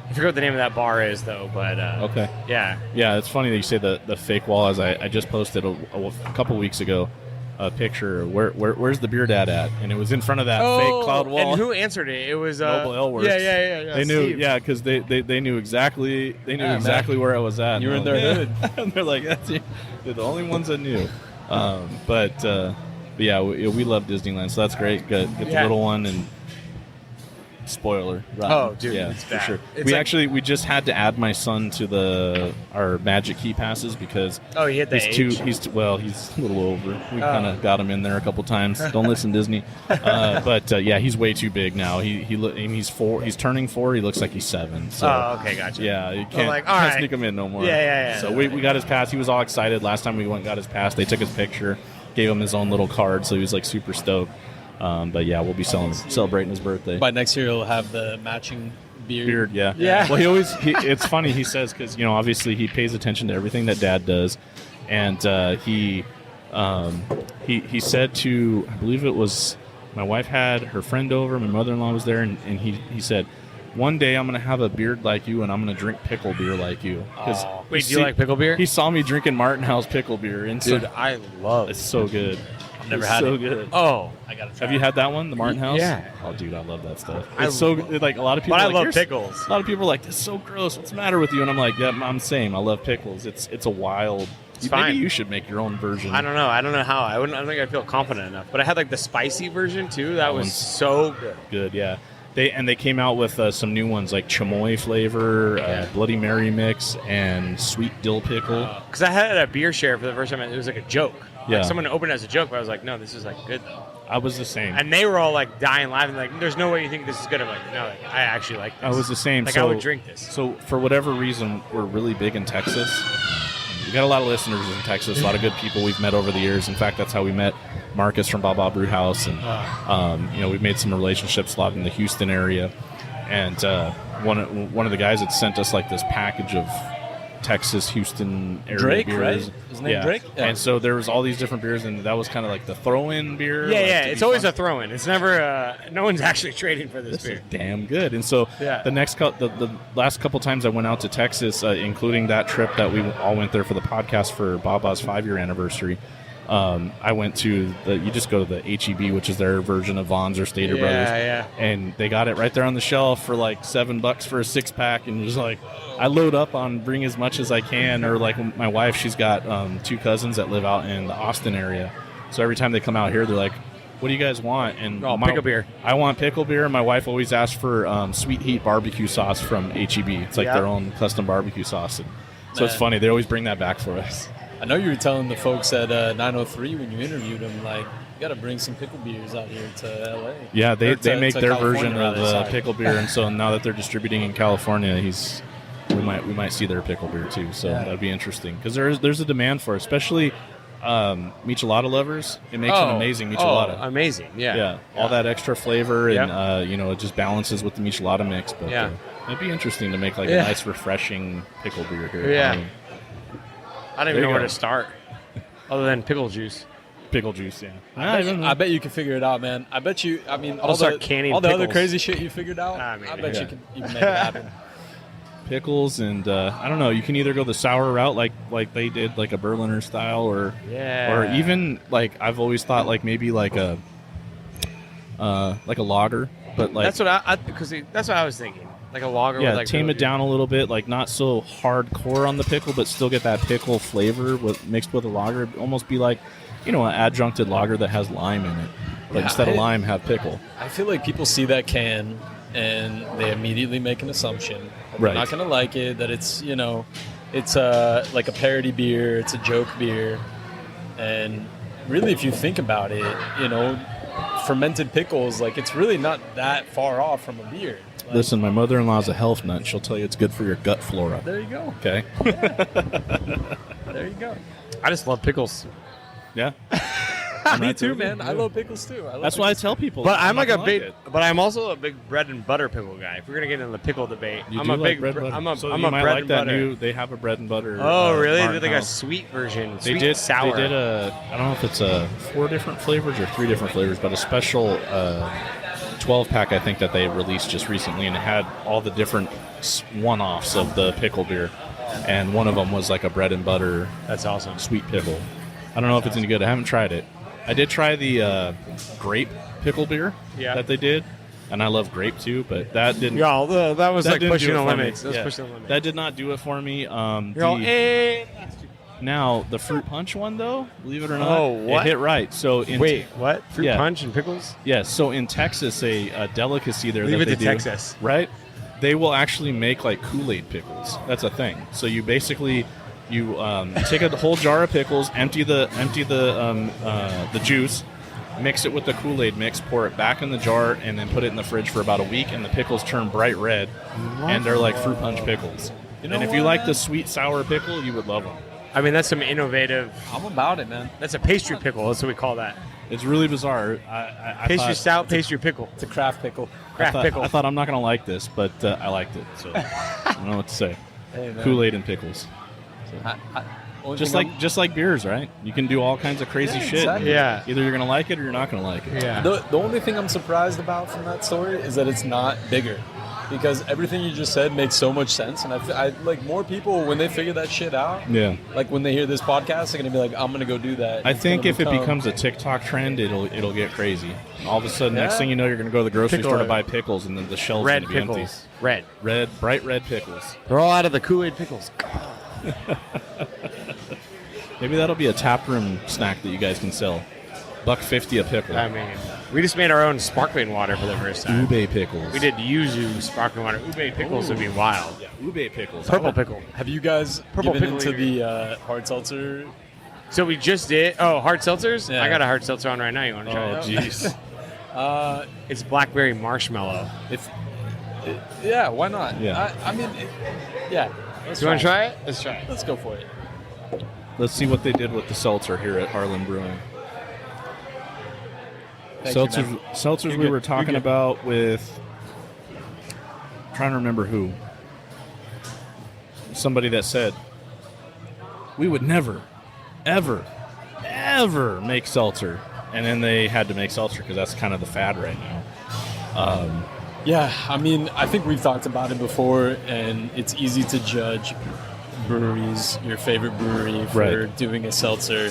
I forget what the name of that bar is though, but Okay. yeah. Yeah, it's funny that you say the fake wall. As I just posted a couple weeks ago a picture. Where's the BeerDad at? And it was in front of that fake cloud wall. And who answered it? It was Noble Elworth. Yeah. They knew, Steve. yeah, because they knew exactly Yeah, exactly where I was at. You were And in I'm their like, hood. and they're like, they're the only ones that knew. But yeah, we love Disneyland, so that's great. Get the Yeah. little one and spoiler. Rotten. Oh, dude, yeah, it's for bad. sure. It's like- We just had to add my son to our Magic Key passes because Oh, he hit the he's age. he's a little over. We kind of got him in there a couple times. Don't listen, Disney. But yeah, he's way too big now. He's 4. He's turning 4. He looks like he's 7. So Oh, okay, gotcha. yeah, you can't, like, all can't right. sneak him in no more. Yeah. So we got his pass. He was all excited last time we went and got his pass. They took his picture, gave him his own little card, so he was like super stoked. But yeah, we'll be celebrating his birthday. By next year, you'll have the matching Beard, yeah. Yeah. Well, it's funny, he says, because, obviously he pays attention to everything that Dad does. And he said to, I believe it was, my wife had her friend over, my mother-in-law was there, and he said, one day I'm going to have a beard like you, and I'm going to drink pickle beer like you. Oh. Wait, do you like pickle beer? He saw me drinking Martin House pickle beer. And so, Dude, I love it's so good. I've never It's had so it. good. Oh, I gotta try. Have you had that one, the Martin House? Yeah. Oh, dude, I love that stuff. I It's so love- good. Like a lot of people. but I are like, love "You're pickles. A lot of people are like, "This is so gross. What's the matter with you?" And I'm like, "Yeah, I'm the same. I love pickles. It's a wild. It's maybe fine. you should make your own version." I don't know. I don't know how. I don't think I feel confident enough. But I had like the spicy version too. That was one's- so good. Good, yeah. They came out with some new ones like chamoy flavor, Yeah. Bloody Mary mix, and sweet dill pickle. Because I had a beer share for the first time. It was like a joke. Yeah. Like someone opened it as a joke, but I was like, no, this is like good though. I was the same. And they were all like dying laughing, like, there's no way you think this is good. I'm like, no, like, I actually like this. I was the same. Like, so, I would drink this. So for whatever reason, we're really big in Texas. We got a lot of listeners in Texas, a lot of good people we've met over the years. In fact, that's how we met Marcus from Baba Brew House, and we've made some relationships a lot in the Houston area. And one of the guys had sent us like this package of Texas, Houston area Drake, beers. right? His name Drake? Yeah. And so there was all these different beers, and that was kind of like the throw-in beer. Yeah, like, yeah. to It's be always fun. a throw-in. It's never. No one's actually trading for this This is beer. damn good. And so Yeah. the last couple times I went out to Texas, including that trip that we all went there for the podcast for Baba's 5-year anniversary, I went to you just go to the HEB, which is their version of Vons or Stater Brothers. Yeah. And they got it right there on the shelf for like $7 for a 6-pack, and just like I load up on bring as much as I can. Or like my wife, she's got 2 cousins that live out in the Austin area, so every time they come out here, they're like, "What do you guys want?" And Pickle beer. I want pickle beer. My wife always asks for Sweet Heat barbecue sauce from HEB. It's like their own custom barbecue sauce. And so it's funny. They always bring that back for us. I know you were telling the folks at 903 when you interviewed them, like, you got to bring some pickle beers out here to LA. Yeah, they make their California, version of rather, sorry. pickle beer, and so now that they're distributing in California, we might see their pickle beer too. So that'd be interesting because there's a demand for it, especially michelada lovers. It makes an amazing michelada. Amazing. Yeah, all that extra flavor, and it just balances with the michelada mix. But it'd be interesting to make like a nice, refreshing pickle beer here. Yeah. I don't even There know you where go. to start, other than pickle juice. Pickle juice, yeah. I bet you can figure it out, man. I bet you. I mean, I'll start canning all the other pickles. crazy shit you figured out. Maybe. I bet Yeah. you can make it happen. Pickles, and I don't know. You can either go the sour route, like they did, like a Berliner style, or even like I've always thought, like maybe like a lager, but like that's what I was thinking. Like a lager. yeah, with like tame it down a little bit, like not so hardcore on the pickle, but still get that pickle flavor mixed with a lager. It'd almost be like an adjuncted lager that has lime in it, but instead of lime, have pickle. I feel like people see that can and they immediately make an assumption. That Right. They're not going to like it. That it's it's like a parody beer. It's a joke beer. And really, if you think about it, fermented pickles, like it's really not that far off from a beer. Like, Listen, my mother-in-law's a health nut. She'll tell you it's good for your gut flora. there you go. Okay. There you go. I just love pickles. Yeah. Me too, man. I love pickles too. That's why I tell people. But I'm not like gonna it. but I'm also a big bread and butter pickle guy. If we're gonna get into the pickle debate, You I'm do a like big bread and butter. I'm a So I'm you a might bread like and that butter. new. They have a bread and butter. Oh, really? They Marron did like a House. sweet version. They Sweet did. sour. They did I don't know if it's 4 different flavors or 3 different flavors, but a special 12-pack I think that they released just recently, and it had all the different one-offs of the pickle beer, and one of them was like a bread and butter That's awesome. sweet pickle. I don't know if it's any good. I haven't tried it. I did try the grape pickle beer that they did, and I love grape too, but that didn't. Yeah, that was that like didn't pushing do it the for me. limits. That was Yeah. pushing the limits. That did not do it for me. You're all, that's too Now the fruit punch one, though, believe it or not, Oh, what? it hit right. So Wait, what? Fruit Yeah. punch and pickles? yes. So in Texas, a delicacy there Leave that it they to do, Texas. right? They will actually make like Kool-Aid pickles. That's a thing. So you basically take a whole jar of pickles, empty the juice, mix it with the Kool-Aid mix, pour it back in the jar, and then put it in the fridge for about a week. And the pickles turn bright red, and they're like fruit punch pickles. And if you like the sweet sour pickle, you would love them. I mean, that's some innovative. I'm about it, man. That's a pastry pickle. That's what we call that. It's really bizarre. I Pastry thought, stout, pastry pickle. It's a craft pickle. Craft pickle. I thought I'm not going to like this, but I liked it. So I don't know what to say. Hey, man. Kool-Aid and pickles. Only Just thing like beers, right? You can do all kinds of crazy shit. exactly. Yeah. Either you're gonna like it or you're not gonna like it. Yeah. The only thing I'm surprised about from that story is that it's not bigger, because everything you just said makes so much sense, and I like more people when they figure that shit out. Yeah. Like when they hear this podcast, they're gonna be like, "I'm gonna go do that." I It's think gonna if it become- becomes a TikTok trend, it'll get crazy. All of a sudden, next Yeah. thing you know, you're gonna go to the grocery Pickle store to oil. buy pickles, and then the shelves Red gonna be empty. pickles. Red. Bright red pickles. They're all out of the Kool-Aid pickles. Maybe that'll be a taproom snack that you guys can sell. $1.50 a pickle. I mean, we just made our own sparkling water for the first time. Ube pickles. We did yuzu sparkling water. Ube pickles would be wild. Yeah, ube pickles. Purple pickle. Have you guys Purple given pickle into the hard seltzer? So we just did. Oh, hard seltzers? Yeah. I got a hard seltzer on right now. You want to try Oh, it? jeez. It's blackberry marshmallow. Yeah, why not? Yeah. I mean, yeah. Let's You want to it. try it? Let's try it. Let's go for it. Let's see what they did with the seltzer here at Harland Brewing. Thank you, man. Seltzers You're we good. were talking You're good. about with, trying to remember who. Somebody that said we would never, ever, ever make seltzer. And then they had to make seltzer because that's kind of the fad right now. Yeah, I mean, I think we've talked about it before, and it's easy to judge breweries, your favorite brewery, for doing a seltzer.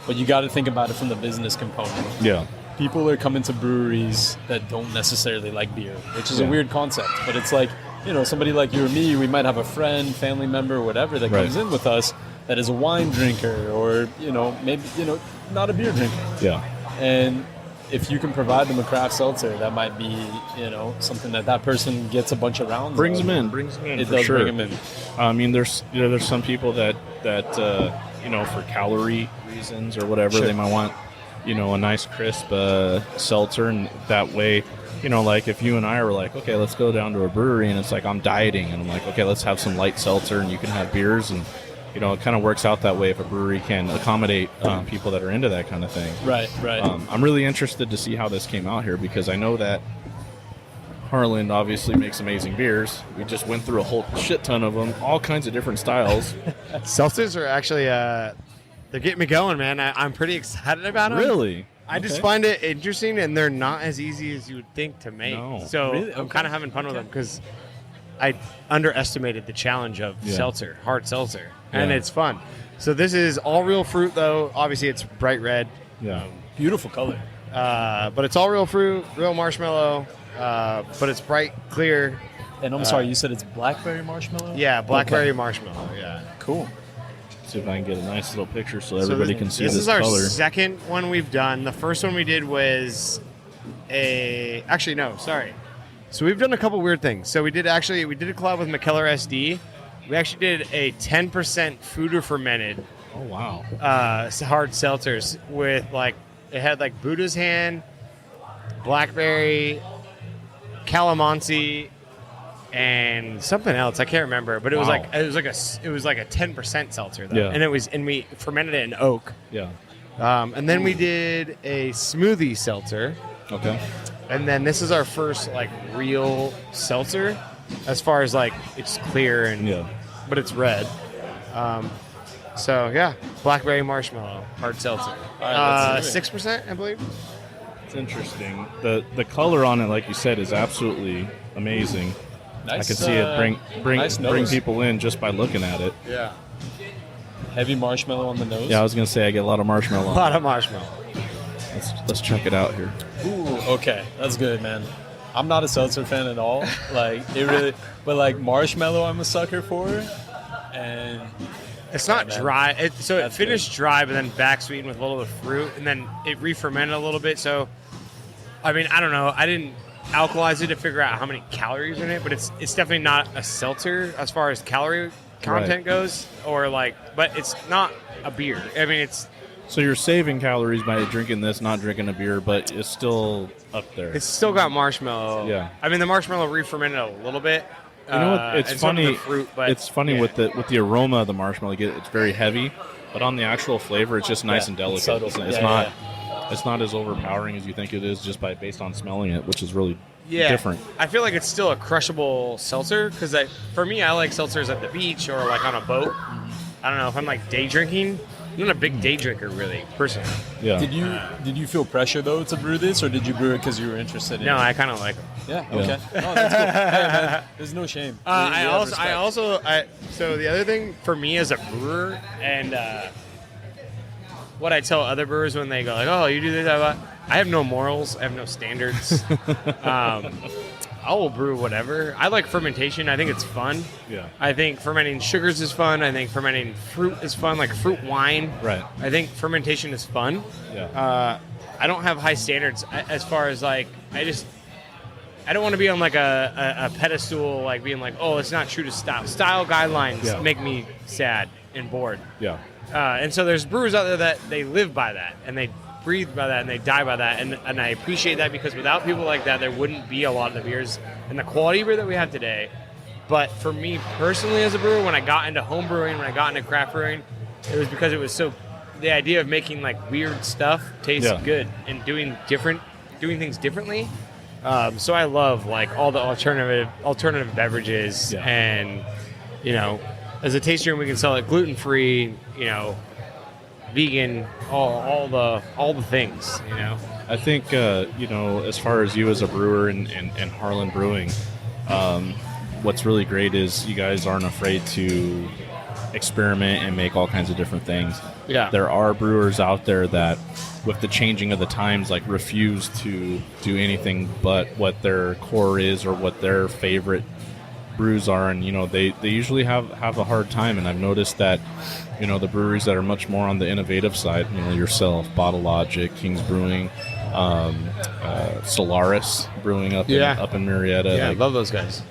But you got to think about it from the business component. Yeah. People are coming to breweries that don't necessarily like beer, which is a weird concept. But it's like, somebody like you or me, we might have a friend, family member, whatever, that comes in with us that is a wine drinker or, maybe, not a beer drinker. Yeah. And if you can provide them a craft seltzer, that might be, something that person gets a bunch of rounds. Brings them in. It does bring them in. I mean, there's some people that for calorie reasons or whatever, they might want, a nice crisp seltzer, and that way, like if you and I were like, okay, let's go down to a brewery, and it's like I'm dieting, and I'm like, okay, let's have some light seltzer, and you can have beers, and it kind of works out that way if a brewery can accommodate people that are into that kind of thing. Right. I'm really interested to see how this came out here, because I know that Harland obviously makes amazing beers. We just went through a whole shit ton of them, all kinds of different styles. Seltzers are actually, they're getting me going, man. I'm pretty excited about them. Really? I just find it interesting, and they're not as easy as you would think to make. No. So Really? I'm kind of having fun with them because I underestimated the challenge of seltzer, hard seltzer, and it's fun. So this is all real fruit, though. Obviously, it's bright red. Yeah. Beautiful color. But it's all real fruit, real marshmallow, but it's bright, clear. And I'm sorry, you said it's blackberry marshmallow? Yeah, blackberry marshmallow, yeah. Cool. See if I can get a nice little picture so everybody can see this this is our color. second one we've done. The first one we did was actually, no, sorry. So we've done a couple weird things. So we did a collab with McKellar SD. We actually did a 10% food or fermented Oh, wow. hard seltzers with it had Buddha's hand, blackberry, calamansi, and something else. I can't remember, but it was Wow. it was like a 10% seltzer though, Yeah. and we fermented it in oak. Yeah. And then we did a smoothie seltzer, Okay. and then this is our first real seltzer, as far as it's clear and but it's red. So yeah, blackberry marshmallow hard seltzer, All right, let's do it. 6%, I believe. It's interesting. The color on it, like you said, is absolutely amazing. Nice, I can see it bring nice nose. people in just by looking at it. Yeah, Heavy marshmallow on the nose. Yeah, I was gonna say I get a lot of marshmallow. a lot of marshmallow. Let's check it out here. Ooh, okay, that's good, man. I'm not a seltzer fan at all. But marshmallow, I'm a sucker for, and It's not man. dry. It That's finished dry, but then back sweetened with a little bit of fruit, and then it re-fermented a little bit. So, I mean, I don't know. I didn't alkalize it to figure out how many calories are in it, but it's definitely not a seltzer as far as calorie content goes, but it's not a beer. I mean, So you're saving calories by drinking this, not drinking a beer, but it's still up there. it's still got marshmallow. Yeah. I mean, the marshmallow re-fermented a little bit. You know what? It's and some of funny. the fruit, but It's funny with the aroma of the marshmallow. It's very heavy, but on the actual flavor, it's just nice and delicate. subtle. It's not. It's not as overpowering as you think it is just based on smelling it, which is really different. I feel like it's still a crushable seltzer because for me, I like seltzers at the beach or on a boat. I don't know if I'm day drinking. I'm not a big day drinker, really, personally. Yeah. Did you feel pressure though to brew this, or did you brew it because you were interested in No, it? I kind of like them. Yeah. Okay. Oh, that's cool. Hey, man, there's no shame. We have respect. So the other thing for me as a brewer, and what I tell other brewers when they go "Oh, you do this," I have no morals. I have no standards. I will brew whatever. I like fermentation. I think it's fun. Yeah. I think fermenting sugars is fun. I think fermenting fruit is fun, like fruit wine. Right. I think fermentation is fun. Yeah. I don't have high standards as far as I don't want to be on a pedestal, being oh, it's not true to style. Style guidelines make me sad and bored. Yeah. And so there's brewers out there that they live by that and they breathe by that and they die by that, and I appreciate that because without people like that, there wouldn't be a lot of the beers and the quality beer that we have today. But for me personally as a brewer, when I got into home brewing, when I got into craft brewing, it was because it was the idea of making weird stuff taste good and doing things differently. So I love all the alternative beverages and as a tasting room, we can sell it gluten-free, vegan, all the things, I think, as far as you as a brewer and Harland Brewing, what's really great is you guys aren't afraid to experiment and make all kinds of different things. Yeah. There are brewers out there that, with the changing of the times, like refuse to do anything but what their core is or what their favorite brews are, and they usually have a hard time. And I've noticed that the breweries that are much more on the innovative side, yourself, Bottle Logic, King's Brewing, Solaris Brewing up in Marietta. Yeah, I love those guys.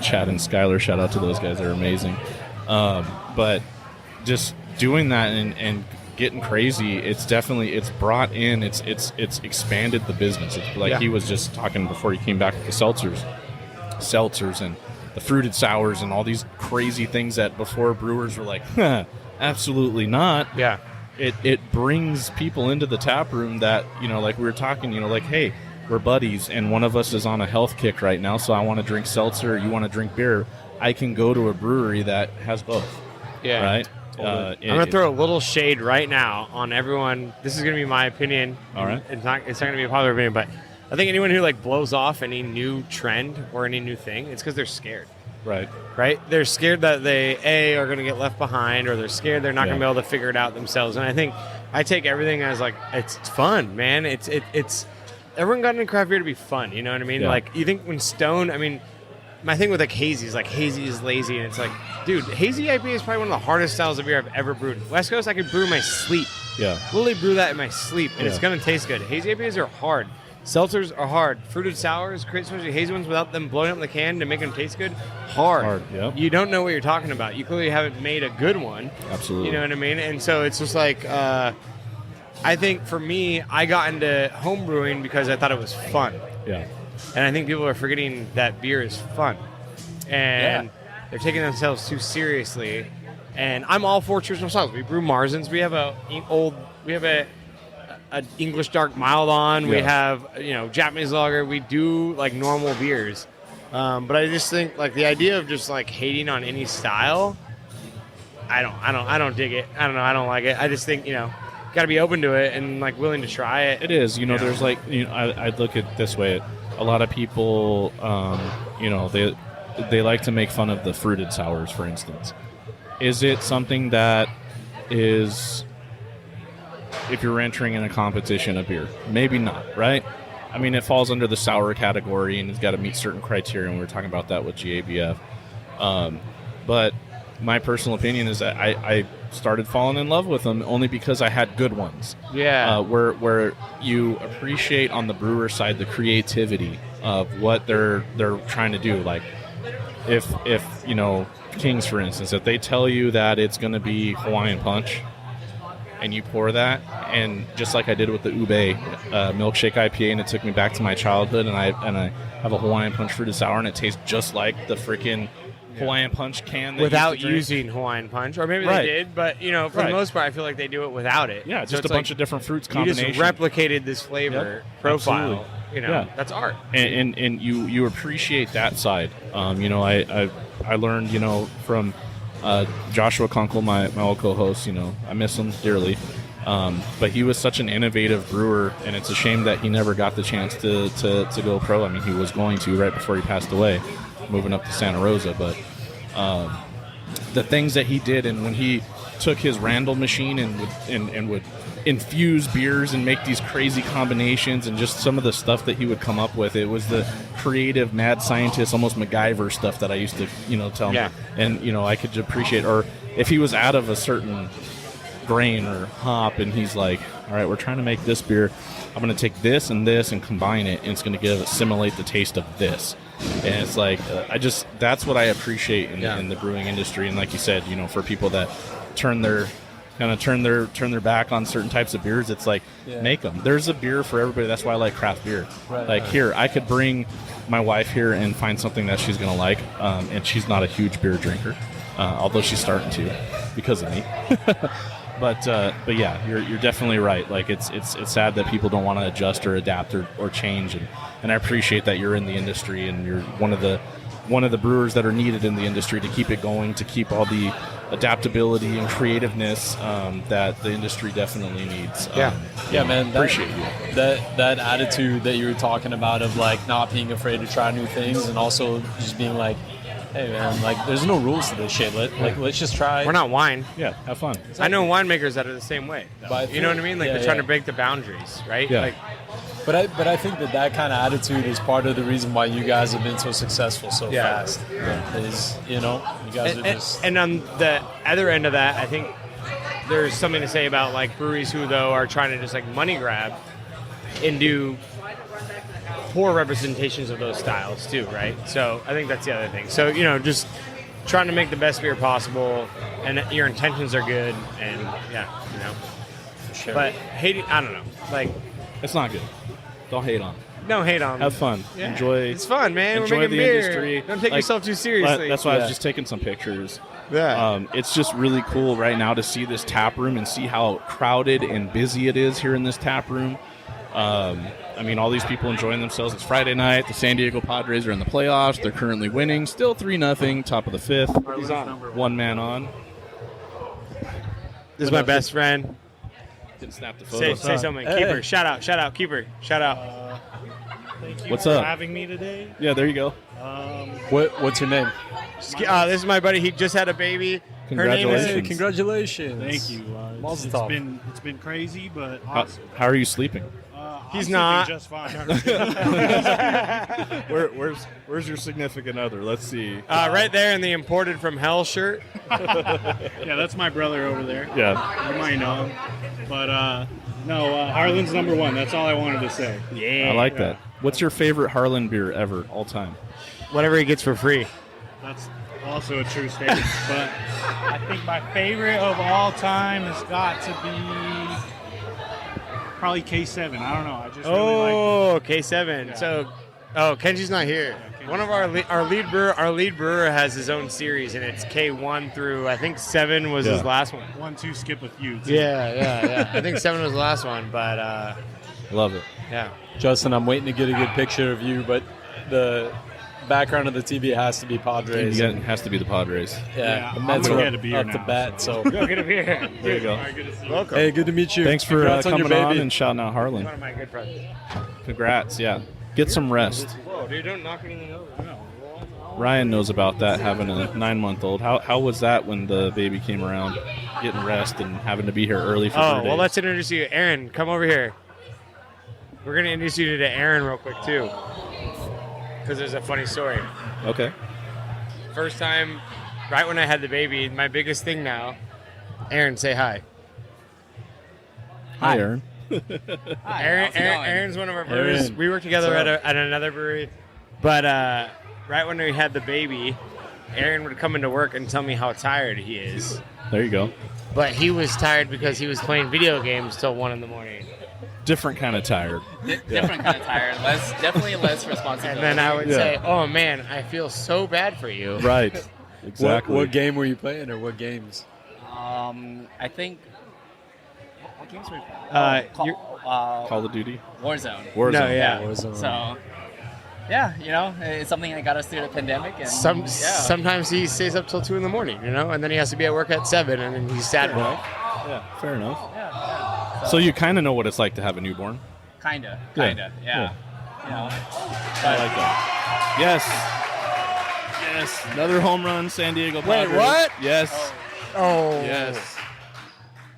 Chad and Skylar, shout out to those guys. They're amazing. But just doing that and getting crazy, it's brought in, it's expanded the business. It's like he was just talking before he came back with the seltzers and the fruited sours and all these crazy things that before brewers were like, absolutely not. Yeah. It brings people into the tap room that, like we were talking, like, hey, we're buddies and one of us is on a health kick right now, so I want to drink seltzer, you want to drink beer. I can go to a brewery that has both. Yeah. Right? I'm going to throw a little shade right now on everyone. This is going to be my opinion. All right. It's not going to be a popular opinion, but I think anyone who blows off any new trend or any new thing, it's because they're scared. Right. They're scared that they are going to get left behind, or they're scared they're not going to be able to figure it out themselves. And I think I take everything as it's fun, man. It's everyone got into craft beer to be fun. You know what I mean? Yeah. You think when Stone, my thing with hazy is hazy is lazy, and it's dude, hazy IPA is probably one of the hardest styles of beer I've ever brewed. West Coast, I could brew in my sleep. Yeah. Literally brew that in my sleep, and it's going to taste good. Hazy IPAs are hard. Seltzers are hard. Fruited sours, especially hazy ones, without them blowing up the can to make them taste good, hard. Yeah. You don't know what you're talking about. You clearly haven't made a good one. Absolutely. You know what I mean? And so it's just I think for me, I got into home brewing because I thought it was fun. Yeah. And I think people are forgetting that beer is fun. And they're taking themselves too seriously. And I'm all for traditional styles. We brew Marzens. We have a English dark mild on. Yeah. We have Japanese lager. We do normal beers. But I just think the idea of just hating on any style, I don't dig it. I don't know. I don't like it. I just think got to be open to it and willing to try it. It is. There's I'd look at it this way. A lot of people, they like to make fun of the fruited sours, for instance. Is it something that is, if you're entering in a competition of beer? Maybe not, right? It falls under the sour category and it's got to meet certain criteria, and we were talking about that with GABF. But my personal opinion is that I started falling in love with them only because I had good ones. Yeah. Where you appreciate on the brewer side the creativity of what they're trying to do. If Kings, for instance, if they tell you that it's going to be Hawaiian Punch and you pour that, and just like I did with the Ube Milkshake IPA, and it took me back to my childhood, and I have a Hawaiian Punch fruited sour and it tastes just like the freaking Hawaiian Punch can that without using Hawaiian Punch, or maybe they did, but for the most part, I feel like they do it without it. Yeah, so just a bunch of different fruits you combination. just replicated this flavor profile. Absolutely. That's art. And you appreciate that side. I learned from Joshua Kunkel, my old co-host. I miss him dearly. But he was such an innovative brewer, and it's a shame that he never got the chance to go pro. He was going to right before he passed away, moving up to Santa Rosa. But the things that he did, and when he took his Randall machine and would infuse beers and make these crazy combinations, and just some of the stuff that he would come up with, it was the creative mad scientist, almost MacGyver stuff that I used to tell him. Yeah. And I could appreciate, or if he was out of a certain grain or hop and he's like, all right, we're trying to make this beer, I'm going to take this and combine it, and it's going to assimilate the taste of this. And it's that's what I appreciate in the brewing industry. And like you said, for people that turn their back on certain types of beers, it's make them. There's a beer for everybody. That's why I like craft beer. Right. Here, I could bring my wife here and find something that she's going to like, and she's not a huge beer drinker, although she's starting to because of me. But yeah, you're definitely right. It's sad that people don't want to adjust or adapt or change, and I appreciate that you're in the industry and you're one of the one of the brewers that are needed in the industry to keep it going, to keep all the adaptability and creativeness that the industry definitely needs. Yeah, man. Appreciate you. That attitude that you were talking about of like not being afraid to try new things, and also just being like, hey man, like there's no rules to this shit. Let's just try. We're not wine. Yeah, have fun. Exactly. I know winemakers that are the same way. But You know what I mean? Like they're trying to break the boundaries, right? Yeah. Like, But I think that kind of attitude is part of the reason why you guys have been so successful so fast. Is you guys are just and on the other end of that, I think there's something to say about like breweries who though are trying to just like money grab and do poor representations of those styles too, right? So I think that's the other thing. So just trying to make the best beer possible, and your intentions are good, and for sure. But hating, I don't know, like It's not good. Don't hate on it. no hate on. Have fun. Yeah. Enjoy. It's fun, man. Enjoy We're making the beer. industry. Don't take Like, yourself too seriously. That's why I was just taking some pictures. Yeah. It's just really cool right now to see this tap room and see how crowded and busy it is here in this tap room. I mean, all these people enjoying themselves. It's Friday night. The San Diego Padres are in the playoffs. They're currently winning. Still 3-0, top of the fifth. He's on. One man on. This is my best friend. Didn't snap the photo. Say something. Hey. Keeper. Shout out. Keeper. Shout out. Thank you What's for up? having me today. Yeah, there you go. what's your name? This is my buddy. He just had a baby. Her name is. Congratulations. Congratulations. Thank you. Mazel tov. It's been crazy, but How, awesome. how are you sleeping? He's I'm not. sleeping just fine. Where's your significant other? Let's see. Right there in the imported from hell shirt. Yeah, that's my brother over there. Yeah, You might know him, but no, Harland's number one. That's all I wanted to say. Yeah. I like that. What's your favorite Harland beer ever, all time? Whatever he gets for free. That's also a true statement. But I think my favorite of all time has got to be probably K7. I don't know. I just really like. Oh, K7. Yeah. So, Kenji's not here. Kenji's One of our lead brewer has his own series, and it's K1 through I think 7 was his Yeah. last one. 1, 2, skip a few. too. Yeah. I think 7 was the last one, but Love it. yeah. Justin, I'm waiting to get a good picture of you, but the background of the TV has to be Padres. It has to be the Padres. Yeah, the I'm Mets gonna are get a beer up to now, bat. So, Go get a beer. There you go. All right, good to see you. Welcome. hey, good to meet you. Thanks for Congrats on your coming on baby. and shouting out One Harlan. of my good friends. Congrats. Yeah, get some rest. Whoa, dude, don't knock anything over. No. Ryan knows about that, having a 9-month-old. How was that when the baby came around, getting rest and having to be here early for Oh, birthdays? well, let's introduce you. Aaron, come over here. We're going to introduce you to Aaron real quick, too. Because there's a funny story. Okay. First time, right when I had the baby, my biggest thing now. Aaron, say hi. Hi, Aaron. Aaron's one of our brewers. Aaron. We worked together What's at another brewery. But right when we had the baby, Aaron would come into work and tell me how tired he is. There you go. But he was tired because he was playing video games till 1 in the morning. Different kind of tired. Different kind of tired. Definitely less responsibility. And then I would Yeah. say, oh man, I feel so bad for you. Right. What, Exactly. what game were you playing, or what games? I think. What games were we playing? Call of Duty? Warzone. Warzone. No, yeah. Warzone. So, yeah, it's something that got us through the pandemic. And Sometimes he stays up till 2 in the morning, and then he has to be at work at 7, and then he's sad boy. Yeah, fair enough. Yeah. So you kind of know what it's like to have a newborn. Kinda. Yeah. Yeah. I like that. Yes. Another home run, San Diego Padres. what? Yes. Oh. Yes.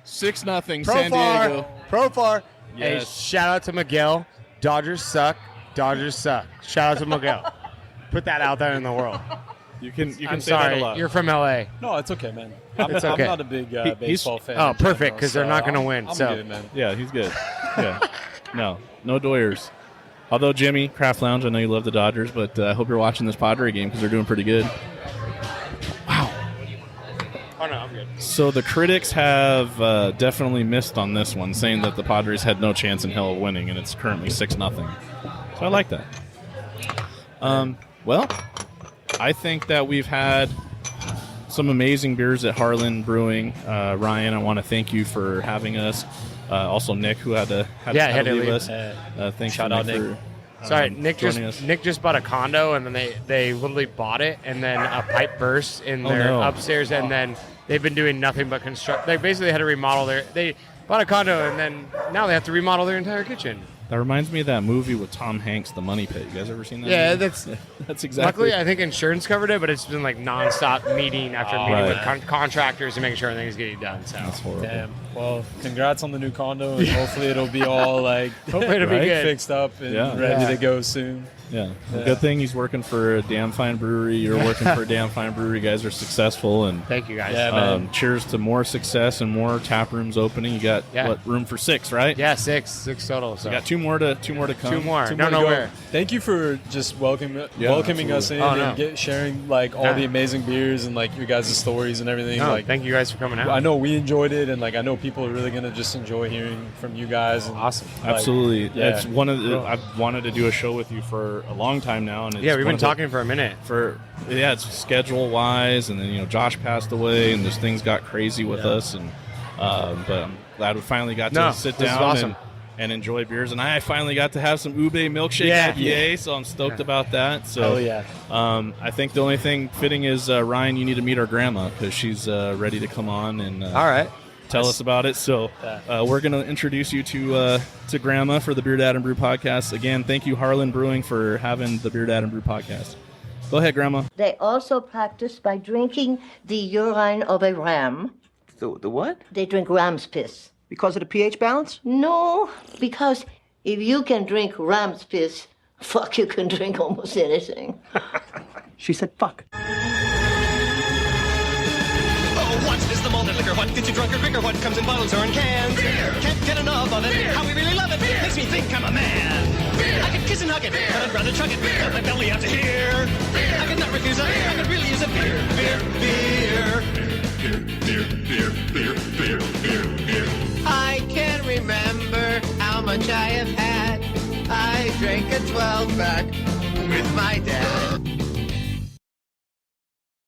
6-0, San Diego. Profar. Hey, Yes. shout out to Miguel. Dodgers suck. Shout out to Miguel. Put that out there in the world. You can I'm say that sorry. a lot. You're from LA. No, it's okay, man. I'm It's okay. not a big He's- baseball fan. Oh, in general, perfect, 'cause they're not gonna I'm- win, I'm so. good, man. Yeah, he's good. Yeah. No Doyers. Although, Jimmy, Craft Lounge, I know you love the Dodgers, but I hope you're watching this Padre game because they're doing pretty good. Oh, no, I'm good. So the critics have definitely missed on this one, saying that the Padres had no chance in hell of winning, and it's currently 6-0. So I like that. Well, I think that we've had some amazing beers at Harland Brewing. Ryan, I want to thank you for having us. Also, Nick, who had to leave. leave us. Thanks Shout to out, Nick Nick. Sorry, Nick joining us. just bought a condo, and then they literally bought it, and then a pipe burst in their upstairs, and then they've been doing nothing but construct. They basically had to remodel they bought a condo, and then now they have to remodel their entire kitchen. That reminds me of that movie with Tom Hanks, The Money Pit. You guys ever seen that? Yeah, movie? That's exactly. Luckily, I think insurance covered it, but it's been like nonstop meeting after meeting with contractors and making sure everything's getting done. So That's horrible. Damn. Well, congrats on the new condo, and hopefully it'll be all like hopefully it'll be good. fixed up and Yeah. ready to go soon. Yeah. Well, good thing he's working for a damn fine brewery. You're working for a damn fine brewery. You guys are successful, and Thank you guys. Yeah, man. cheers to more success and more tap rooms opening. You got room for 6, right? Yeah, six total. So You got two more to come. two more. Two Don't more to know go. where. Thank you for just welcoming absolutely. us in Oh, no. and sharing like all the amazing beers and like your guys' stories and everything. No, like, thank you guys for coming out. I know we enjoyed it, and like I know people are really gonna just enjoy hearing from you guys. And, Awesome. like, Absolutely. yeah. It's one of the, I've wanted to do a show with you for a long time now, and it's Yeah, we've one been of the- talking for a minute. It's schedule wise, and then Josh passed away, and those things got crazy with us, and but I'm glad we finally got to sit this is down awesome. and enjoy beers, and I finally got to have some Ube Milkshake IPA, so I'm stoked about that. So I think the only thing fitting is Ryan, you need to meet our grandma because she's ready to come on and All right. tell us about it. So we're going to introduce you to Grandma for the BeerDad and Brewed Podcast. Again, thank you, Harland Brewing, for having the BeerDad and Brewed Podcast. Go ahead, Grandma. They also practice by drinking the urine of a ram. The what? They drink ram's piss. Because of the pH balance? No, because if you can drink ram's piss, fuck, you can drink almost anything. She said fuck. Oh, what is the malted liquor? What gets you drunk or quicker? What comes in bottles or in cans? Beer. Can't get enough of it. Beer. How we really love it. Beer. Makes me think I'm a man. Beer. I could kiss and hug it, but I'd rather chug it. Beer. Cut my belly out to here. Beer. I could not refuse it. I could really use a beer. Beer. I can't remember how much I have had. I drank a 12-pack with my dad.